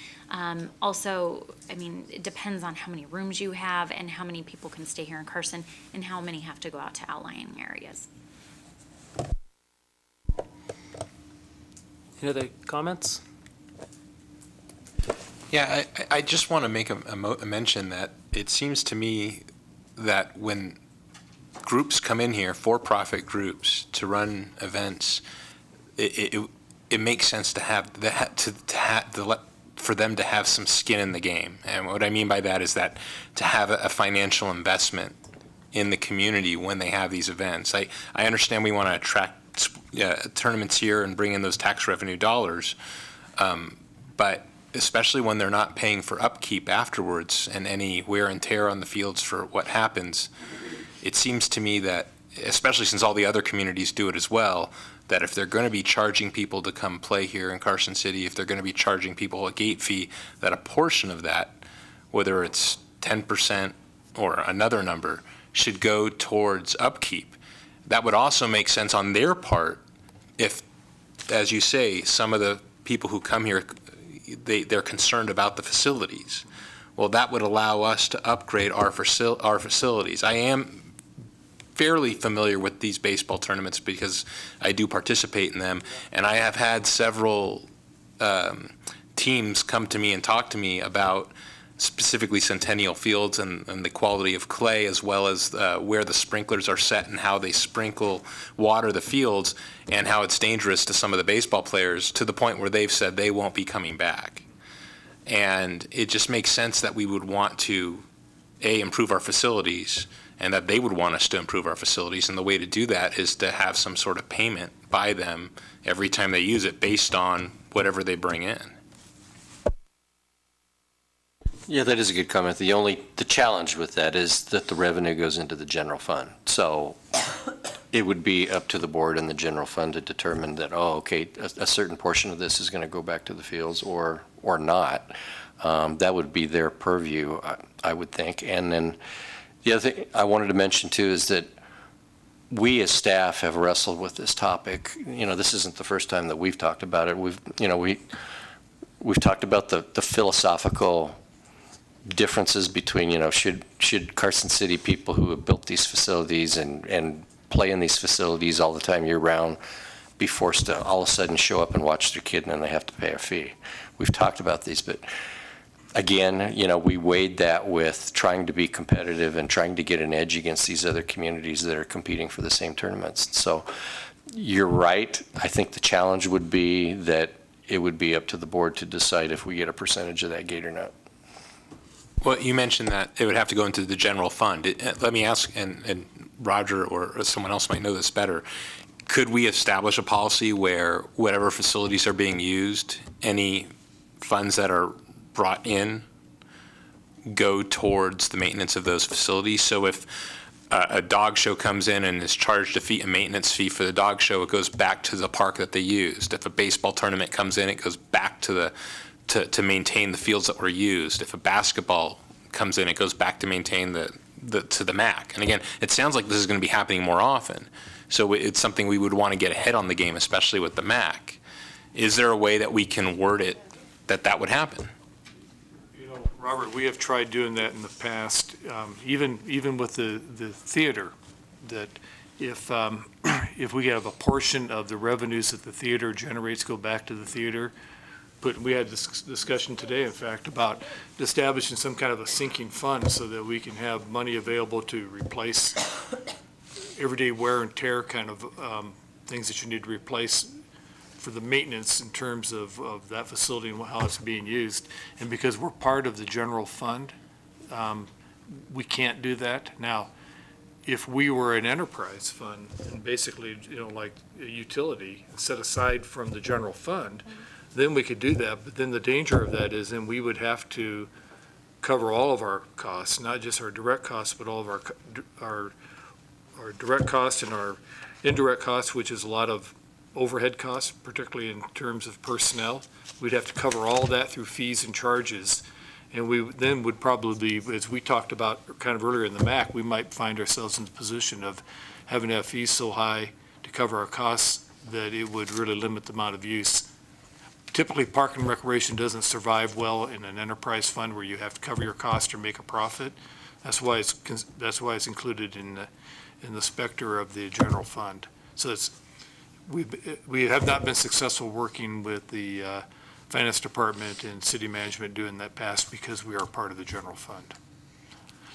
Also, it depends on how many rooms you have and how many people can stay here in Carson and how many have to go out to outlying areas. Any other comments? Yeah, I just want to make a mention that it seems to me that when groups come in here, for-profit groups, to run events, it makes sense to have that, for them to have some skin in the game. And what I mean by that is that to have a financial investment in the community when they have these events. I understand we want to attract tournaments here and bring in those tax revenue dollars, but especially when they're not paying for upkeep afterwards and any wear and tear on the fields for what happens, it seems to me that, especially since all the other communities do it as well, that if they're going to be charging people to come play here in Carson City, if they're going to be charging people a gate fee, that a portion of that, whether it's 10% or another number, should go towards upkeep. That would also make sense on their part if, as you say, some of the people who come here, they're concerned about the facilities. Well, that would allow us to upgrade our facilities. I am fairly familiar with these baseball tournaments because I do participate in them, and I have had several teams come to me and talk to me about specifically Centennial Fields and the quality of clay, as well as where the sprinklers are set and how they water the fields, and how it's dangerous to some of the baseball players, to the point where they've said they won't be coming back. And it just makes sense that we would want to, improve our facilities, and that they would want us to improve our facilities. And the way to do that is to have some sort of payment by them every time they use it based on whatever they bring in. Yeah, that is a good comment. The challenge with that is that the revenue goes into the general fund. So it would be up to the board and the general fund to determine that, a certain portion of this is going to go back to the fields or not. That would be their purview, I would think. And then the other thing I wanted to mention too is that we as staff have wrestled with this topic. This isn't the first time that we've talked about it. We've talked about the philosophical differences between, should Carson City people who have built these facilities and play in these facilities all the time year round be forced to all of a sudden show up and watch their kid and then they have to pay a fee. We've talked about these, but again, we weighed that with trying to be competitive and trying to get an edge against these other communities that are competing for the same tournaments. So you're right. I think the challenge would be that it would be up to the board to decide if we get a percentage of that gate or not. Well, you mentioned that it would have to go into the general fund. Let me ask, and Roger or someone else might know this better, could we establish a policy where whatever facilities are being used, any funds that are brought in go towards the maintenance of those facilities? So if a dog show comes in and is charged a maintenance fee for the dog show, it goes back to the park that they used. If a baseball tournament comes in, it goes back to maintain the fields that were used. If a basketball comes in, it goes back to maintain to the MAC. And again, it sounds like this is going to be happening more often. So it's something we would want to get ahead on the game, especially with the MAC. Is there a way that we can word it that would happen? Robert, we have tried doing that in the past, even with the theater, that if we have a portion of the revenues that the theater generates go back to the theater, but we had this discussion today, in fact, about establishing some kind of a sinking fund so that we can have money available to replace everyday wear and tear kind of things that you need to replace for the maintenance in terms of that facility and how it's being used. And because we're part of the general fund, we can't do that. Now, if we were an enterprise fund and basically, like a utility set aside from the general fund, then we could do that. But then the danger of that is then we would have to cover all of our costs, not just our direct costs, but all of our direct costs and our indirect costs, which is a lot of overhead costs, particularly in terms of personnel. We'd have to cover all that through fees and charges. And we then would probably, as we talked about kind of earlier in the MAC, we might find ourselves in the position of having to have fees so high to cover our costs that it would really limit the amount of use. Typically, Park and Recreation doesn't survive well in an enterprise fund where you have to cover your cost or make a profit. That's why it's included in the specter of the general fund. So we have not been successful working with the finance department and city management doing that past because we are part of the general fund.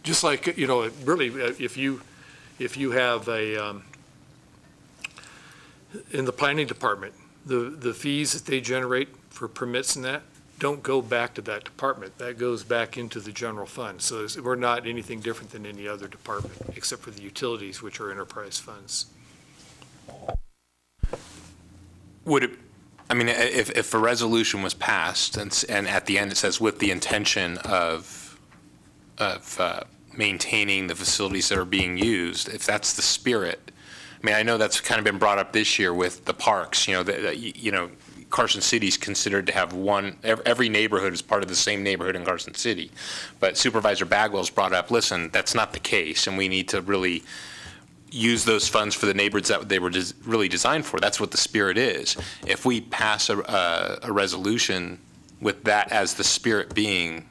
Just like, really, if you have in the planning department, the fees that they generate for permits and that don't go back to that department. That goes back into the general fund. So we're not anything different than any other department, except for the utilities, which are enterprise funds. Would it, if a resolution was passed and at the end it says with the intention of maintaining the facilities that are being used, if that's the spirit, I know that's kind of been brought up this year with the parks, Carson City's considered to have every neighborhood is part of the same neighborhood in Carson City. But Supervisor Bagwell's brought up, listen, that's not the case, and we need to really use those funds for the neighborhoods that they were really designed for. That's what the spirit is. If we pass a resolution with that as the spirit being,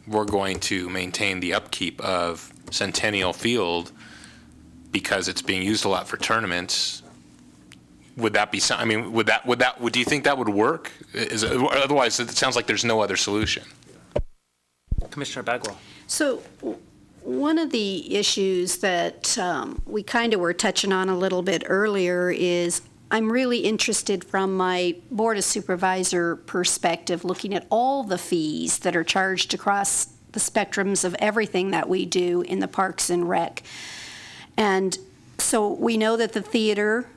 we're going to maintain the upkeep of Centennial Field because it's being used a lot for tournaments. Would that be, do you think that would work? Otherwise, it sounds like there's no other solution. Commissioner Bagwell. So one of the issues that we kind of were touching on a little bit earlier is I'm really interested from my Board of Supervisor perspective, looking at all the fees that are charged across the spectrums of everything that we do in the Parks and Rec. And so we know that the theater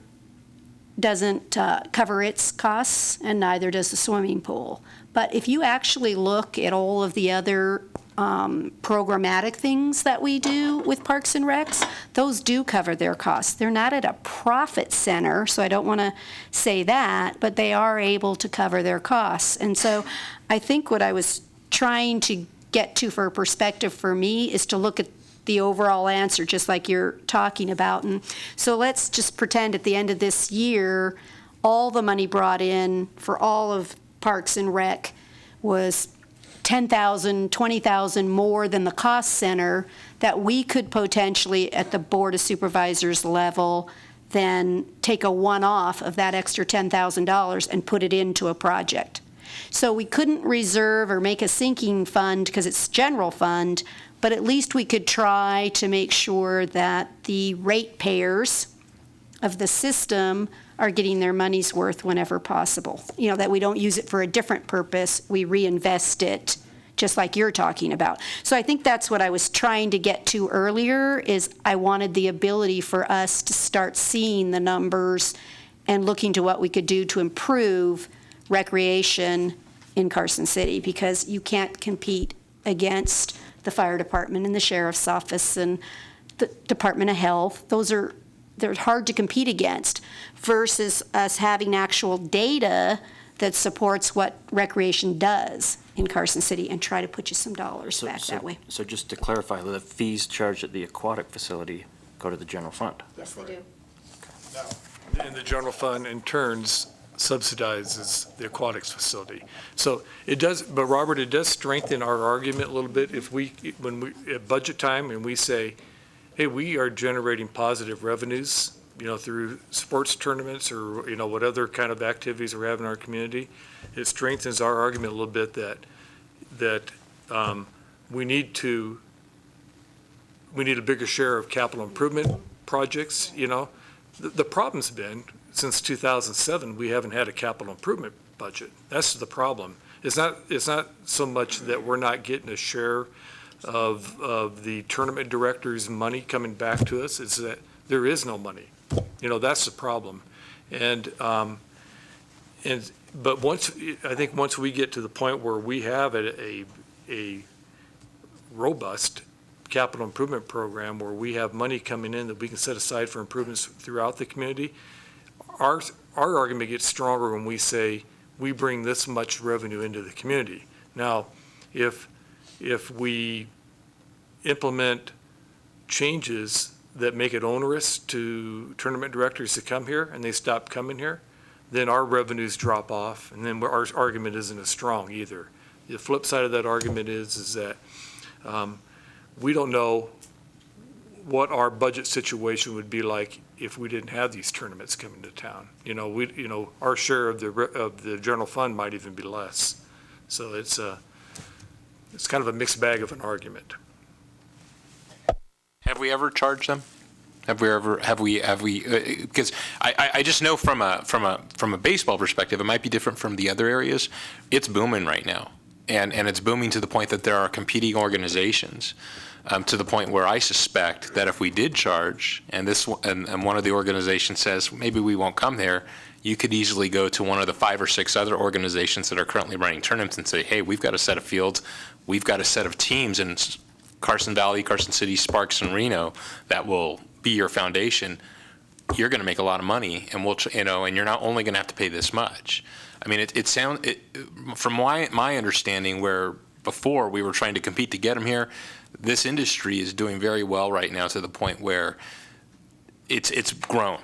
doesn't cover its costs, and neither does the swimming pool. But if you actually look at all of the other programmatic things that we do with Parks and Recs, those do cover their costs. They're not at a profit center, so I don't want to say that, but they are able to cover their costs. And so I think what I was trying to get to for a perspective for me is to look at the overall answer, just like you're talking about. And so let's just pretend at the end of this year, all the money brought in for all of Parks and Rec was $10,000, $20,000 more than the cost center, that we could potentially, at the Board of Supervisors level, then take a one-off of that extra $10,000 and put it into a project. So we couldn't reserve or make a sinking fund because it's general fund, but at least we could try to make sure that the ratepayers of the system are getting their money's worth whenever possible. That we don't use it for a different purpose, we reinvest it, just like you're talking about. So I think that's what I was trying to get to earlier, is I wanted the ability for us to start seeing the numbers and looking to what we could do to improve recreation in Carson City, because you can't compete against the fire department and the sheriff's office and the Department of Health. They're hard to compete against, versus us having actual data that supports what recreation does in Carson City and try to put you some dollars back that way. So just to clarify, the fees charged at the aquatic facility go to the general fund? Yes, they do. And the general fund in turns subsidizes the aquatics facility. So it does, but Robert, it does strengthen our argument a little bit if when we, at budget time, and we say, hey, we are generating positive revenues, through sports tournaments or, what other kind of activities we have in our community. It strengthens our argument a little bit that we need a bigger share of capital improvement projects, The problem's been, since 2007, we haven't had a capital improvement budget. That's the problem. It's not so much that we're not getting a share of the tournament director's money coming back to us, it's that there is no money. That's the problem. But I think once we get to the point where we have a robust capital improvement program where we have money coming in that we can set aside for improvements throughout the community, our argument gets stronger when we say we bring this much revenue into the community. Now, if we implement changes that make it onerous to tournament directors to come here and they stop coming here, then our revenues drop off, and then our argument isn't as strong either. The flip side of that argument is that we don't know what our budget situation would be like if we didn't have these tournaments coming to town. Our share of the general fund might even be less. So it's kind of a mixed bag of an argument. Have we ever charged them? Have we, because I just know from a baseball perspective, it might be different from the other areas. It's booming right now. And it's booming to the point that there are competing organizations, to the point where I suspect that if we did charge, and one of the organizations says, maybe we won't come there, you could easily go to one of the 5 or 6 other organizations that are currently running tournaments and say, hey, we've got a set of fields, we've got a set of teams in Carson Valley, Carson City, Sparks, and Reno that will be your foundation. You're going to make a lot of money, and and you're not only going to have to pay this much. I mean, it sounds, from my understanding, where before we were trying to compete to get them here, this industry is doing very well right now to the point where it's grown,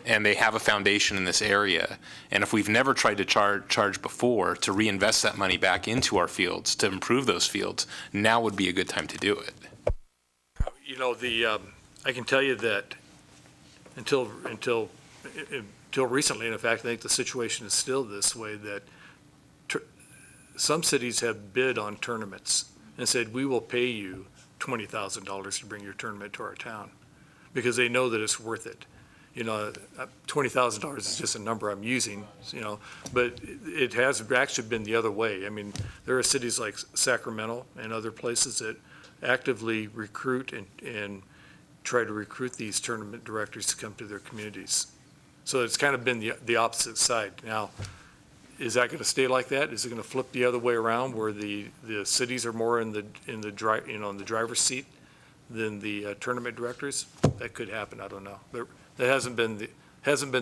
and they have a foundation in this area. And if we've never tried to charge before to reinvest that money back into our fields, to improve those fields, now would be a good time to do it. I can tell you that until recently, and in fact, I think the situation is still this way, that some cities have bid on tournaments and said, we will pay you $20,000 to bring your tournament to our town, because they know that it's worth it. $20,000 is just a number I'm using, but it has actually been the other way. I mean, there are cities like Sacramento and other places that actively recruit and try to recruit these tournament directors to come to their communities. So it's kind of been the opposite side. Now, is that going to stay like that? Is it going to flip the other way around, where the cities are more in the driver's seat than the tournament directors? That could happen. I don't know. But that hasn't been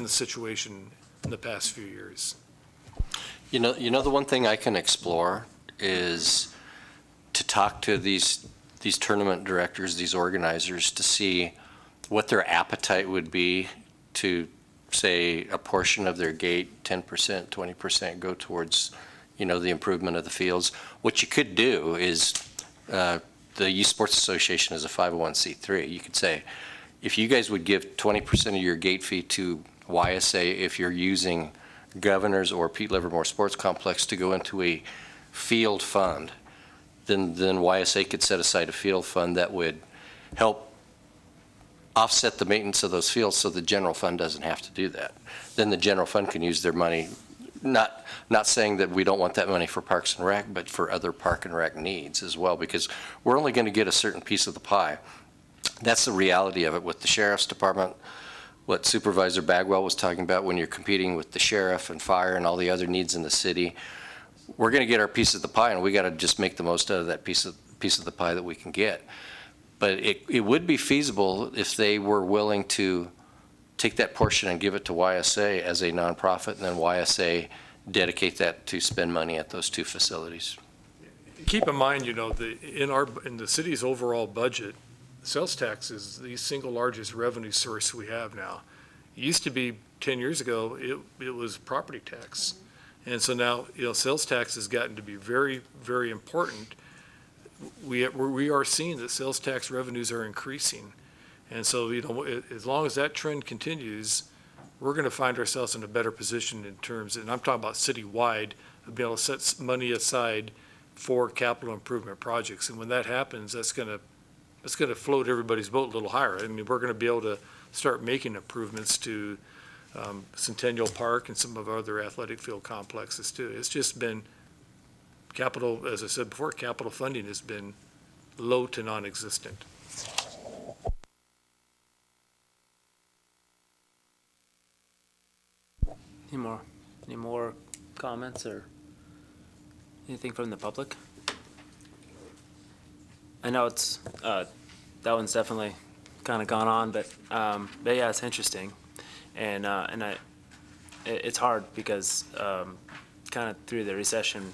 the situation in the past few years. The one thing I can explore is to talk to these tournament directors, these organizers, to see what their appetite would be to, say, a portion of their gate, 10%, 20%, go towards, the improvement of the fields. What you could do is, the Youth Sports Association is a 501c3. You could say, if you guys would give 20% of your gate fee to YSA, if you're using Governors or Pete Livermore Sports Complex to go into a field fund, then YSA could set aside a field fund that would help offset the maintenance of those fields, so the general fund doesn't have to do that. Then the general fund can use their money, not saying that we don't want that money for Parks and Rec, but for other Park and Rec needs as well, because we're only going to get a certain piece of the pie. That's the reality of it with the Sheriff's Department. What Supervisor Bagwell was talking about, when you're competing with the sheriff and fire and all the other needs in the city, we're going to get our piece of the pie, and we got to just make the most out of that piece of the pie that we can get. But it would be feasible if they were willing to take that portion and give it to YSA as a nonprofit, and then YSA dedicate that to spend money at those 2 facilities. Keep in mind, in the city's overall budget, sales tax is the single largest revenue source we have now. It used to be 10 years ago, it was property tax. And so now, sales tax has gotten to be very, very important. We are seeing that sales tax revenues are increasing. And so, as long as that trend continues, we're going to find ourselves in a better position in terms, and I'm talking about citywide, of being able to set money aside for capital improvement projects. And when that happens, that's going to float everybody's boat a little higher. I mean, we're going to be able to start making improvements to Centennial Park and some of our other athletic field complexes too. It's just been capital, as I said before, capital funding has been low to non-existent. Any more comments or anything from the public? I know it's, that one's definitely kind of gone on, but yeah, it's interesting. And it's hard because kind of through the recession,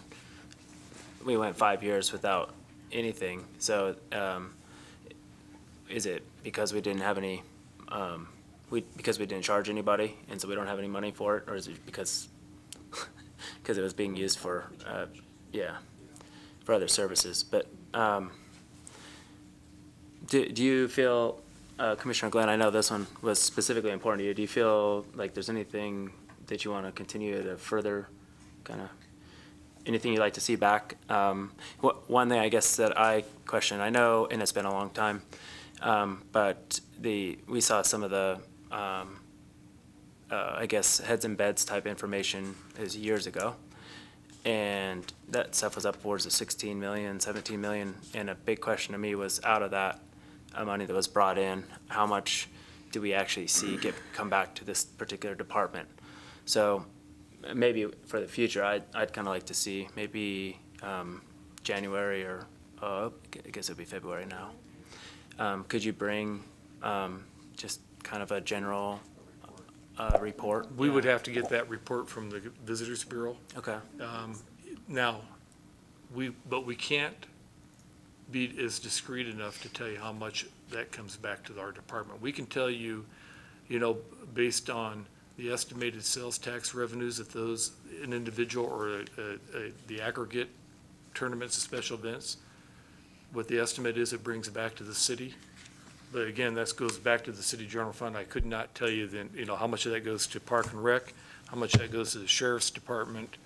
we went 5 years without anything. So is it because we didn't have any, because we didn't charge anybody and so we don't have any money for it? Or is it because it was being used for, for other services? But do you feel, Commissioner Glenn, I know this one was specifically important to you. Do you feel like there's anything that you want to continue to further kind of, anything you'd like to see back? One thing I guess that I question, I know, and it's been a long time, but we saw some of the, I guess, heads and beds type information is years ago. And that stuff was upwards of 16 million, 17 million. And a big question to me was, out of that money that was brought in, how much do we actually see come back to this particular department? So maybe for the future, I'd kind of like to see maybe January or I guess it'd be February now. Could you bring just kind of a general report? We would have to get that report from the Visitors Bureau. Okay. Now, but we can't be as discreet enough to tell you how much that comes back to our department. We can tell you, based on the estimated sales tax revenues of an individual or the aggregate tournaments and special events, what the estimate is it brings back to the city. But again, that goes back to the city general fund. I could not tell you then, how much of that goes to Park and Rec, how much of that goes to the Sheriff's Department,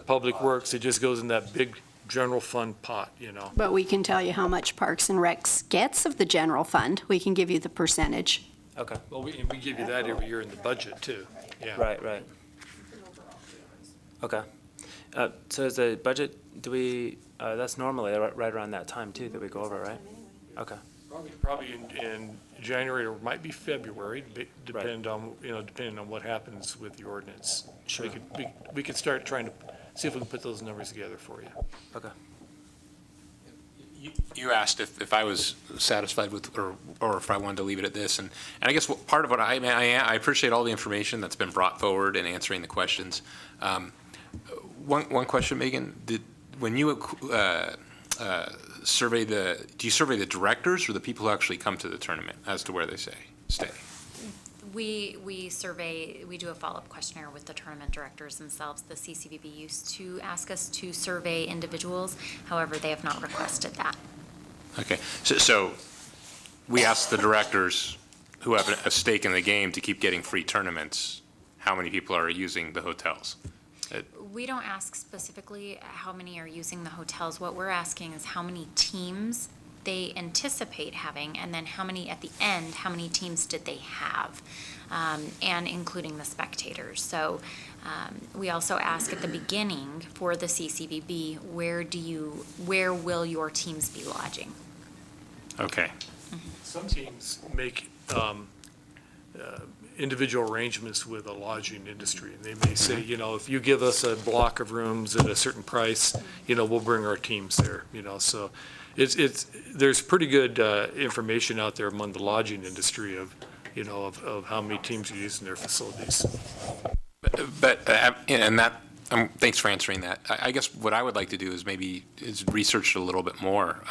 Public Works. It just goes in that big general fund pot, But we can tell you how much Parks and Recs gets of the general fund. We can give you the percentage. Okay. Well, we give you that every year in the budget too. Yeah. Right. Okay. So is the budget, that's normally right around that time too that we go over, right? Okay. Probably in January or might be February, depending on what happens with the ordinance. Sure. We could start trying to see if we can put those numbers together for you. Okay. You asked if I was satisfied with, or if I wanted to leave it at this, and I guess part of what I appreciate all the information that's been brought forward and answering the questions. One question, Megan, when you do you survey the directors or the people who actually come to the tournament as to where they stay? We do a follow-up questionnaire with the tournament directors themselves. The CCVB used to ask us to survey individuals. However, they have not requested that. Okay, so we asked the directors who have a stake in the game to keep getting free tournaments, how many people are using the hotels? We don't ask specifically how many are using the hotels. What we're asking is how many teams they anticipate having, and then how many teams did they have, and including the spectators. So we also ask at the beginning for the CCVB, where will your teams be lodging? Okay. Some teams make individual arrangements with a lodging industry. And they may say, if you give us a block of rooms at a certain price, we'll bring our teams there, so there's pretty good information out there among the lodging industry of how many teams are using their facilities. Thanks for answering that. I guess what I would like to do is research a little bit more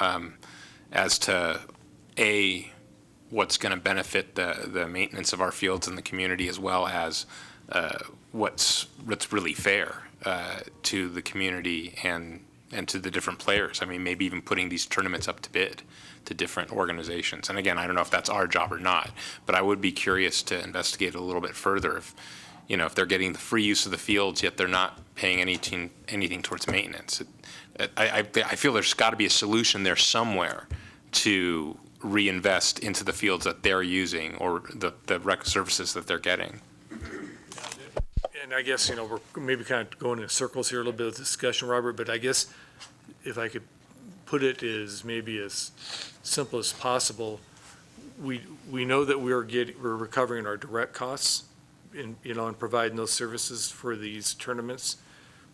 as to what's going to benefit the maintenance of our fields in the community, as well as what's really fair to the community and to the different players. I mean, maybe even putting these tournaments up to bid to different organizations. And again, I don't know if that's our job or not, but I would be curious to investigate a little bit further if, if they're getting the free use of the fields, yet they're not paying anything towards maintenance. I feel there's got to be a solution there somewhere to reinvest into the fields that they're using or the rec services that they're getting. And I guess, we're maybe kind of going in circles here, a little bit of discussion, Robert, but I guess if I could put it as maybe as simple as possible, we know that we're recovering our direct costs in, and providing those services for these tournaments.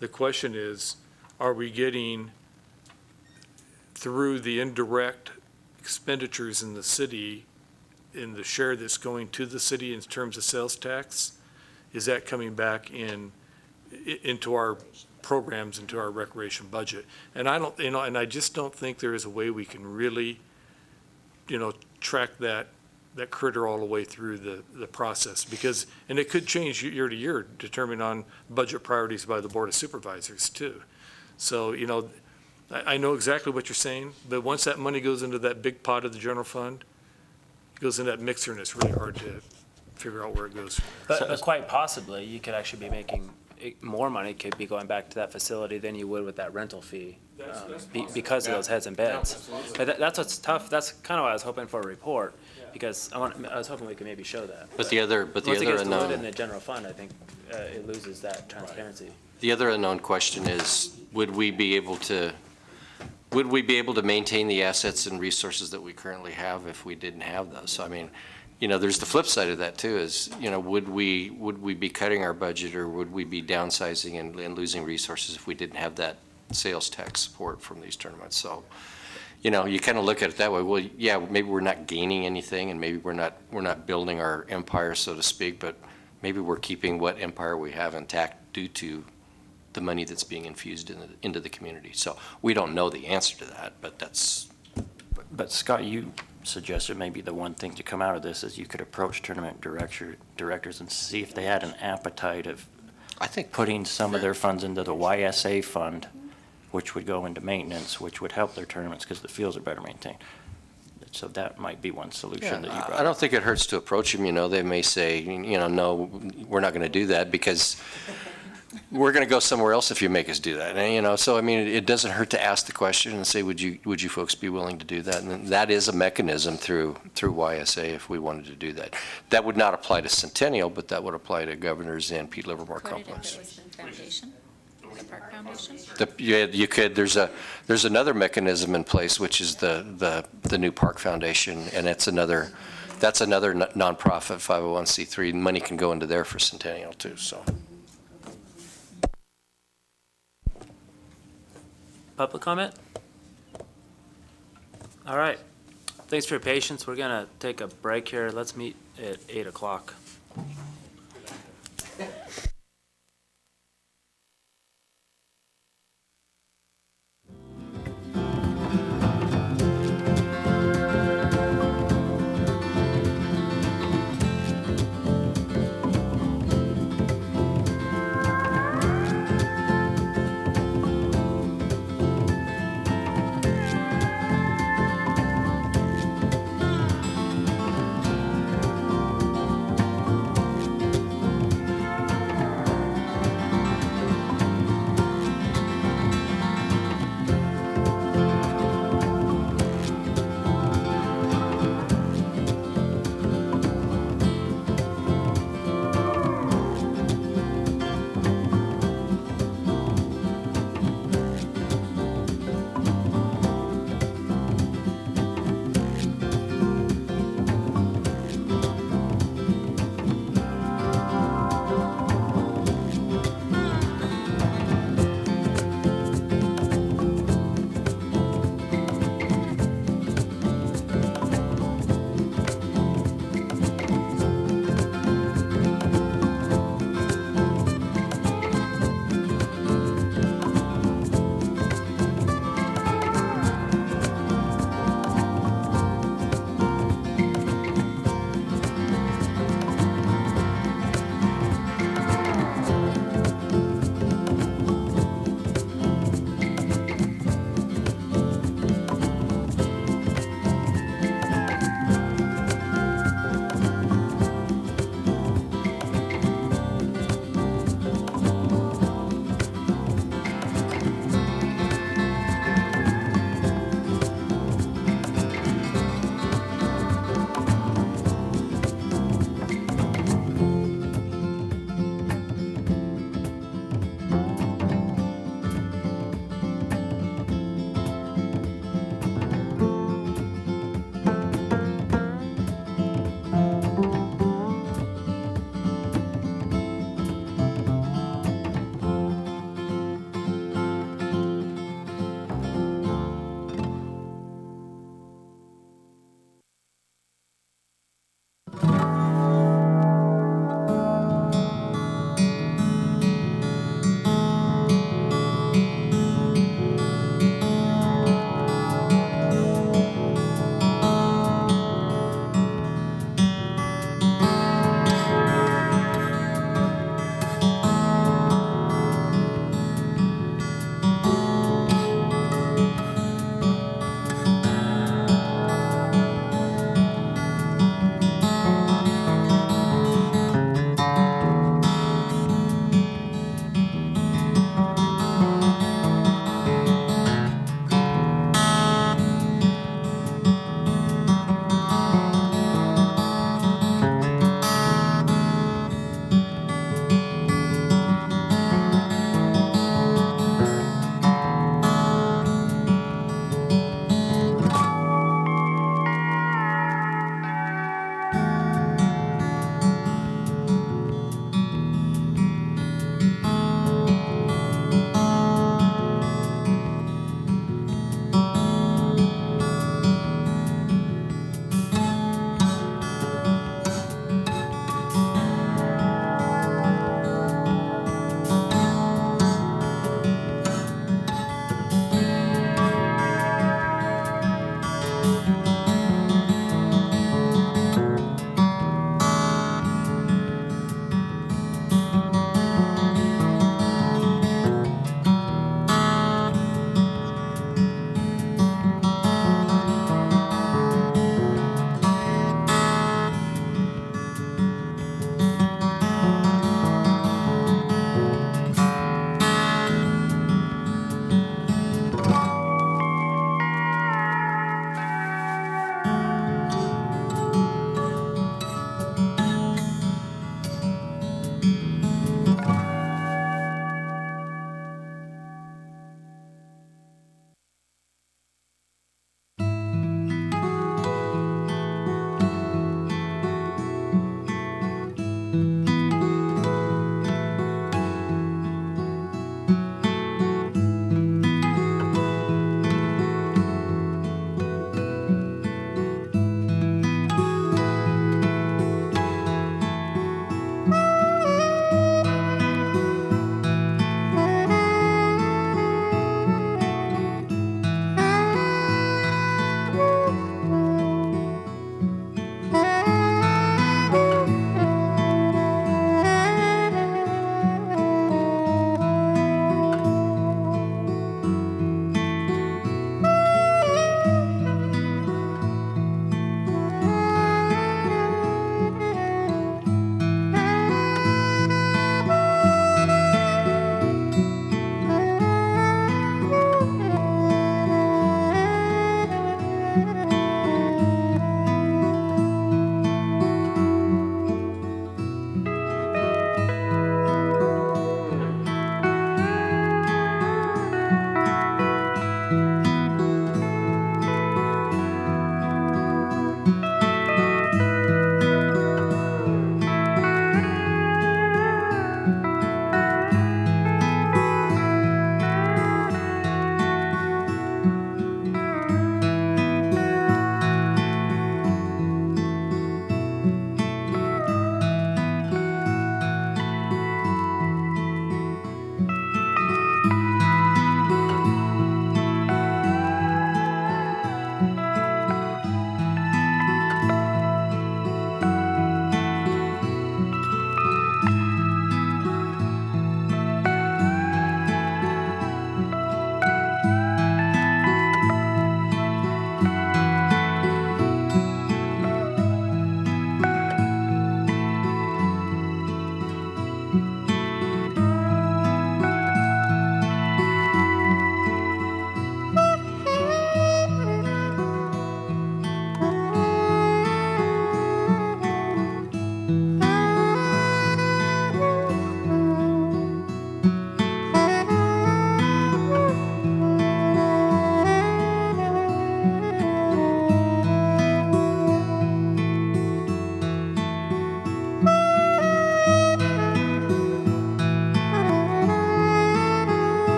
The question is, are we getting through the indirect expenditures in the city, in the share that's going to the city in terms of sales tax? Is that coming back into our programs, into our recreation budget? And I don't, and I just don't think there is a way we can really, track that critter all the way through the process, because, and it could change year to year, determined on budget priorities by the Board of Supervisors too. So, I know exactly what you're saying, but once that money goes into that big pot of the general fund, it goes in that mixer, and it's really hard to figure out where it goes from there. But quite possibly, you could actually be making more money, could be going back to that facility than you would with that rental fee, because of those heads and beds. But that's what's tough. That's kind of why I was hoping for a report, because I was hoping we could maybe show that. But the other Once it gets unknown. loaded in the general fund, I think it loses that transparency. The other unknown question is, would we be able to maintain the assets and resources that we currently have if we didn't have those? So, I mean, there's the flip side of that too, is, would we be cutting our budget, or would we be downsizing and losing resources if we didn't have that sales tax support from these tournaments? So, you kind of look at it that way. Well, yeah, maybe we're not gaining anything, and maybe we're not building our empire, so to speak, but maybe we're keeping what empire we have intact due to the money that's being infused into the community. So we don't know the answer to that, but that's. But Scott, you suggested maybe the one thing to come out of this is you could approach tournament directors and see if they had an appetite of, I think, putting some of their funds into the YSA fund, which would go into maintenance, which would help their tournaments because the fields are better maintained. So that might be one solution that you brought I don't up. think it hurts to approach them. They may say, no, we're not going to do that because we're going to go somewhere else if you make us do that. And, so I mean, it doesn't hurt to ask the question and say, would you folks be willing to do that? And that is a mechanism through YSA if we wanted to do that. That would not apply to Centennial, but that would apply to Governors and Pete Livermore Could it if Complex. it was in Foundation? The Park Foundation? You could. There's another mechanism in place, which is the new Park Foundation, and that's another nonprofit 501c3. Money can go into there for Centennial too. So. Public comment? All right. Thanks for your patience. We're going to take a break here. Let's meet at 8 o'clock.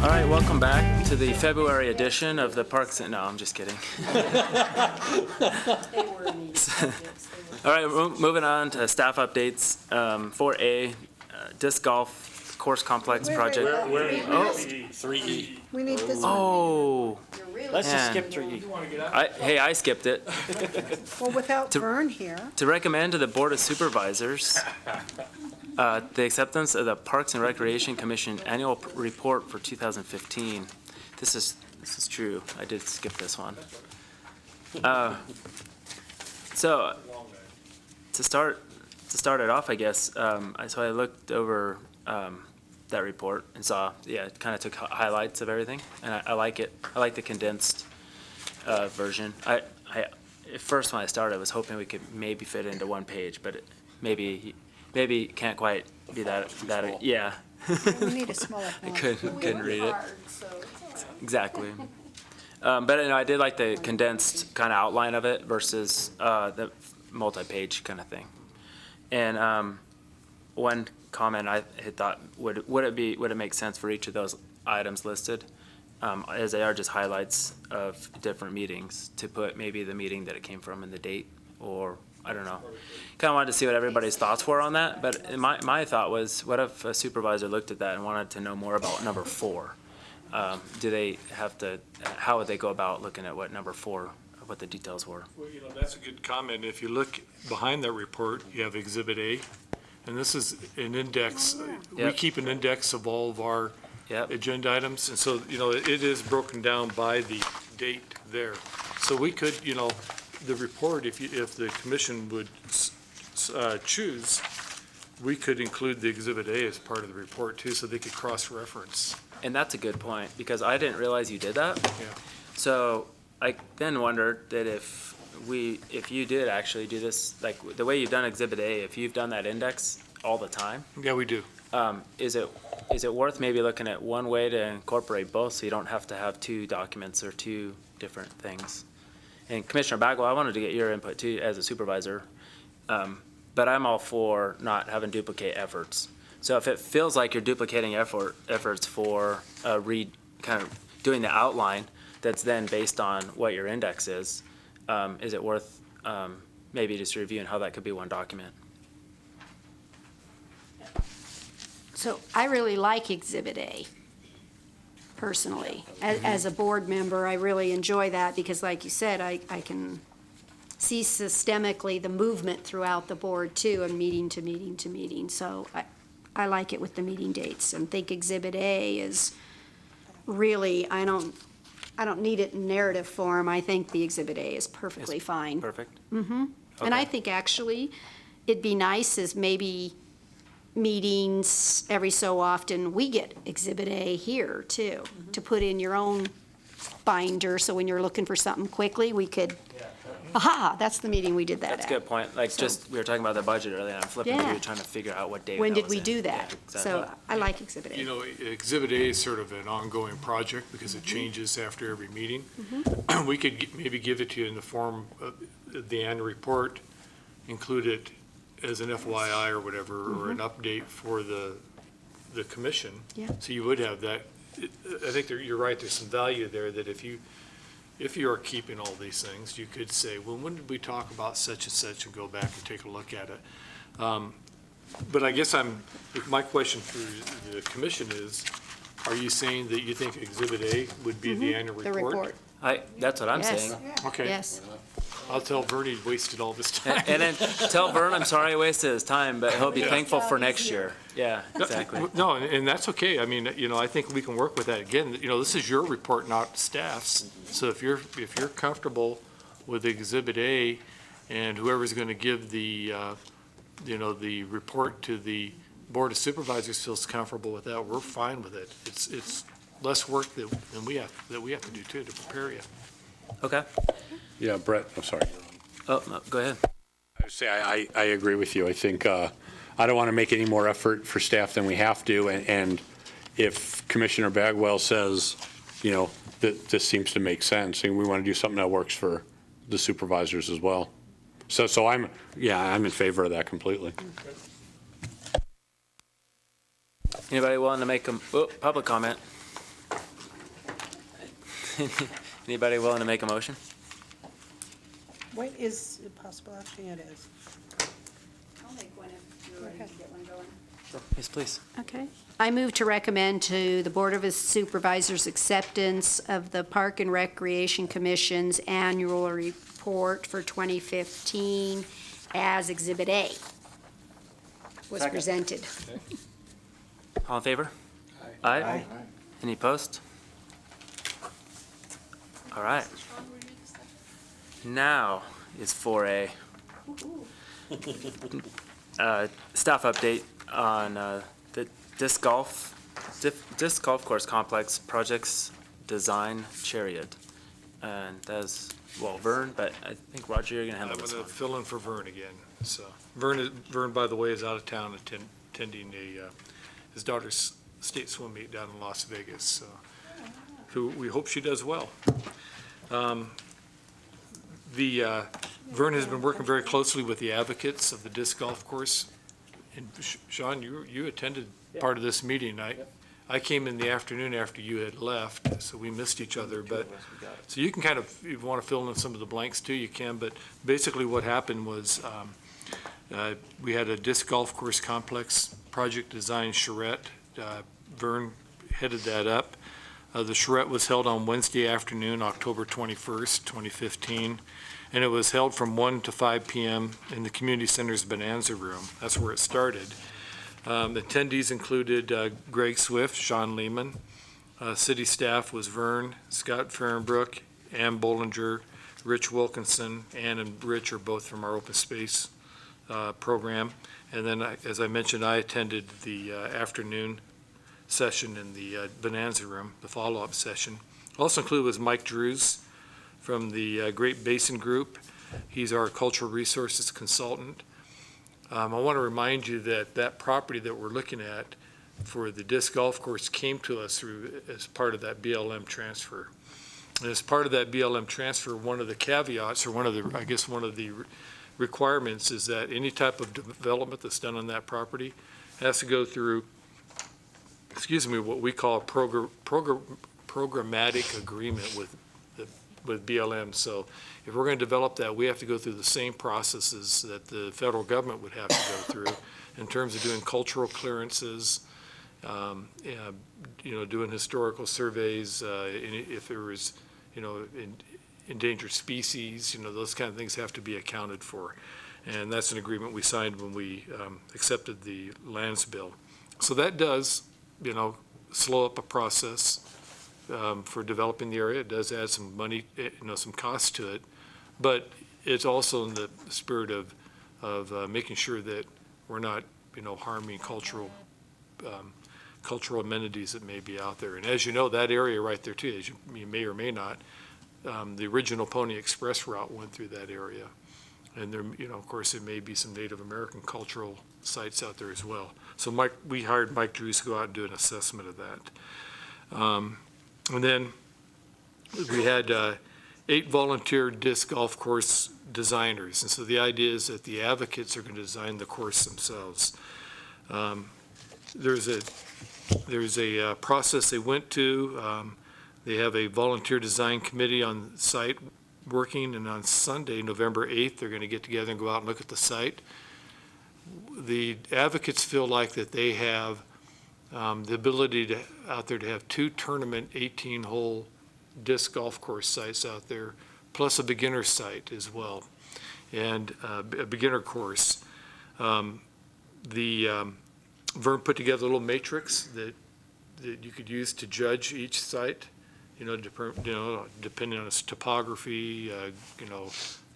All right, welcome back to the February edition of the Parks and, no, I'm just kidding. All right, moving on to staff updates. 4A, disc golf course complex project. We need this one. Oh, Let's just Man. skip 3E. hey, I skipped it. Well, without To- Vern here. To recommend to the Board of Supervisors the acceptance of the Parks and Recreation Commission Annual Report for 2015. This is true. I did skip this one. So, to start it off, I guess, so I looked over that report and saw, it kind of took highlights of everything, and I like it. I like the condensed version. I at first when I started, I was hoping we could maybe fit it into one page, but maybe can't quite be that, yeah. We need a smaller I font. couldn't read it. Exactly. But I did like the condensed kind of outline of it versus the multi-page kind of thing. And one comment I had thought, would it make sense for each of those items listed, as they are just highlights of different meetings, to put maybe the meeting that it came from and the date, or I don't know. Kind of wanted to see what everybody's thoughts were on that, but my thought was, what if a supervisor looked at that and wanted to know more about number 4? Do they have to, how would they go about looking at what number 4, what the details were? Well, that's a good comment. If you look behind that report, you have Exhibit A, and this is an index. We Yep. keep an index of all of our Yep, agenda items, and so, it is broken down by the date there. So we could, the report, if the commission would choose, we could include the Exhibit A as part of the report too, so they could cross-reference. and that's a good point, because I didn't realize you did that. Yeah. So I then wondered that if you did actually do this, like the way you've done Exhibit A, if you've done that index all the time, Yeah, we do. is it worth maybe looking at one way to incorporate both, so you don't have to have 2 documents or 2 different things? And Commissioner Bagwell, I wanted to get your input too as a supervisor, but I'm all for not having duplicate efforts. So if it feels like you're duplicating efforts for kind of doing the outline that's then based on what your index is it worth maybe just reviewing how that could be one document? So I really like Exhibit A, personally. As a board member, I really enjoy that because like you said, I can see systemically the movement throughout the board too, and meeting to meeting to meeting. So I like it with the meeting dates and think Exhibit A is really, I don't need it in narrative form. I think the Exhibit A is perfectly fine. Perfect. And I think actually, it'd be nice as maybe meetings, every so often, we get Exhibit A here too, to put in your own binder, so when you're looking for something quickly, we could, aha, that's the meeting we did that at. That's a good point. Like, we were talking about the budget earlier, and I'm flipping Yeah. through trying to figure out what date When that did was we in. do that? Yeah, exactly. So I like Exhibit A. Exhibit A is sort of an ongoing project because it changes after every meeting. We could maybe give it to you in the form of the annual report, include it as an FYI or whatever, or an update for the commission. Yeah. So you would have that. I think you're right, there's some value there that if you are keeping all these things, you could say, well, when did we talk about such and such, and go back and take a look at it. But I guess my question for the commission is, are you saying that you think Exhibit A would be the annual The report? report, That's what I'm Yes. saying. Okay, yes. I'll tell Vernie he wasted all this time. And then tell Vern I'm sorry I wasted his time, but he'll be thankful for next year. Yeah, exactly. No, and that's okay. I mean, I think we can work with that. Again, this is your report, not staff's. So if you're comfortable with Exhibit A, and whoever's going to give the report to the Board of Supervisors feels comfortable with that, we're fine with it. It's less work than we have to do too, to prepare you. Okay. Yeah, Brett, I'm sorry. Oh, no, go ahead. I would say I agree with you. I think I don't want to make any more effort for staff than we have to. And if Commissioner Bagwell says, that this seems to make sense, and we want to do something that works for the supervisors as well. So I'm in favor of that completely. Anybody willing to make a public comment? Anybody willing to make a motion? What is possible action? It is. I'll make one if you're ready to get one going. Yes, please. Okay. I move to recommend to the Board of Supervisors acceptance of the Park and Recreation Commission's annual report for 2015 as Exhibit A was Second. presented. All in favor? Aye. Any opposed? All right. Now is 4A. Staff update on the disc golf course complex projects design chariot. And that's, well, Vern, but I think Roger, you're gonna I'm handle this going one. to fill in for Vern again. So Vern, by the way, is out of town attending his daughter's state swim meet down in Las Vegas, so, who we hope she does well. Vern has been working very closely with the advocates of the disc golf course. And Sean, you attended part of this meeting. I came in the afternoon after you had left, so we missed each other, but, so you can kind of, if you want to fill in some of the blanks too, you can, but basically what happened was, we had a disc golf course complex project design charrette. Vern headed that up. The charrette was held on Wednesday afternoon, October 21st, 2015, and it was held from 1 to 5 p.m. in the Community Center's Bonanza Room. That's where it started. Attendees included Greg Swift, Sean Lehman. City staff was Vern, Scott Fahrenbrook, Ann Bollinger, Rich Wilkinson. Ann and Rich are both from our open space program. And then, as I mentioned, I attended the afternoon session in the Bonanza Room, the follow-up session. Also included was Mike Drews from the Great Basin Group. He's our cultural resources consultant. I want to remind you that that property that we're looking at for the disc golf course came to us as part of that BLM transfer. And as part of that BLM transfer, one of the caveats, or one of the requirements is that any type of development that's done on that property has to go through, what we call a programmatic agreement with BLM. So if we're going to develop that, we have to go through the same processes that the federal government would have to go through in terms of doing cultural clearances, doing historical surveys, if there was, endangered species, those kind of things have to be accounted for. And that's an agreement we signed when we accepted the lands bill. So that does, slow up a process for developing the area. It does add some money, some cost to it, but it's also in the spirit of making sure that we're not, harming cultural amenities that may be out there. And as you know, that area right there too, as you may or may not, the original Pony Express route went through that area. And there, of course, there may be some Native American cultural sites out there as well. So we hired Mike Drews to go out and do an assessment of that. And then we had 8 volunteer disc golf course designers. And so the idea is that the advocates are going to design the course themselves. There's a process they went to. They have a volunteer design committee on site working, and on Sunday, November 8th, they're going to get together and go out and look at the site. The advocates feel like that they have the ability out there to have 2 tournament 18-hole disc golf course sites out there, plus a beginner site as well, and a beginner course. Vern put together a little matrix that you could use to judge each site, depending on its topography,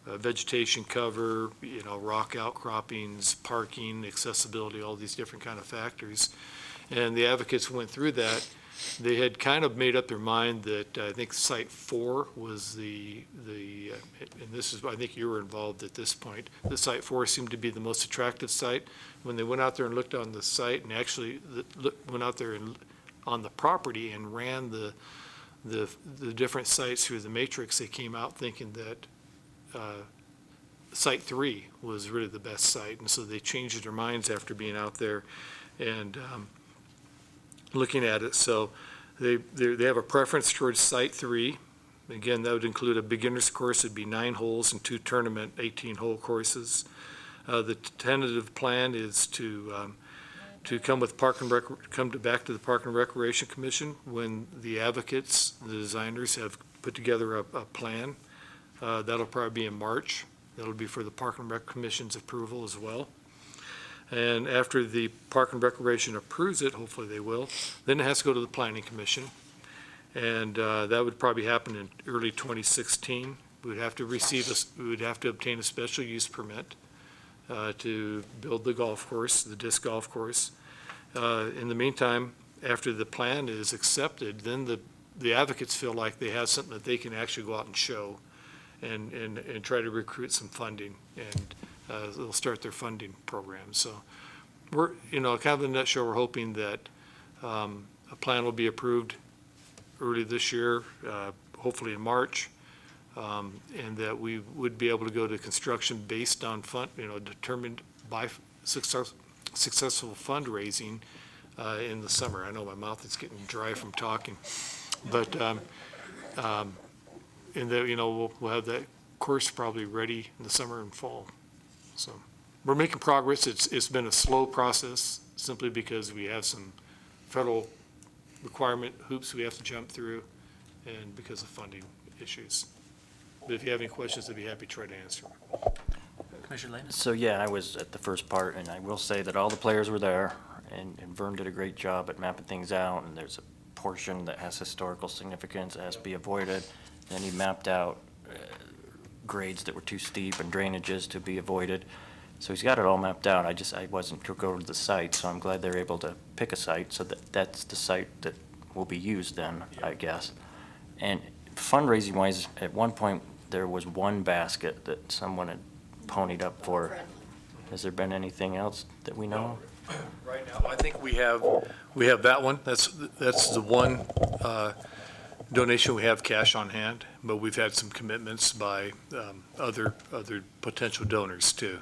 vegetation cover, rock outcroppings, parking, accessibility, all these different kind of factors. And the advocates went through that. They had kind of made up their mind that I think Site 4 was and this is, I think you were involved at this point, the Site 4 seemed to be the most attractive site. When they went out there and looked on the site and actually went out there and on the property and ran the different sites through the matrix, they came out thinking that Site 3 was really the best site. And so they changed their minds after being out there and looking at it. So they have a preference towards Site 3. Again, that would include a beginner's course, it'd be 9 holes and 2 tournament 18-hole courses. The tentative plan is to come with back to the Park and Recreation Commission when the advocates, the designers have put together a plan. That'll probably be in March. That'll be for the Park and Rec Commission's approval as well. And after the Park and Recreation approves it, hopefully they will, then it has to go to the Planning Commission. And that would probably happen in early 2016. We would have to obtain a special use permit to build the golf course, the disc golf course. In the meantime, after the plan is accepted, then the advocates feel like they have something that they can actually go out and show and try to recruit some funding, and they'll start their funding program. So we're, kind of in a nutshell, we're hoping that a plan will be approved early this year, hopefully in March, and that we would be able to go to construction based on determined by successful fundraising in the summer. I know my mouth is getting dry from talking, but and that we'll have that course probably ready in the summer and fall. So we're making progress. It's been a slow process simply because we have some federal requirement hoops we have to jump through, and because of funding issues. But if you have any questions, I'd be happy to try to answer. Commissioner Lehman? So, yeah, I was at the first part, and I will say that all the players were there, and Vern did a great job at mapping things out, and there's a portion that has historical significance that has to be avoided. Then he mapped out grades that were too steep and drainages to be avoided. So he's got it all mapped out. I wasn't to go to the site, so I'm glad they're able to pick a site, so that's the site that will be used then, I guess. And fundraising-wise, at one point, there was one basket that someone had ponied up for. Has there been anything else that we know of? Right now, I think we have that one. That's the one donation we have cash on hand, but we've had some commitments by other potential donors too.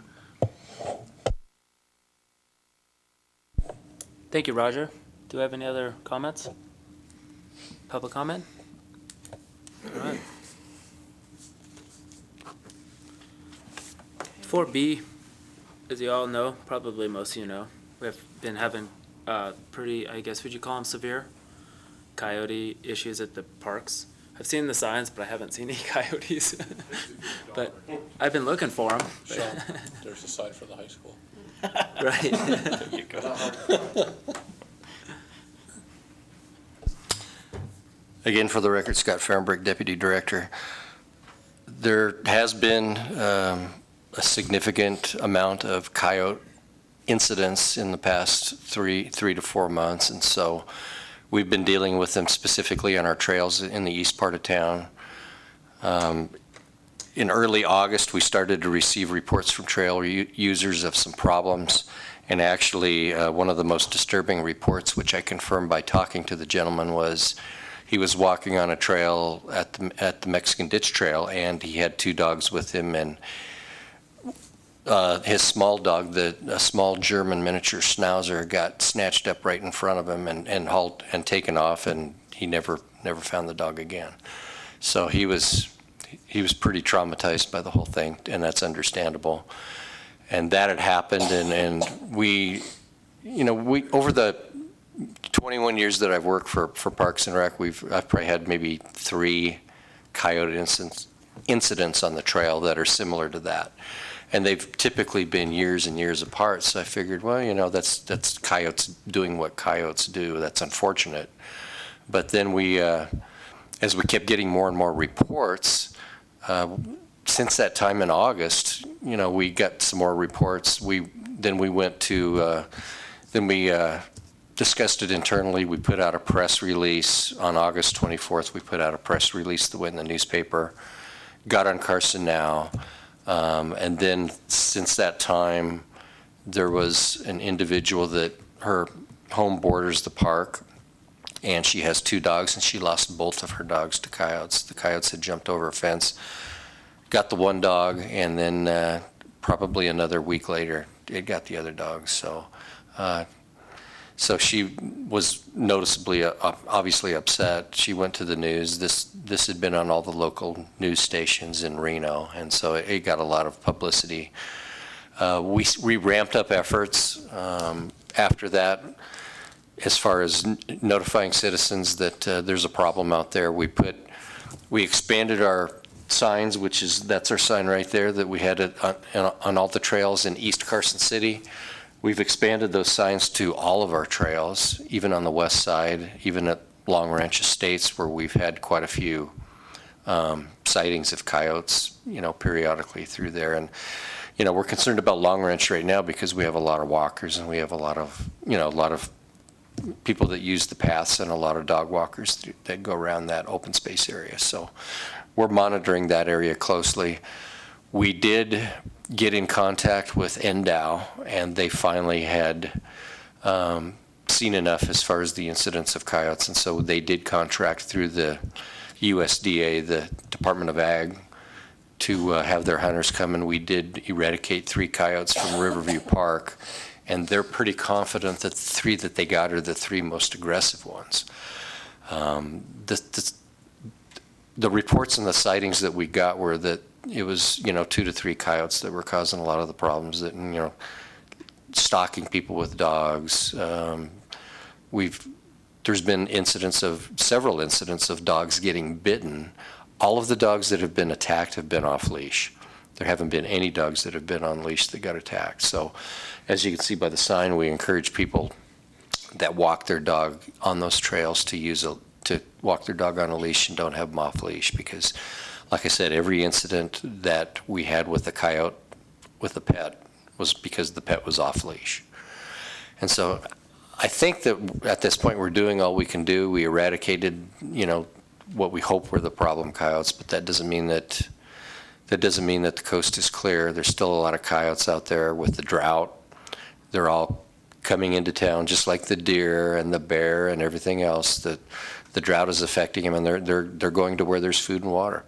Thank you, Roger. Do we have any other comments? Public comment? All right. 4B, as you all know, probably most of you know, we have been having pretty, I guess, would you call them severe coyote issues at the parks. I've seen the signs, but I haven't seen any coyotes. But I've been looking for them. Sean, there's a sign for the high school. Right. There you go. Again, for the record, Scott Fahrenberg, Deputy Director. There has been a significant amount of coyote incidents in the past three to 4 months, and so we've been dealing with them specifically on our trails in the east part of town. In early August, we started to receive reports from trail users of some problems, and actually one of the most disturbing reports, which I confirmed by talking to the gentleman, was he was walking on a trail at the Mexican Ditch Trail, and he had 2 dogs with him, and his small dog, a small German miniature schnauzer, got snatched up right in front of him and taken off, and he never found the dog again. So he was pretty traumatized by the whole thing, and that's understandable. And that had happened, and we over the 21 years that I've worked for Parks and Rec, I've probably had maybe 3 coyote incidents on the trail that are similar to that. And they've typically been years and years apart, so I figured, well, that's coyotes doing what coyotes do. That's unfortunate. But then as we kept getting more and more reports, since that time in August, we got some more reports. We discussed it internally. We put out a press release on August 24th. We put out a press release that went in the newspaper, got on Carson Now. And then since that time, there was an individual that her home borders the park, and she has 2 dogs, and she lost both of her dogs to coyotes. The coyotes had jumped over a fence, got the one dog, and then So she was noticeably, obviously upset. She went to the news. This had been on all the local news stations in Reno, and so it got a lot of publicity. We ramped up efforts after that as far as notifying citizens that there's a problem out there. We expanded our signs, that's our sign right there that we had on all the trails in East Carson City. We've expanded those signs to all of our trails, even on the west side, even at Long Ranch Estates, where we've had quite a few sightings of coyotes, periodically through there. And, we're concerned about Long Ranch right now because we have a lot of walkers and we have a lot of people that use the paths and a lot of dog walkers that go around that open space area. So we're monitoring that area closely. We did get in contact with NDOW, and they finally had seen enough as far as the incidence of coyotes, and so they did contract through the USDA, the Department of Ag, to have their hunters come, and we did eradicate 3 coyotes from Riverview Park, and they're pretty confident that the 3 that they got are the 3 most aggressive ones. The reports and the sightings that we got were that it was, 2 to 3 coyotes that were causing a lot of the problems, that, stalking people with dogs. There's been several incidents of dogs getting bitten. All of the dogs that have been attacked have been off leash. There haven't been any dogs that have been on leash that got attacked. So, as you can see by the sign, we encourage people that walk their dog on those trails to walk their dog on a leash and don't have them off leash, because, like I said, every incident that we had with a coyote with a pet was because the pet was off leash. And so I think that at this point we're doing all we can do. We eradicated, what we hope were the problem coyotes, but that doesn't mean that the coast is clear. There's still a lot of coyotes out there with the drought. They're all coming into town, just like the deer and the bear and everything else. The drought is affecting them, and they're going to where there's food and water,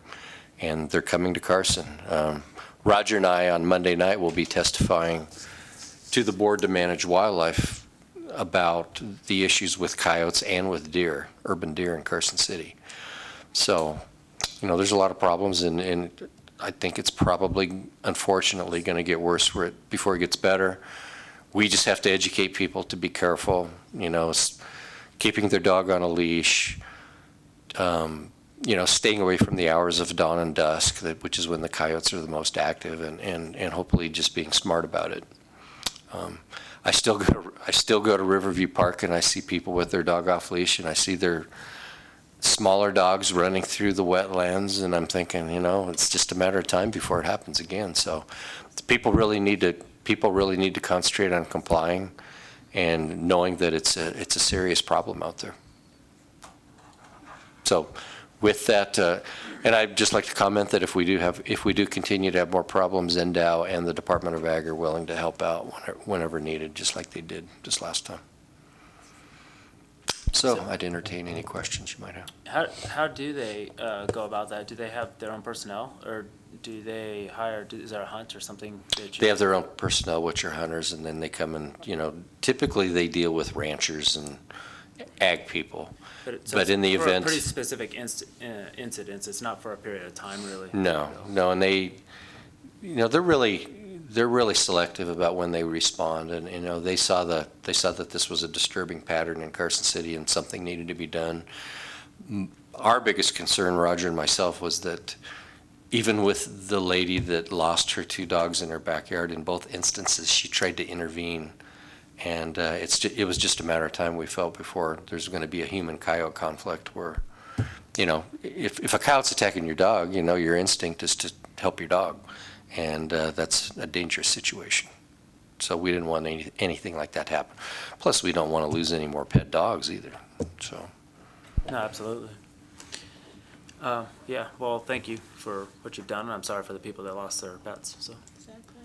and they're coming to Carson. Roger and I on Monday night will be testifying to the Board to Manage Wildlife about the issues with coyotes and with deer, urban deer in Carson City. So, there's a lot of problems, and I think it's probably, unfortunately, going to get worse before it gets better. We just have to educate people to be careful, keeping their dog on a leash, staying away from the hours of dawn and dusk, which is when the coyotes are the most active, and hopefully just being smart about it. I still go to Riverview Park, and I see people with their dog off leash, and I see their smaller dogs running through the wetlands, and I'm thinking, it's just a matter of time before it happens again. So people really need to concentrate on complying and knowing that it's a serious problem out there. So with that, and I'd just like to comment that if we do continue to have more problems, NDOW and the Department of Ag are willing to help out whenever needed, just like they did just last time. So I'd entertain any questions you might have. How do they go about that? Do they have their own personnel, or do they hire, is there a hunt or something? They have their own personnel, which are hunters, and then they come and, typically they deal with ranchers and ag people. But in the event. Pretty specific incidents, it's not for a period of time, really. No, and they, they're really selective about when they respond, and they saw that this was a disturbing pattern in Carson City and something needed to be done. Our biggest concern, Roger and myself, was that even with the lady that lost her 2 dogs in her backyard, in both instances she tried to intervene, and it was just a matter of time, we felt, before there's going to be a human coyote conflict where, if a coyote's attacking your dog, your instinct is to help your dog. And that's a dangerous situation. So we didn't want anything like that to happen. Plus, we don't want to lose any more pet dogs either. So. No, absolutely. Yeah, well, thank you for what you've done, and I'm sorry for the people that lost their pets. So. Exactly.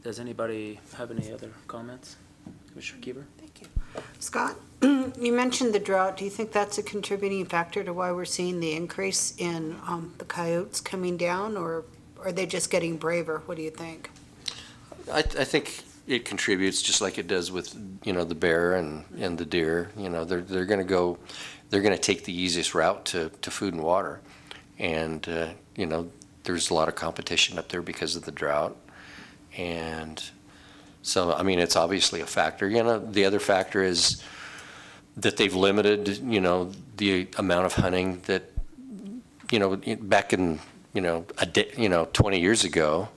Does anybody have any other comments? Commissioner Kieber? Thank you. Scott, you mentioned the drought. Do you think that's a contributing factor to why we're seeing the increase in the coyotes coming down, or are they just getting braver? What do you think? I think it contributes just like it does with, the bear and the deer. They're going to go, they're going to take the easiest route to food and water. And, there's a lot of competition up there because of the drought. And so, I mean, it's obviously a factor. The other factor is that they've limited, the amount of hunting that, back in, 20 years ago,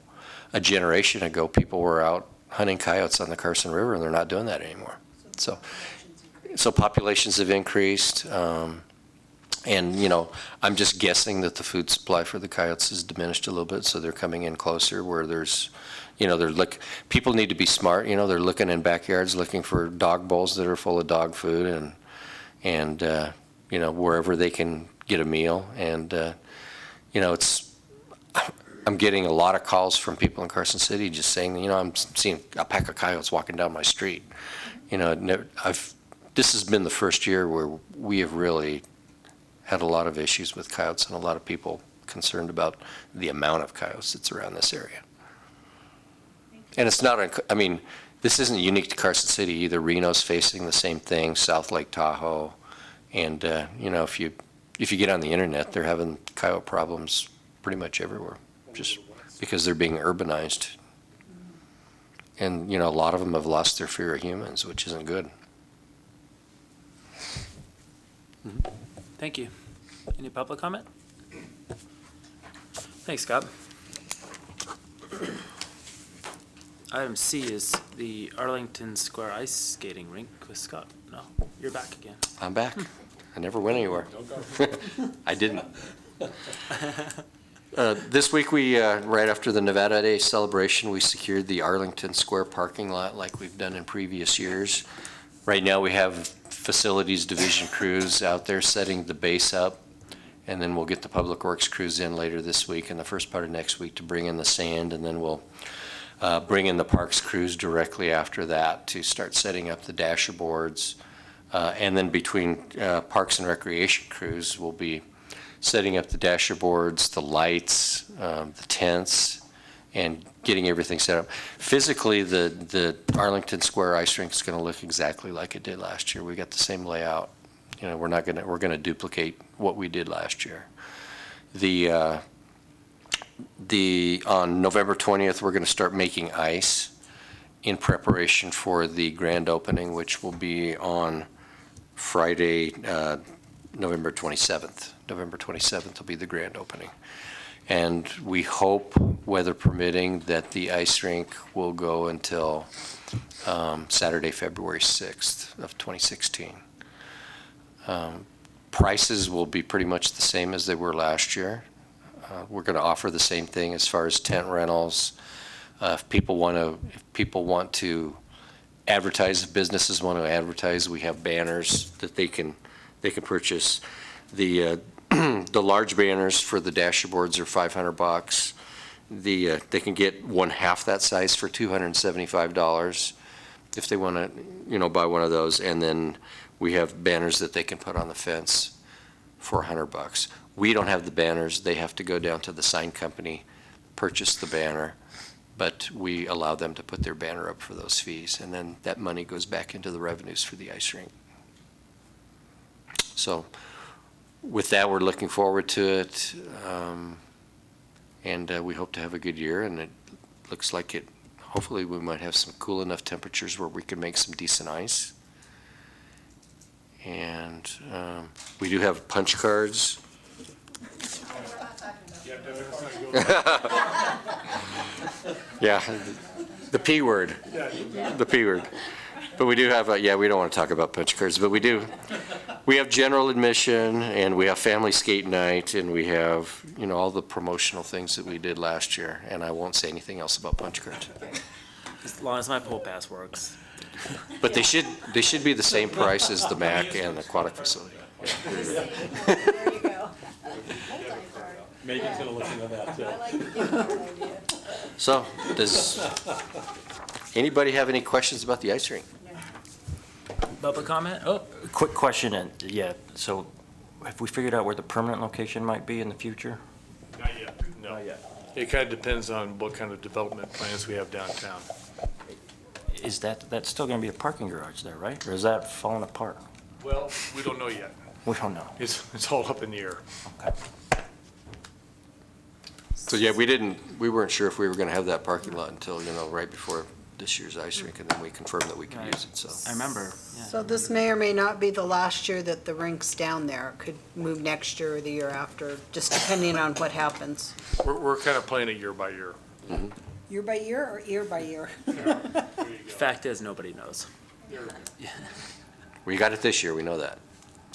a generation ago, people were out hunting coyotes on the Carson River, and they're not doing that anymore. So populations have increased, and, I'm just guessing that the food supply for the coyotes has diminished a little bit, so they're coming in closer where there's, people need to be smart, they're looking in backyards, looking for dog bowls that are full of dog food and wherever they can get a meal. And, I'm getting a lot of calls from people in Carson City just saying, I'm seeing a pack of coyotes walking down my street. This has been the first year where we have really had a lot of issues with coyotes and a lot of people concerned about the amount of coyotes that's around this area. And it's not, this isn't unique to Carson City either. Reno's facing the same thing, South Lake Tahoe. And, if you get on the internet, they're having coyote problems pretty much everywhere, just because they're being urbanized. And, a lot of them have lost their fear of humans, which isn't good. Thank you. Any public comment? Thanks, Scott. Item C is the Arlington Square Ice Skating Rink with Scott. No, you're back again. I'm back. I never went anywhere. I didn't. This week, right after the Nevada Day celebration, we secured the Arlington Square parking lot like we've done in previous years. Right now, we have facilities division crews out there setting the base up, and then we'll get the Public Works crews in later this week and the first part of next week to bring in the sand, and then we'll bring in the parks crews directly after that to start setting up the dasher boards. And then between Parks and Recreation crews, we'll be setting up the dasher boards, the lights, the tents, and getting everything set up. Physically, the Arlington Square ice rink is going to look exactly like it did last year. We got the same layout. We're going to duplicate what we did last year. On November 20th, we're going to start making ice in preparation for the grand opening, which will be on Friday, November 27th. November 27th will be the grand opening. And we hope, weather permitting, that the ice rink will go until Saturday, February 6th of 2016. Prices will be pretty much the same as they were last year. We're going to offer the same thing as far as tent rentals. If people want to advertise, if businesses want to advertise, we have banners that they can purchase. The large banners for the dasher boards are $500. They can get one half that size for $275 if they want to, buy one of those. And then we have banners that they can put on the fence for $100. We don't have the banners. They have to go down to the sign company, purchase the banner, but we allow them to put their banner up for those fees, and then that money goes back into the revenues for the ice rink. So with that, we're looking forward to it, and we hope to have a good year, and it looks like it. Hopefully we might have some cool enough temperatures where we can make some decent ice. And we do have punch cards. Yeah, the P word. The P word. But we do have, we don't want to talk about punch cards, but we have general admission, and we have family skate night, and we have, all the promotional things that we did last year, and I won't say anything else about punch cards. As long as my poll pass works. But they should be the same price as the MAC and the aquatic facility. There you go. Megan's gonna look into that too. So, does anybody have any questions about the ice rink? Public comment? Oh, Quick question, and so have we figured out where the permanent location might be in the future? Not yet, no. It kind of depends on what kind of development plans we have downtown. is that's still going to be a parking garage there, right? Or is that falling apart? Well, we don't know yet. We don't know. It's all up in the air. Okay. So, yeah, we weren't sure if we were going to have that parking lot until, right before this year's ice rink, and then we confirmed that we could use it, so. I remember, yeah. So this may or may not be the last year that the rink's down there. It could move next year or the year after, just depending on what happens. We're kind of playing it year by year. Year by year or ear by ear? Fact is, nobody knows. We got it this year, we know that.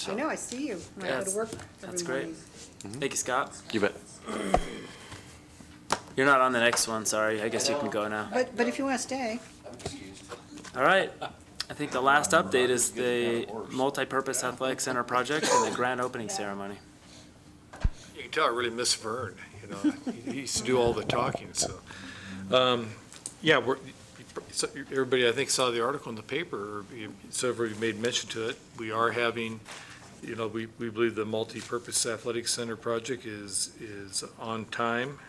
I know, I see you when I go to Yes, work that's every great. morning. Thank you, Scott. You bet. You're not on the next one, sorry. I guess you can go now. But if you want to stay. All right. I think the last update is the multi-purpose athletic center project and the grand opening ceremony. You can tell I really miss Vern, He used to do all the talking, so. Yeah, so everybody, I think, saw the article in the paper, several made mention to it. We are having, we believe the multi-purpose athletic center project is on time.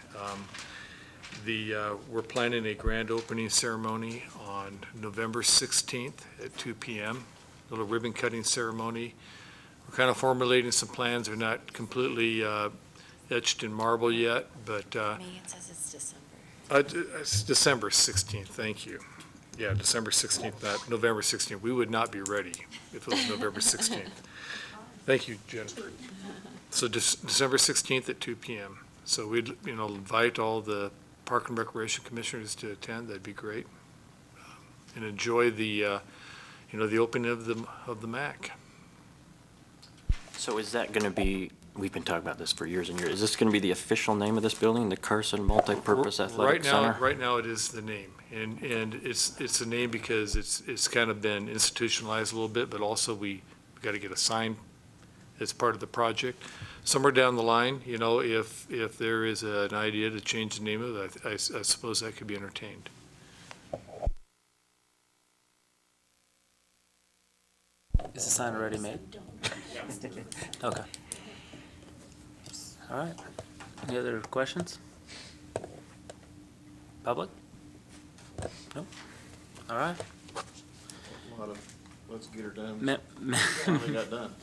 We're planning a grand opening ceremony on November 16th at 2 p.m., little ribbon cutting ceremony. We're kind of formulating some plans. They're not completely etched in marble yet, but It says it's December. it's December 16th, thank you. Yeah, December 16th, not November 16th. We would not be ready if it was November 16th. Thank you, Jennifer. So December 16th at 2 p.m. So we'd, invite all the Park and Recreation Commissioners to attend. That'd be great. And enjoy the, the opening of the MAC. So is that going to be, we've been talking about this for years and years, is this going to be the official name of this building, the Carson Multi-Purpose Athletic Center? Right now, it is the name. And it's a name because it's kind of been institutionalized a little bit, but also we got to get a sign as part of the project. Somewhere down the line, if there is an idea to change the name of it, I suppose that could be entertained. Is the sign already made? Okay. All right. Any other questions? Public? Nope. All right. Let's get her done. Me- Finally got done.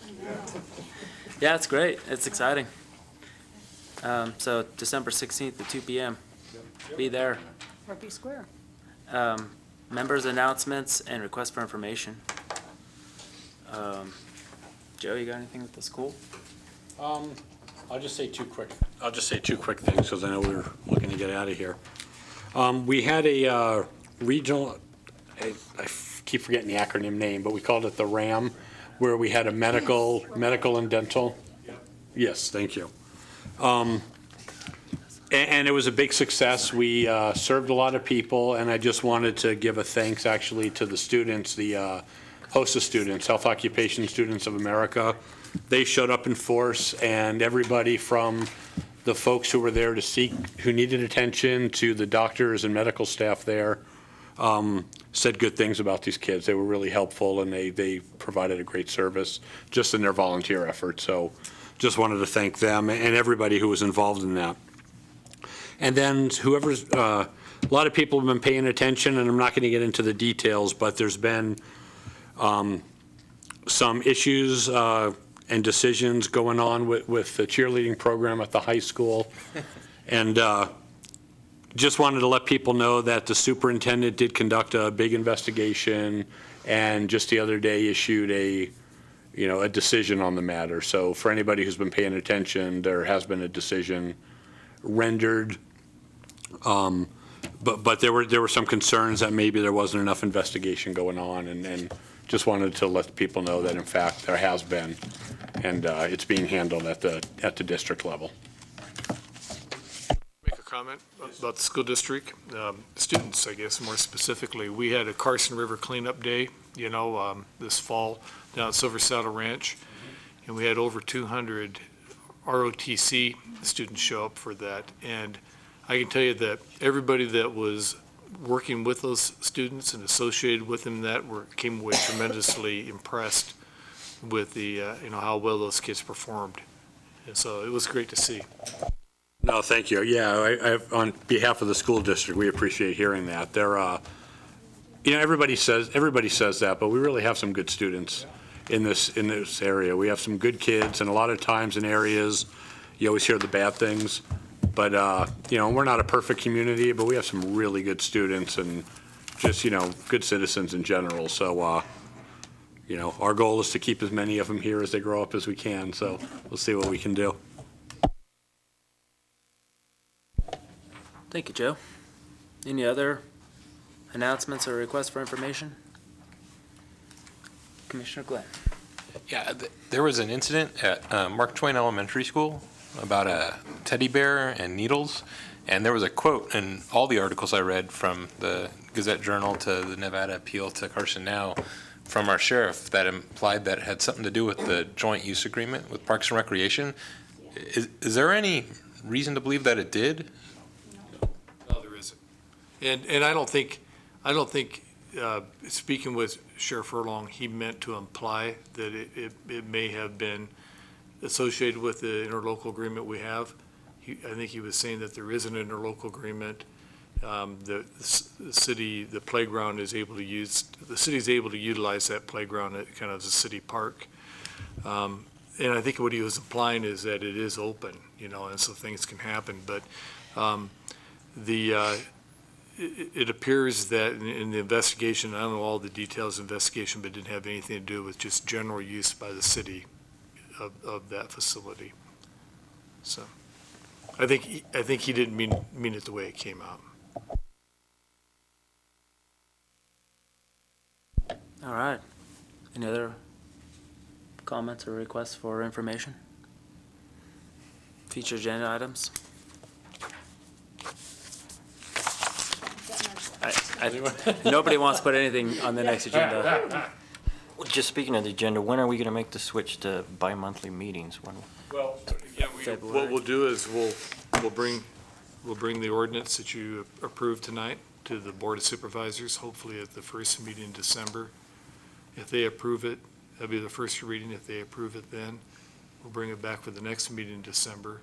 Yeah, it's great. It's exciting. So December 16th at 2 p.m. Be there. Rugby Square. Members' announcements and requests for information. Joe, you got anything with the school? I'll just say two quick things, because I know we're looking to get out of here. We had a regional, I keep forgetting the acronym name, but we called it the RAM, where we had a medical and dental. Yes, thank you. And it was a big success. We served a lot of people, and I just wanted to give a thanks actually to the students, the HOSA students, Health Occupation Students of America. They showed up in force, and everybody from the folks who were there to seek, who needed attention, to the doctors and medical staff there, said good things about these kids. They were really helpful, and they provided a great service just in their volunteer effort. So just wanted to thank them and everybody who was involved in that. And then whoever's, a lot of people have been paying attention, and I'm not going to get into the details, but there's been some issues and decisions going on with the cheerleading program at the high school. And just wanted to let people know that the superintendent did conduct a big investigation, and just the other day issued a decision on the matter. So for anybody who's been paying attention, there has been a decision rendered. But there were some concerns that maybe there wasn't enough investigation going on, and just wanted to let people know that in fact there has been, and it's being handled at the district level. Make a comment about the school district, students, I guess, more specifically. We had a Carson River cleanup day, this fall down at Silver Saddle Ranch, and we had over 200 ROTC students show up for that. And I can tell you that everybody that was working with those students and associated with them came away tremendously impressed with the, how well those kids performed. And so it was great to see. No, thank you. Yeah, on behalf of the school district, we appreciate hearing that. everybody says that, but we really have some good students in this area. We have some good kids, and a lot of times in areas, you always hear the bad things. But, we're not a perfect community, but we have some really good students and just, good citizens in general. So, our goal is to keep as many of them here as they grow up as we can. So we'll see what we can do. Thank you, Joe. Any other announcements or requests for information? Commissioner Glenn. Yeah, there was an incident at Mark Twain Elementary School about a teddy bear and needles, and there was a quote in all the articles I read, from the Gazette-Journal to the Nevada Appeal to Carson Now, from our sheriff, that implied that it had something to do with the joint use agreement with Parks and Recreation. Is there any reason to believe that it did? No, there isn't. And I don't think, speaking with Sheriff Furlong, he meant to imply that it may have been associated with the interlocal agreement we have. I think he was saying that there is an interlocal agreement. The city, the playground is able to use, the city's able to utilize that playground at kind of as a city park. And I think what he was implying is that it is open, and so things can happen. But it appears that in the investigation, I don't know all the details of the investigation, but it didn't have anything to do with just general use by the city of that facility. So I think he didn't mean it the way it came out. All right. Any other comments or requests for information? Future agenda items? Nobody wants to put anything on the next agenda. Just speaking of the agenda, when are we going to make the switch to bi-monthly meetings? Well, yeah, what we'll do is we'll bring the ordinance that you approved tonight to the Board of Supervisors, hopefully at the first meeting in December. If they approve it, that'll be the first reading. If they approve it, then we'll bring it back for the next meeting in December,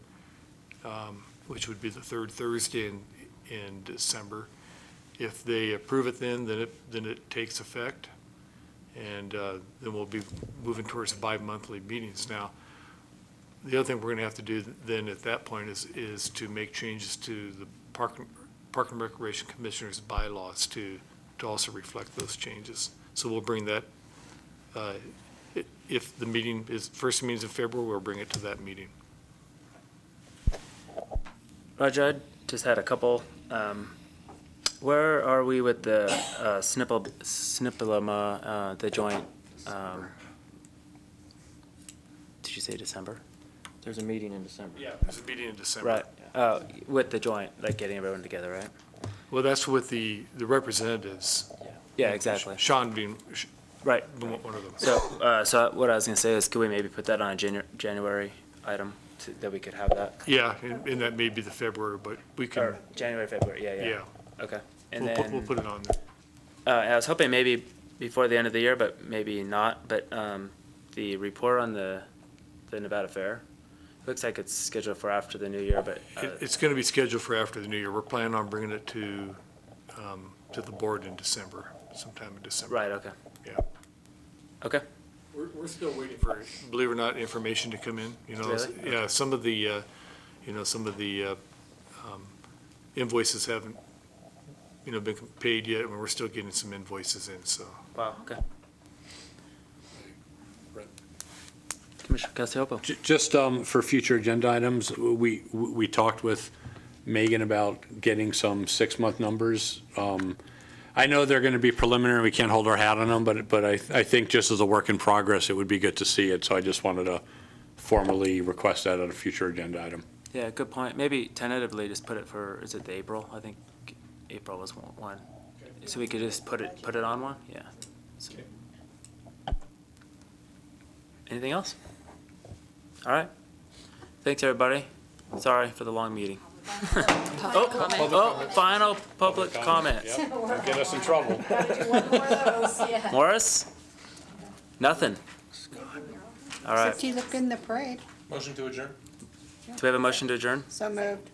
which would be the third Thursday in December. If they approve it then it takes effect, and then we'll be moving towards bi-monthly meetings. Now, the other thing we're going to have to do then at that point is to make changes to the Park and Recreation Commissioner's bylaws to also reflect those changes. So we'll bring that, if the meeting is, first meeting's in February, we'll bring it to that meeting. Roger, I just had a couple. Where are we with the SNPLMA, the joint, did you say December? There's a meeting in December. Yeah, there's a meeting in December. Right, with the joint, like getting everyone together, right? Well, that's with the representatives. Yeah, exactly. Sean being Right. one of them. So what I was gonna say is, could we maybe put that on a January item, that we could have that? Yeah, and that may be the February, but we can, Or January, February, yeah. yeah, Okay. And we'll then, put it on there. I was hoping maybe before the end of the year, but maybe not, but, the report on the Nevada Fair, looks like it's scheduled for after the new year, but, It's going to be scheduled for after the new year. We're planning on bringing it to the board in December, sometime in December. right, okay. Yeah. Okay, We're still waiting for, believe it or not, information to come in, Really? Yeah, some of the, invoices haven't, been paid yet, and we're still getting some invoices in, so. wow, okay. Commissioner Casiopo. Just for future agenda items, we talked with Megan about getting some 6-month numbers. I know they're going to be preliminary, we can't hold our hat on them, but I think just as a work in progress, it would be good to see it, so I just wanted to formally request that at a future agenda item. Yeah, good point. Maybe tentatively just put it for, is it the April? I think April was one. So we could just put it on one? Yeah. So- Anything else? All right. Thanks, everybody. Sorry for the long meeting. Final public comment. Don't get us in trouble. Morris? Nothing. All right. Except you look in the parade. Motion to adjourn? Do we have a motion to adjourn? So moved.